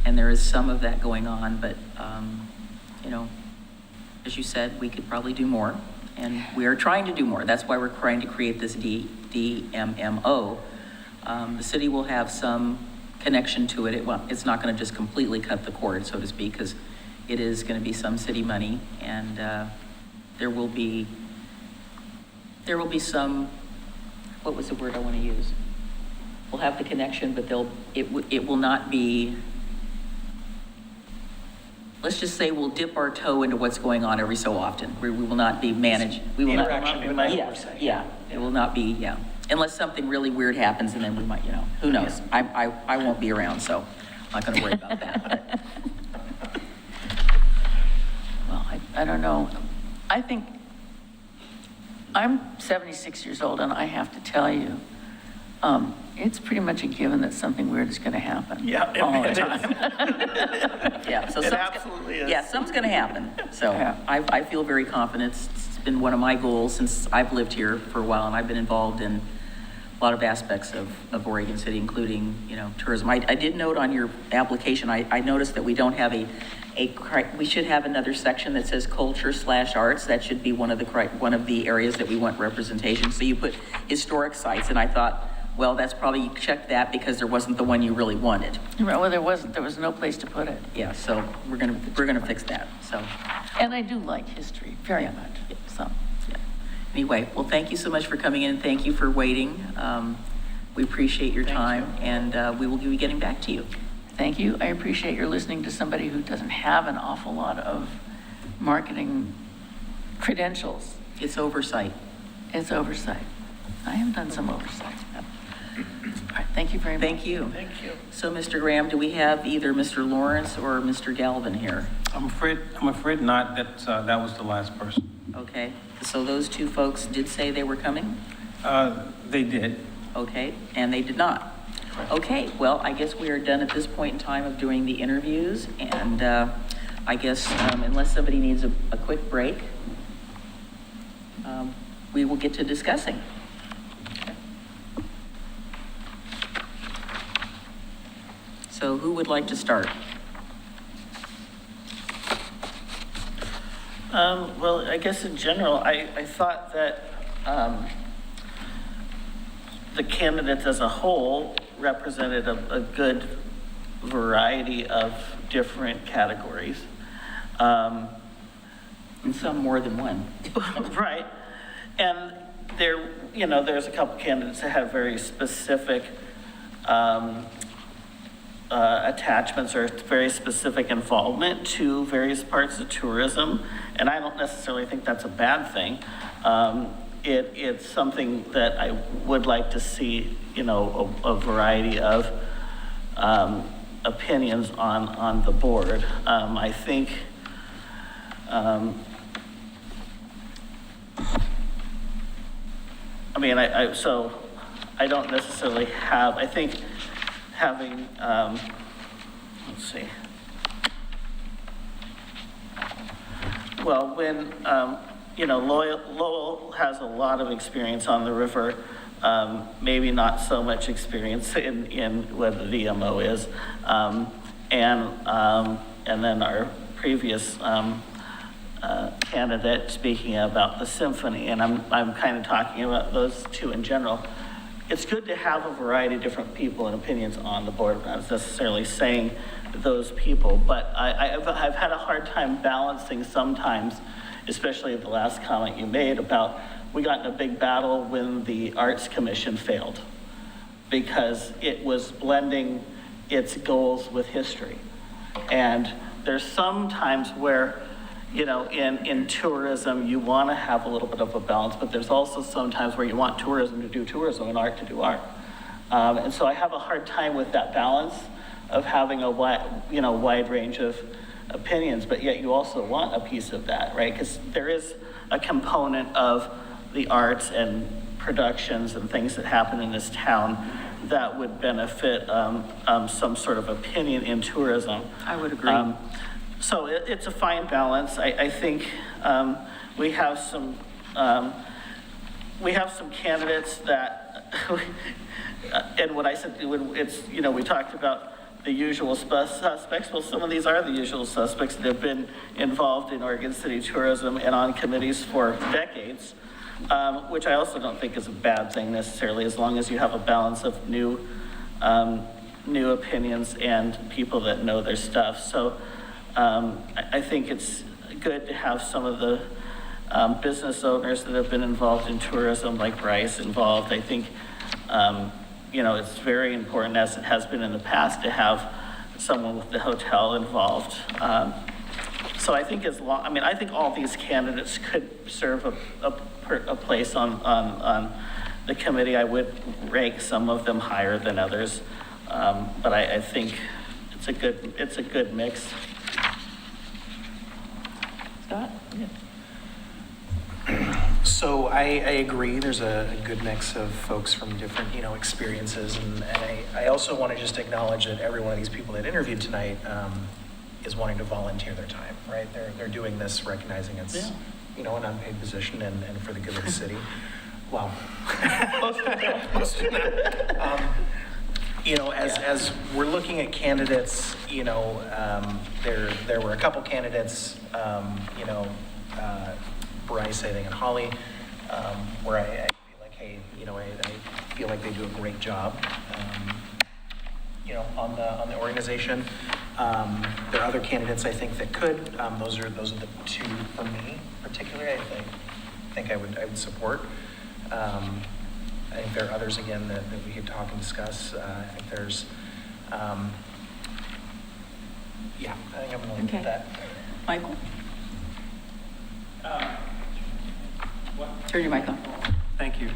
And there is some of that going on, but, as you said, we could probably do more. And we are trying to do more. That's why we're trying to create this DMMO. The city will have some connection to it. It's not going to just completely cut the cord, so to speak, because it is going to be some city money, and there will be some, what was the word I want to use? We'll have the connection, but it will not be, let's just say we'll dip our toe into what's going on every so often. We will not be managed. We will Interaction with oversight. Yeah, it will not be, unless something really weird happens, and then we might, who knows? I won't be around, so I'm not going to worry about that. Well, I don't know. I think, I'm 76 years old, and I have to tell you, it's pretty much a given that something weird is going to happen. Yeah, all the it time. Yeah, so It absolutely is. Yeah, something's going to happen. So Yeah. I feel very confident. It's been one of my goals since I've lived here for a while, and I've been involved in a lot of aspects of Oregon City, including, tourism. I did note on your application, I noticed that we don't have we should have another section that says culture/arts. That should be one of the areas that we want representation. So you put historic sites, and I thought, well, that's probably, you checked that because there wasn't the one you really wanted. Well, there was no place to put it. Yeah, so we're gonna fix that, so. And I do like history very much, so. Anyway, well, thank you so much for coming in. Thank you for waiting. We appreciate your time, and we will be getting back to you. Thank you. I appreciate your listening to somebody who doesn't have an awful lot of marketing credentials. It's oversight. It's oversight. I have done some oversight. All right, thank you very much. Thank you. Thank you. So, Mr. Graham, do we have either Mr. Lawrence or Mr. Galvin here? I'm afraid not. That was the last person. Okay, so those two folks did say they were coming? They did. Okay, and they did not. Okay, well, I guess we are done at this point in time of doing the interviews, and I guess unless somebody needs a quick break, we will get to discussing. So who would like to start? Well, I guess in general, I thought that the candidates as a whole represented a good variety of different categories. And some more than one. Right. And there's a couple candidates that have very specific attachments or very specific involvement to various parts of tourism. And I don't necessarily think that's a bad thing. it's something that I would like to see, you know, a variety of opinions on the board. I think, I mean, so I don't necessarily have, I think having, let's see. Well, when, you know, Lowell has a lot of experience on the river, maybe not so much experience in what the DMO is. And then our previous candidate speaking about the symphony, and I'm kind of talking about those two in general. It's good to have a variety of different people and opinions on the board. I'm not necessarily saying those people, but I've had a hard time balancing sometimes, especially the last comment you made about we got in a big battle when the Arts Commission failed because it was blending its goals with history. And there's some times where, you know, in tourism, you want to have a little bit of a balance, but there's also some times where you want tourism to do tourism and art to do art. And so I have a hard time with that balance of having a wide range of opinions, but yet you also want a piece of that, right? Because there is a component of the arts and productions and things that happen in this town that would benefit some sort of opinion in tourism. I would agree. So it's a fine balance. I think we have some candidates that, and what I said, it's, you know, we talked about the usual suspects. Well, some of these are the usual suspects that have been involved in Oregon City tourism and on committees for decades, which I also don't think is a bad thing necessarily, as long as you have a balance of new opinions and people that know their stuff. So I think it's good to have some of the business owners that have been involved in tourism, like Bryce, involved. I think, you know, it's very important, as it has been in the past, to have someone with the hotel involved. So I think I think all these candidates could serve a place on the committee. I would rank some of them higher than others, but I think it's a good mix. Scott? So I agree, there's a good mix of folks from different, you know, experiences, and I also want to just acknowledge that every one of these people that interviewed tonight is wanting to volunteer their time, right? They're doing this recognizing it's, you know, an unpaid position and for the good of the city. Well, most of them. You know, as we're looking at candidates, you know, there were a couple candidates, you know, Bryce, I think, and Holly, where I feel like, hey, you know, I feel like they do a great job, you know, on the organization. There are other candidates I think that could. Those are the two for me particularly. I think I would support. I think there are others again that we could talk and discuss. I think there's, yeah, I think I'm going to leave it at that. Michael? Turn your mic on. Thank you.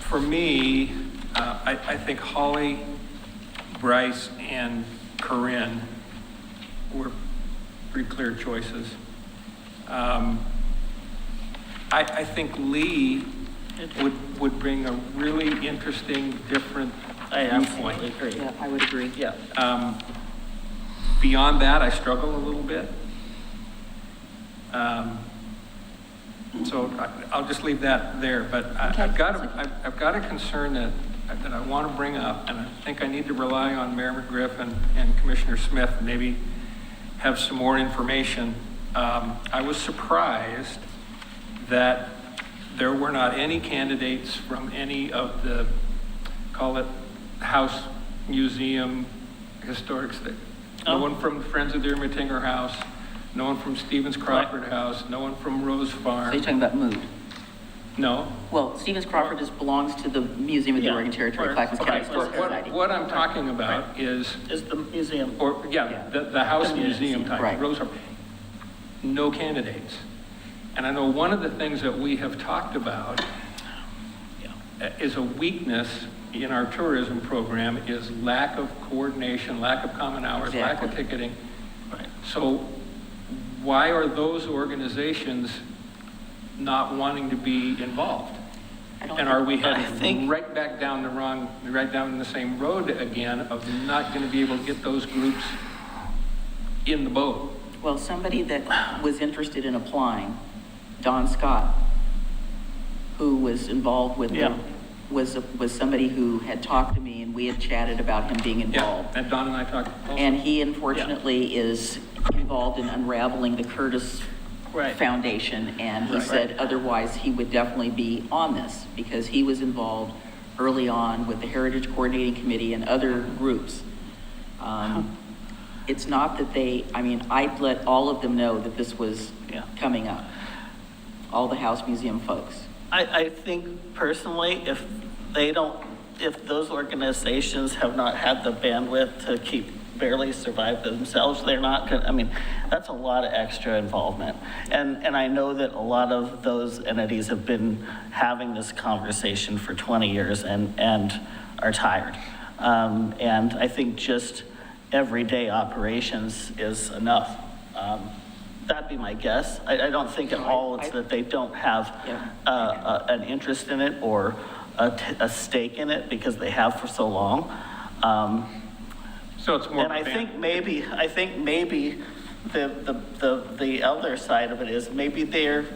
For me, I think Holly, Bryce, and Corinne were pretty clear choices. I think Lee would bring a really interesting, different viewpoint. Agree. Yeah, I would agree. Yeah. Beyond that, I struggle a little bit. So I'll just leave that there. But I've got a concern that I want to bring up, and I think I need to rely on Mayor McGriff and Commissioner Smith, and maybe have some more information. I was surprised that there were not any candidates from any of the, call it, house, museum, historics. No one from Friends of the Ermitinger House, no one from Stevens Crawford House, no one from Rose Farm. So you're talking about mood? No. Well, Stevens Crawford belongs to the Museum of the Oregon Territory, Clackamas County Historical Society. What I'm talking about is the museum. Or, the house museum type, Right. Rose Farm. No candidates. And I know one of the things that we have talked about is a weakness in our tourism program is lack of coordination, lack of common hours, lack of ticketing. Right. So why are those organizations not wanting to be involved? And are we heading right back down the same road again of not going to be able to get those groups in the boat? Well, somebody that was interested in applying, Don Scott, who was involved with them, was somebody who had talked to me, and we had chatted about him being involved. Yeah, and Don and I talked also. And he unfortunately is involved in unraveling the Curtis Foundation, and he said otherwise he would definitely be on this, because he was involved early on with the Heritage Coordinating Committee and other groups. It's not that I'd let all of them know that this was coming up, all the House Museum folks. I think personally, if those organizations have not had the bandwidth to barely survive themselves, they're not gonna, that's a lot of extra involvement. And I know that a lot of those entities have been having this conversation for 20 years and are tired. And I think just everyday operations is enough. That'd be my guess. I don't think at all it's that they don't have an interest in it or a stake in it, because they have for so long. So it's more. And I think maybe the other side of it is maybe they're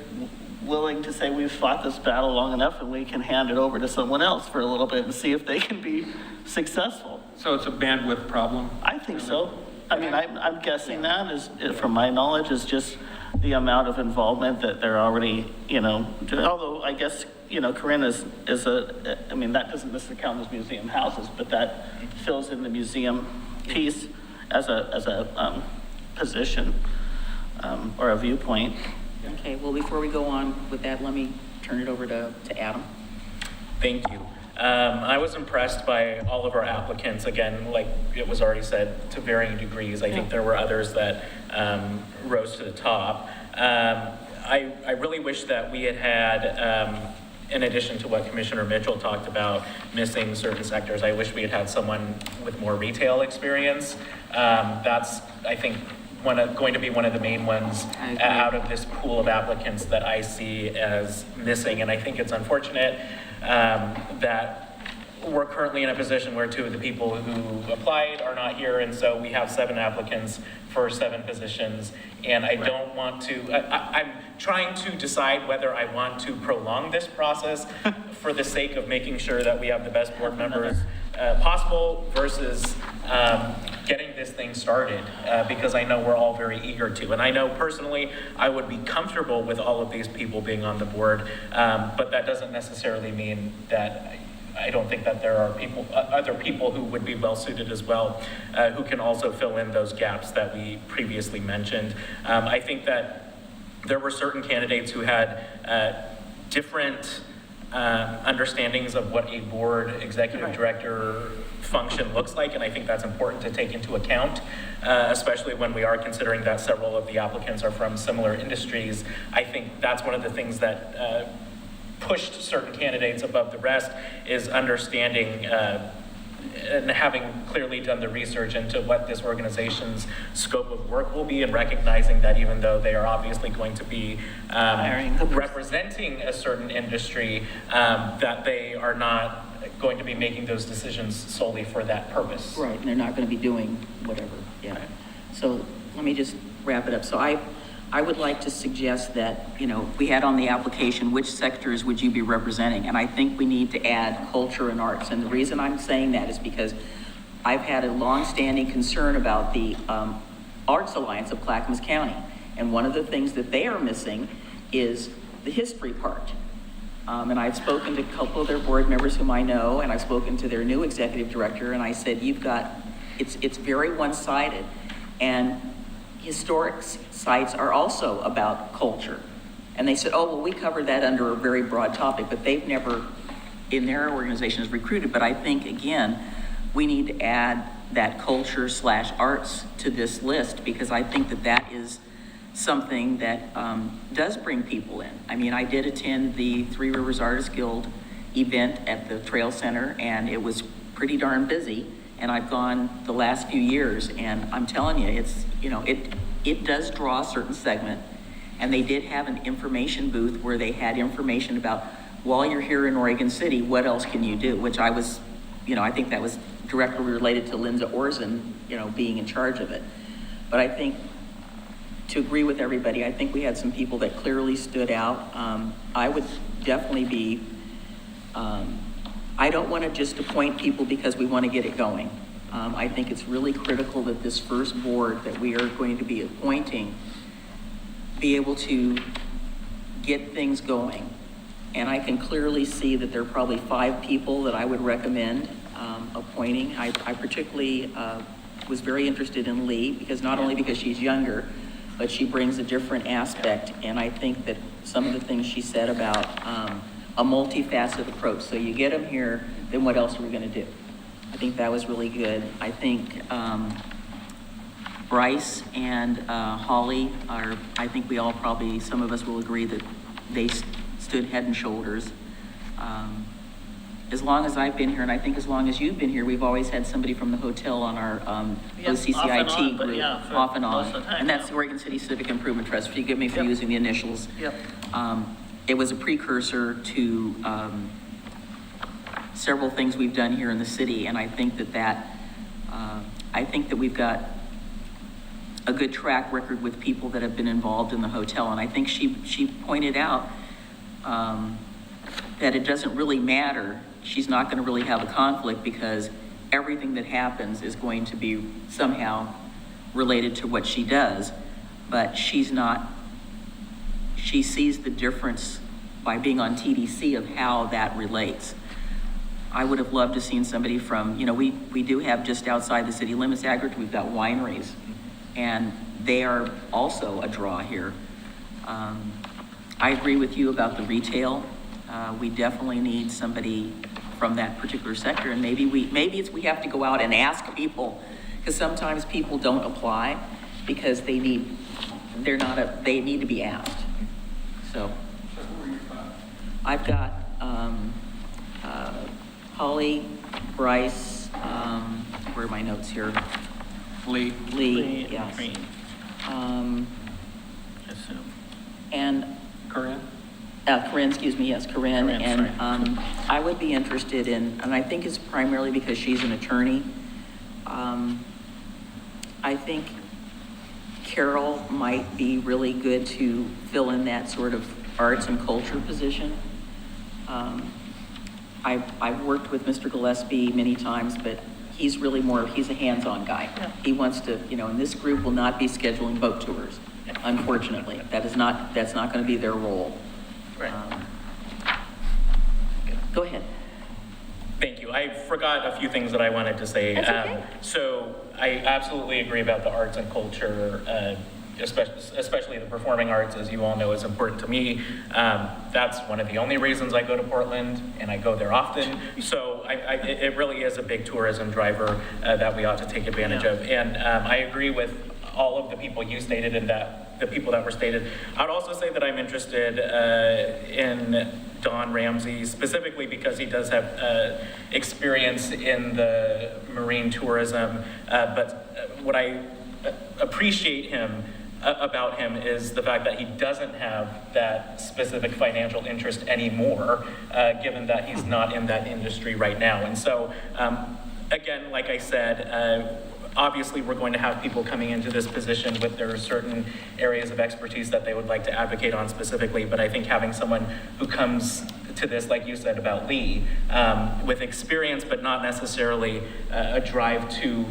willing to say we've fought this battle long enough and we can hand it over to someone else for a little bit and see if they can be successful. So it's a bandwidth problem? I think so. I'm guessing that is, from my knowledge, is just the amount of involvement that they're already, although I guess, Corinne is that doesn't necessarily count as museum houses, but that fills in the museum piece as a position or a viewpoint. Okay, well, before we go on with that, let me turn it over to Adam. Thank you. I was impressed by all of our applicants, again, like it was already said, to varying degrees. I think there were others that rose to the top. I really wish that we had, in addition to what Commissioner Mitchell talked about, missing certain sectors, I wish we had had someone with more retail experience. That's, I think, going to be one of the main ones out of this pool of applicants that I see as missing. And I think it's unfortunate that we're currently in a position where 2 of the people who applied are not here, and so we have 7 applicants for 7 positions. And I don't want to, I'm trying to decide whether I want to prolong this process for the sake of making sure that we have the best board members possible versus getting this thing started, because I know we're all very eager to. And I know personally I would be comfortable with all of these people being on the board, but that doesn't necessarily mean that I don't think that there are other people who would be well suited as well, who can also fill in those gaps that we previously mentioned. I think that there were certain candidates who had different understandings of what a board executive director function looks like, and I think that's important to take into account, especially when we are considering that several of the applicants are from similar industries. I think that's one of the things that pushed certain candidates above the rest, is understanding and having clearly done the research into what this organization's scope of work will be, and recognizing that even though they are obviously going to be representing a certain industry, that they are not going to be making those decisions solely for that purpose. Right, and they're not going to be doing whatever, So let me just wrap it up. So I would like to suggest that, we had on the application, which sectors would you be representing? And I think we need to add culture and arts. And the reason I'm saying that is because I've had a longstanding concern about the Arts Alliance of Clackamas County. And one of the things that they are missing is the history part. And I've spoken to a couple of their board members whom I know, and I've spoken to their new executive director, and I said, it's very one-sided. And historic sites are also about culture. And they said, oh, well, we covered that under a very broad topic, but they've never, in their organizations, recruited. But I think, again, we need to add that culture/arts to this list, because I think that is something that does bring people in. I mean, I did attend the Three Rivers Artists Guild event at the Trail Center, and it was pretty darn busy. And I've gone the last few years, and I'm telling you, it's, you know, it does draw a certain segment. And they did have an information booth where they had information about, while you're here in Oregon City, what else can you do? Which I was, you know, I think that was directly related to Linda Orzen, you know, being in charge of it. But I think, to agree with everybody, I think we had some people that clearly stood out. I would definitely be, I don't want to just appoint people because we want to get it going. I think it's really critical that this first board that we are going to be appointing be able to get things going. And I can clearly see that there are probably 5 people that I would recommend appointing. I particularly was very interested in Lee, because not only because she's younger, but she brings a different aspect. And I think that some of the things she said about a multifaceted approach. So you get them here, then what else are we going to do? I think that was really good. I think Bryce and Holly are, I think we all probably, some of us will agree that they stood head and shoulders. As long as I've been here, and I think as long as you've been here, we've always had somebody from the hotel on our OCCIT group, yeah, off and on. most of the time, And that's yeah. the Oregon City Civic Improvement Trust. Forgive me for using the initials. Yep. It was a precursor to several things we've done here in the city, and I think that I think that we've got a good track record with people that have been involved in the hotel. And I think she pointed out that it doesn't really matter. She's not going to really have a conflict because everything that happens is going to be somehow related to what she does, but she's not, she sees the difference by being on TDC of how that relates. I would have loved to seen somebody from, you know, we do have just outside the city limits, Agric, we've got wineries, and they are also a draw here. I agree with you about the retail. We definitely need somebody from that particular sector, and maybe we have to go out and ask people, because sometimes people don't apply because they need to be asked. So I've got Holly, Bryce, where are my notes here? Lee. Yes. Green. Assume. And Corinne? Corinne, excuse me, yes, Corinne. Corinne, And I would be interested in, and I think it's primarily because she's an attorney. I think Carol might be really good to fill in that sort of arts and culture position. I've worked with Mr. Gillespie many times, but he's really he's a hands-on guy. Yeah. He wants to, you know, and this group will not be scheduling boat tours, unfortunately. That's not going to be their role. Right. Go ahead. Thank you. I forgot a few things that I wanted to say. That's okay. So I absolutely agree about the arts and culture, especially the performing arts, as you all know, is important to me. That's one of the only reasons I go to Portland, and I go there often. So it really is a big tourism driver that we ought to take advantage of. And I agree with all of the people you stated and the people that were stated. I'd also say that I'm interested in Don Ramsey, specifically because he does have experience in the marine tourism. But what I appreciate about him is the fact that he doesn't have that specific financial interest anymore, given that he's not in that industry right now. And so, again, like I said, obviously we're going to have people coming into this position with their certain areas of expertise that they would like to advocate on specifically, but I think having someone who comes to this, like you said about Lee, with experience but not necessarily a drive to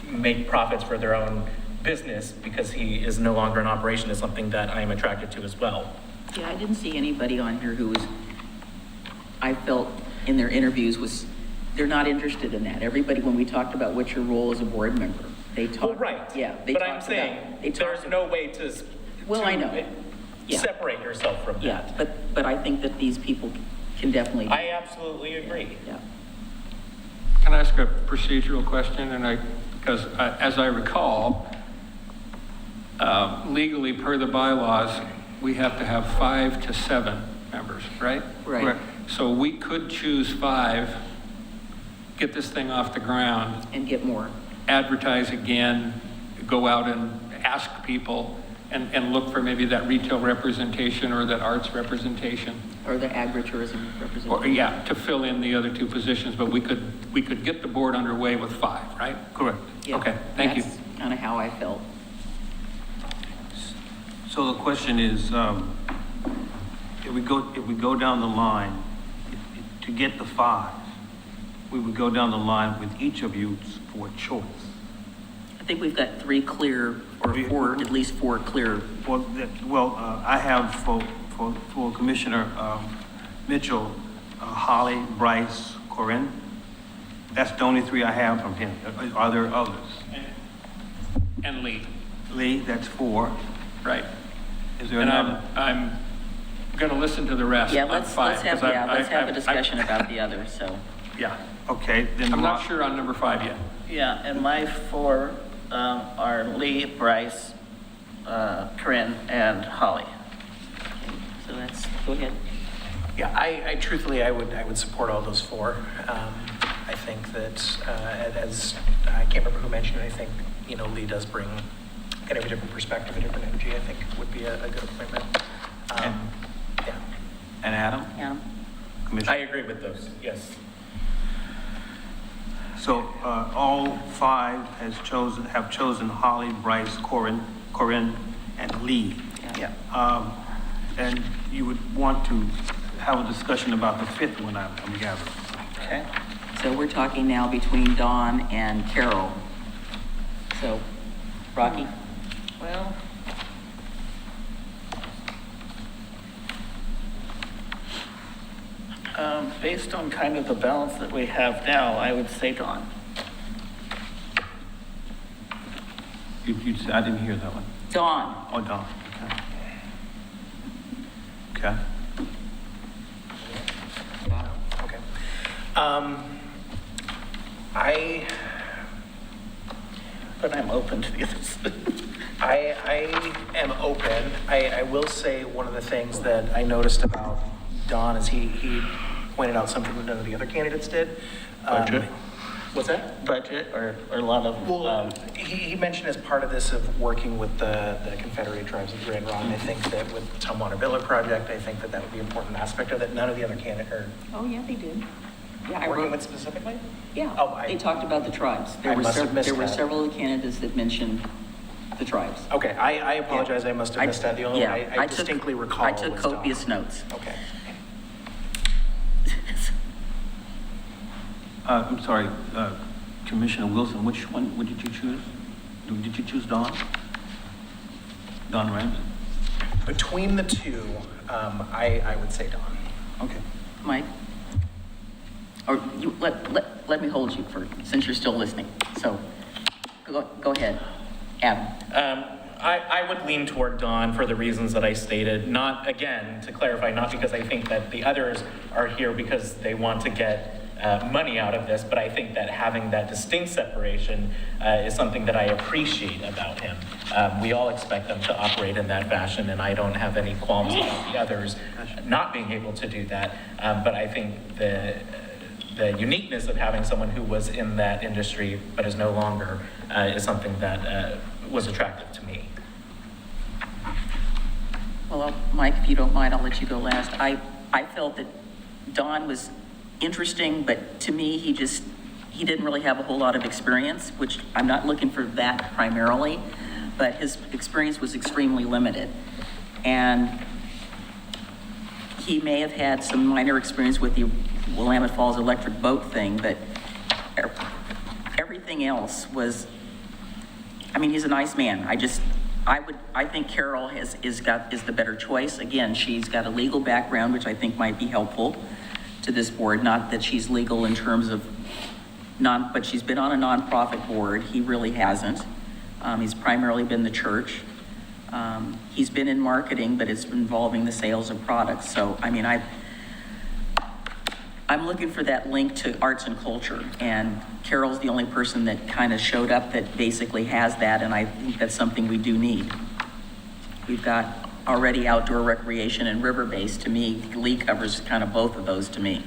make profits for their own business because he is no longer in operation, is something that I am attracted to as well. Yeah, I didn't see anybody on here who was, I felt in their interviews they're not interested in that. Everybody, when we talked about what's your role as a board member, they talked. Well, right. Yeah. But I'm saying there's no way to I know. Yeah. separate yourself from that. Yeah, but I think that these people can definitely. I absolutely agree. Yeah. Can I ask a procedural question? Because as I recall, legally, per the bylaws, we have to have 5 to 7 members, right? Right. Correct. So we could choose 5, get this thing off the ground, And get more. advertise again, go out and ask people, and look for maybe that retail representation or that arts representation. Or the agritourism Or, representative. yeah, to fill in the other 2 positions, but we could get the board underway with 5, right? Correct. Yeah, Okay, thank you. That's kind of how I felt. So the question is, if we go down the line, to get the 5, we would go down the line with each of you for a choice. I think we've got 3 clear, or 4, at least 4 clear. Well, I have for Commissioner Mitchell, Holly, Bryce, Corinne. That's the only 3 I have from him. Are there others? And Lee, Lee, that's 4. right? Is there And another? I'm going to listen to the rest Yeah, on let's 5. have, 'cause let's have a discussion about the others, so. Yeah, Okay, then. I'm not sure on number 5 yet. Yeah, and my 4 are Lee, Bryce, Corinne, and Holly. So that's, go ahead. Yeah, I truthfully, I would support all those 4. I think that, as, I can't remember who mentioned it, I think, Lee does bring kind of a different perspective, a different energy, I think would be a good appointment. Yeah. And Adam? Yeah. Commissioner? I agree with those, yes. So, all 5 have chosen Holly, Bryce, Corinne, and Lee. Yeah. And you would want to have a discussion about the 5th one, I'm gathering. Okay. So we're talking now between Dawn and Carol. So, Rocky? Well, based on kind of the balance that we have now, I would say Dawn. I didn't hear that one. Dawn. Oh, Don, okay. Okay. Okay. But I'm open to the others. I am open. I will say one of the things that I noticed about Don is he pointed out something that none of the other candidates did. Budget? What's that? Budget or a lot of, Well, he mentioned as part of this of working with the Confederated Tribes of Grand Ronde, I think that with the Tumwater-Biller project, I think that would be an important aspect of it. None of the other candidates are Oh, yeah, they did. Yeah, I working wrote, with specifically? yeah, Oh, they talked about the tribes. I must have missed There were that. several of the candidates that mentioned the tribes. Okay, I apologize. I must have missed that. The only one I took- distinctly recall I took was Don. copious notes. Okay. I'm sorry, Commissioner Wilson, which one, what did you choose? Did you choose Don? Don Ramsey? Between the 2, I would say Don. Okay. Mike? Or you, let me hold you for, since you're still listening. So, go ahead. Adam? I would lean toward Dawn for the reasons that I stated, not, again, to clarify, not because I think that the others are here because they want to get money out of this, but I think that having that distinct separation is something that I appreciate about him. We all expect them to operate in that fashion, and I don't have any qualms about the others not being able to do that. But I think the uniqueness of having someone who was in that industry but is no longer is something that was attractive to me. Well, Mike, if you don't mind, I'll let you go last. I felt that Don was interesting, but to me, he didn't really have a whole lot of experience, which I'm not looking for that primarily, but his experience was extremely limited. And he may have had some minor experience with the Willamette Falls electric boat thing, but everything else was, I mean, he's a nice man. I think Carol is the better choice. Again, she's got a legal background, which I think might be helpful to this board. Not that she's legal in terms of but she's been on a nonprofit board. He really hasn't. He's primarily been the church. He's been in marketing, but it's involving the sales of products. So, I mean, I'm looking for that link to arts and culture, and Carol's the only person that kind of showed up that basically has that, and I think that's something we do need. We've got already outdoor recreation and river-based. To me, Lee covers kind of both of those to me.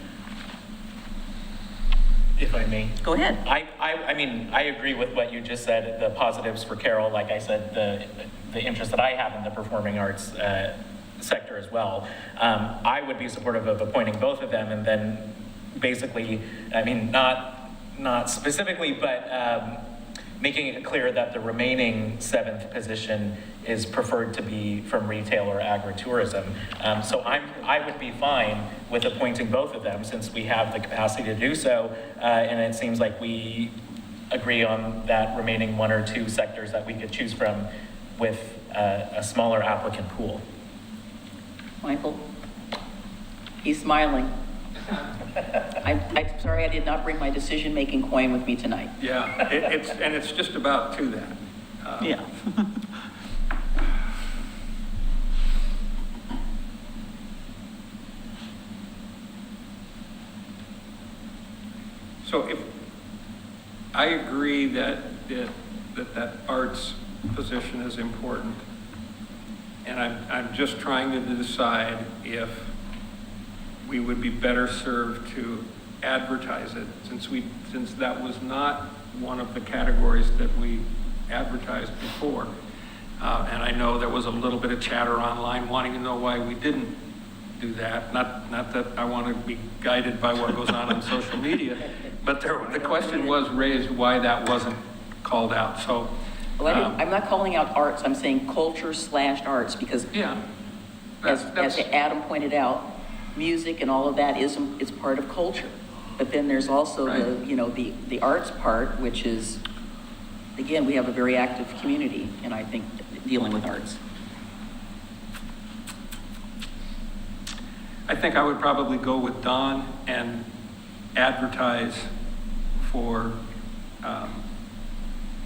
If I may. Go ahead. I mean, I agree with what you just said, the positives for Carol, like I said, the interest that I have in the performing arts sector as well. I would be supportive of appointing both of them, and then basically, I mean, not specifically, but making it clear that the remaining 7th position is preferred to be from retail or agritourism. So I would be fine with appointing both of them since we have the capacity to do so, and it seems like we agree on that remaining 1 or 2 sectors that we could choose from with a smaller applicant pool. Michael? He's smiling. I'm sorry I did not bring my decision-making coin with me tonight. Yeah, it's just about to that. Yeah. So if, I agree that arts position is important. And I'm just trying to decide if we would be better served to advertise it, since that was not one of the categories that we advertised before. And I know there was a little bit of chatter online wanting to know why we didn't do that. Not that I want to be guided by what goes on social media, but the question was raised why that wasn't called out. So Well, I'm not calling out arts, I'm saying culture/arts, because yeah, as Adam pointed out, music and all of that is part of culture. But then there's also the arts part, which is, again, we have a very active community, and I think dealing with arts. I think I would probably go with Don and advertise for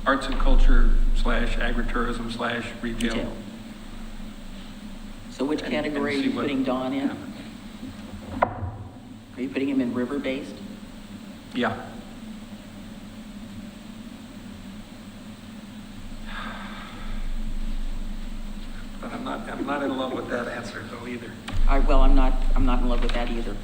arts and culture / agritourism / retail. So which category are you putting Don in? Are you putting him in river-based? Yeah. But I'm not in love with that answer though either. Well, I'm not in love with that either.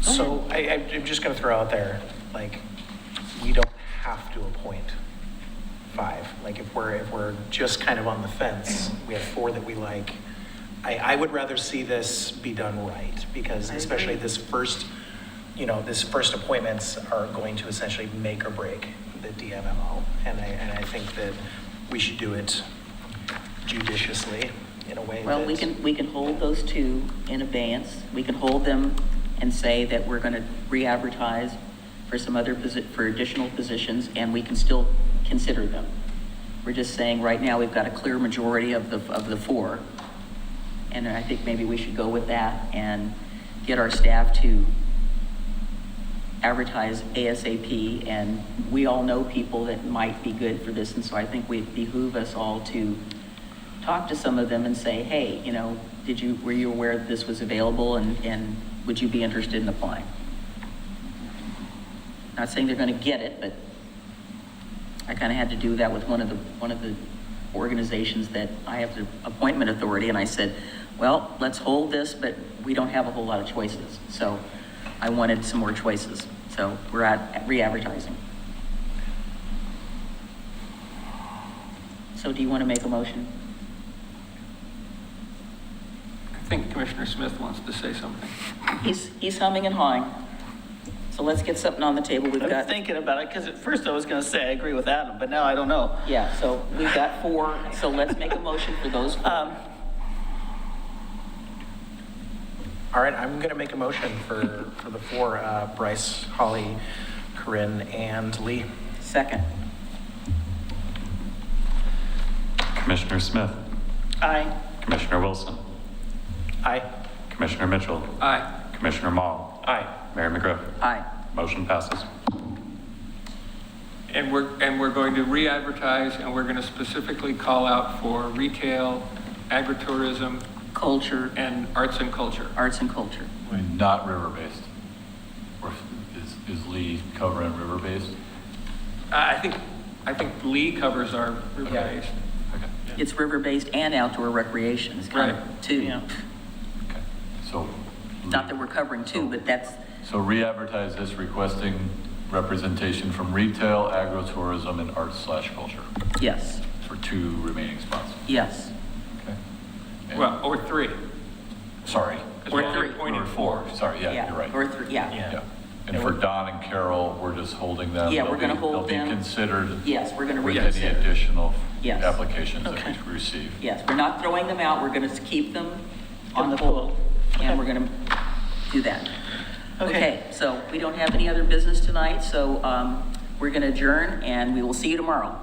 So I'm just going to throw out there, like, we don't have to appoint 5. Like, if we're just kind of on the fence, we have 4 that we like. I would rather see this be done right, because especially this first appointments are going to essentially make or break the DMMO. And I think that we should do it judiciously in a way Well, that... we can hold those 2 in abeyance. We can hold them and say that we're going to re-advertise for some other for additional positions, and we can still consider them. We're just saying right now we've got a clear majority of the 4, and I think maybe we should go with that and get our staff to advertise ASAP. And we all know people that might be good for this, and so I think it behoove us all to talk to some of them and say, hey, were you aware that this was available, and would you be interested in applying? Not saying they're going to get it, but I kind of had to do that with one of the organizations that I have the appointment authority, and I said, well, let's hold this, but we don't have a whole lot of choices. So I wanted some more choices. So we're at re-advertising. So do you want to make a motion? I think Commissioner Smith wants to say something. He's humming and hawing. So let's get something on the table. We've I'm got, thinking about it, because at first I was going to say I agree with Adam, but now I don't know. yeah, so we've got 4. So let's make a motion for those 4. All right, I'm going to make a motion for the 4, Bryce, Holly, Corinne, and Lee. Second. Commissioner Smith, Aye. Commissioner Wilson, Aye. Commissioner Mitchell, Aye. Commissioner Mall, Aye. Mayor McGriff. Aye. Motion passes. And we're going to re-advertise, and we're going to specifically call out for retail, agritourism, Culture. and arts and culture. Arts and culture. Not river-based. is Lee covering river-based? I think Lee covers our river-based. Okay. It's river-based and outdoor recreation, it's kind of two. Yeah. Okay. So, Not that we're covering two, but that's, so re-advertise this requesting representation from retail, agritourism, and arts/culture yes, for 2 remaining spots. yes. Okay. And- Well, or 3. Sorry. Because Or we only 3. appointed Or 4. Sorry, yeah, you're right. Or three, yeah. Yeah. And for Don and Carol, we're just holding them. Yeah, we're They'll be- gonna hold them. They'll be considered Yes, we're gonna with any reconsider. additional Yes. applications that Okay. we receive. Yes, we're not throwing them out, we're gonna keep them on In the the pool. pool. And Okay. we're gonna do that. Okay. Okay, so we don't have any other business tonight, so we're gonna adjourn and we will see you tomorrow.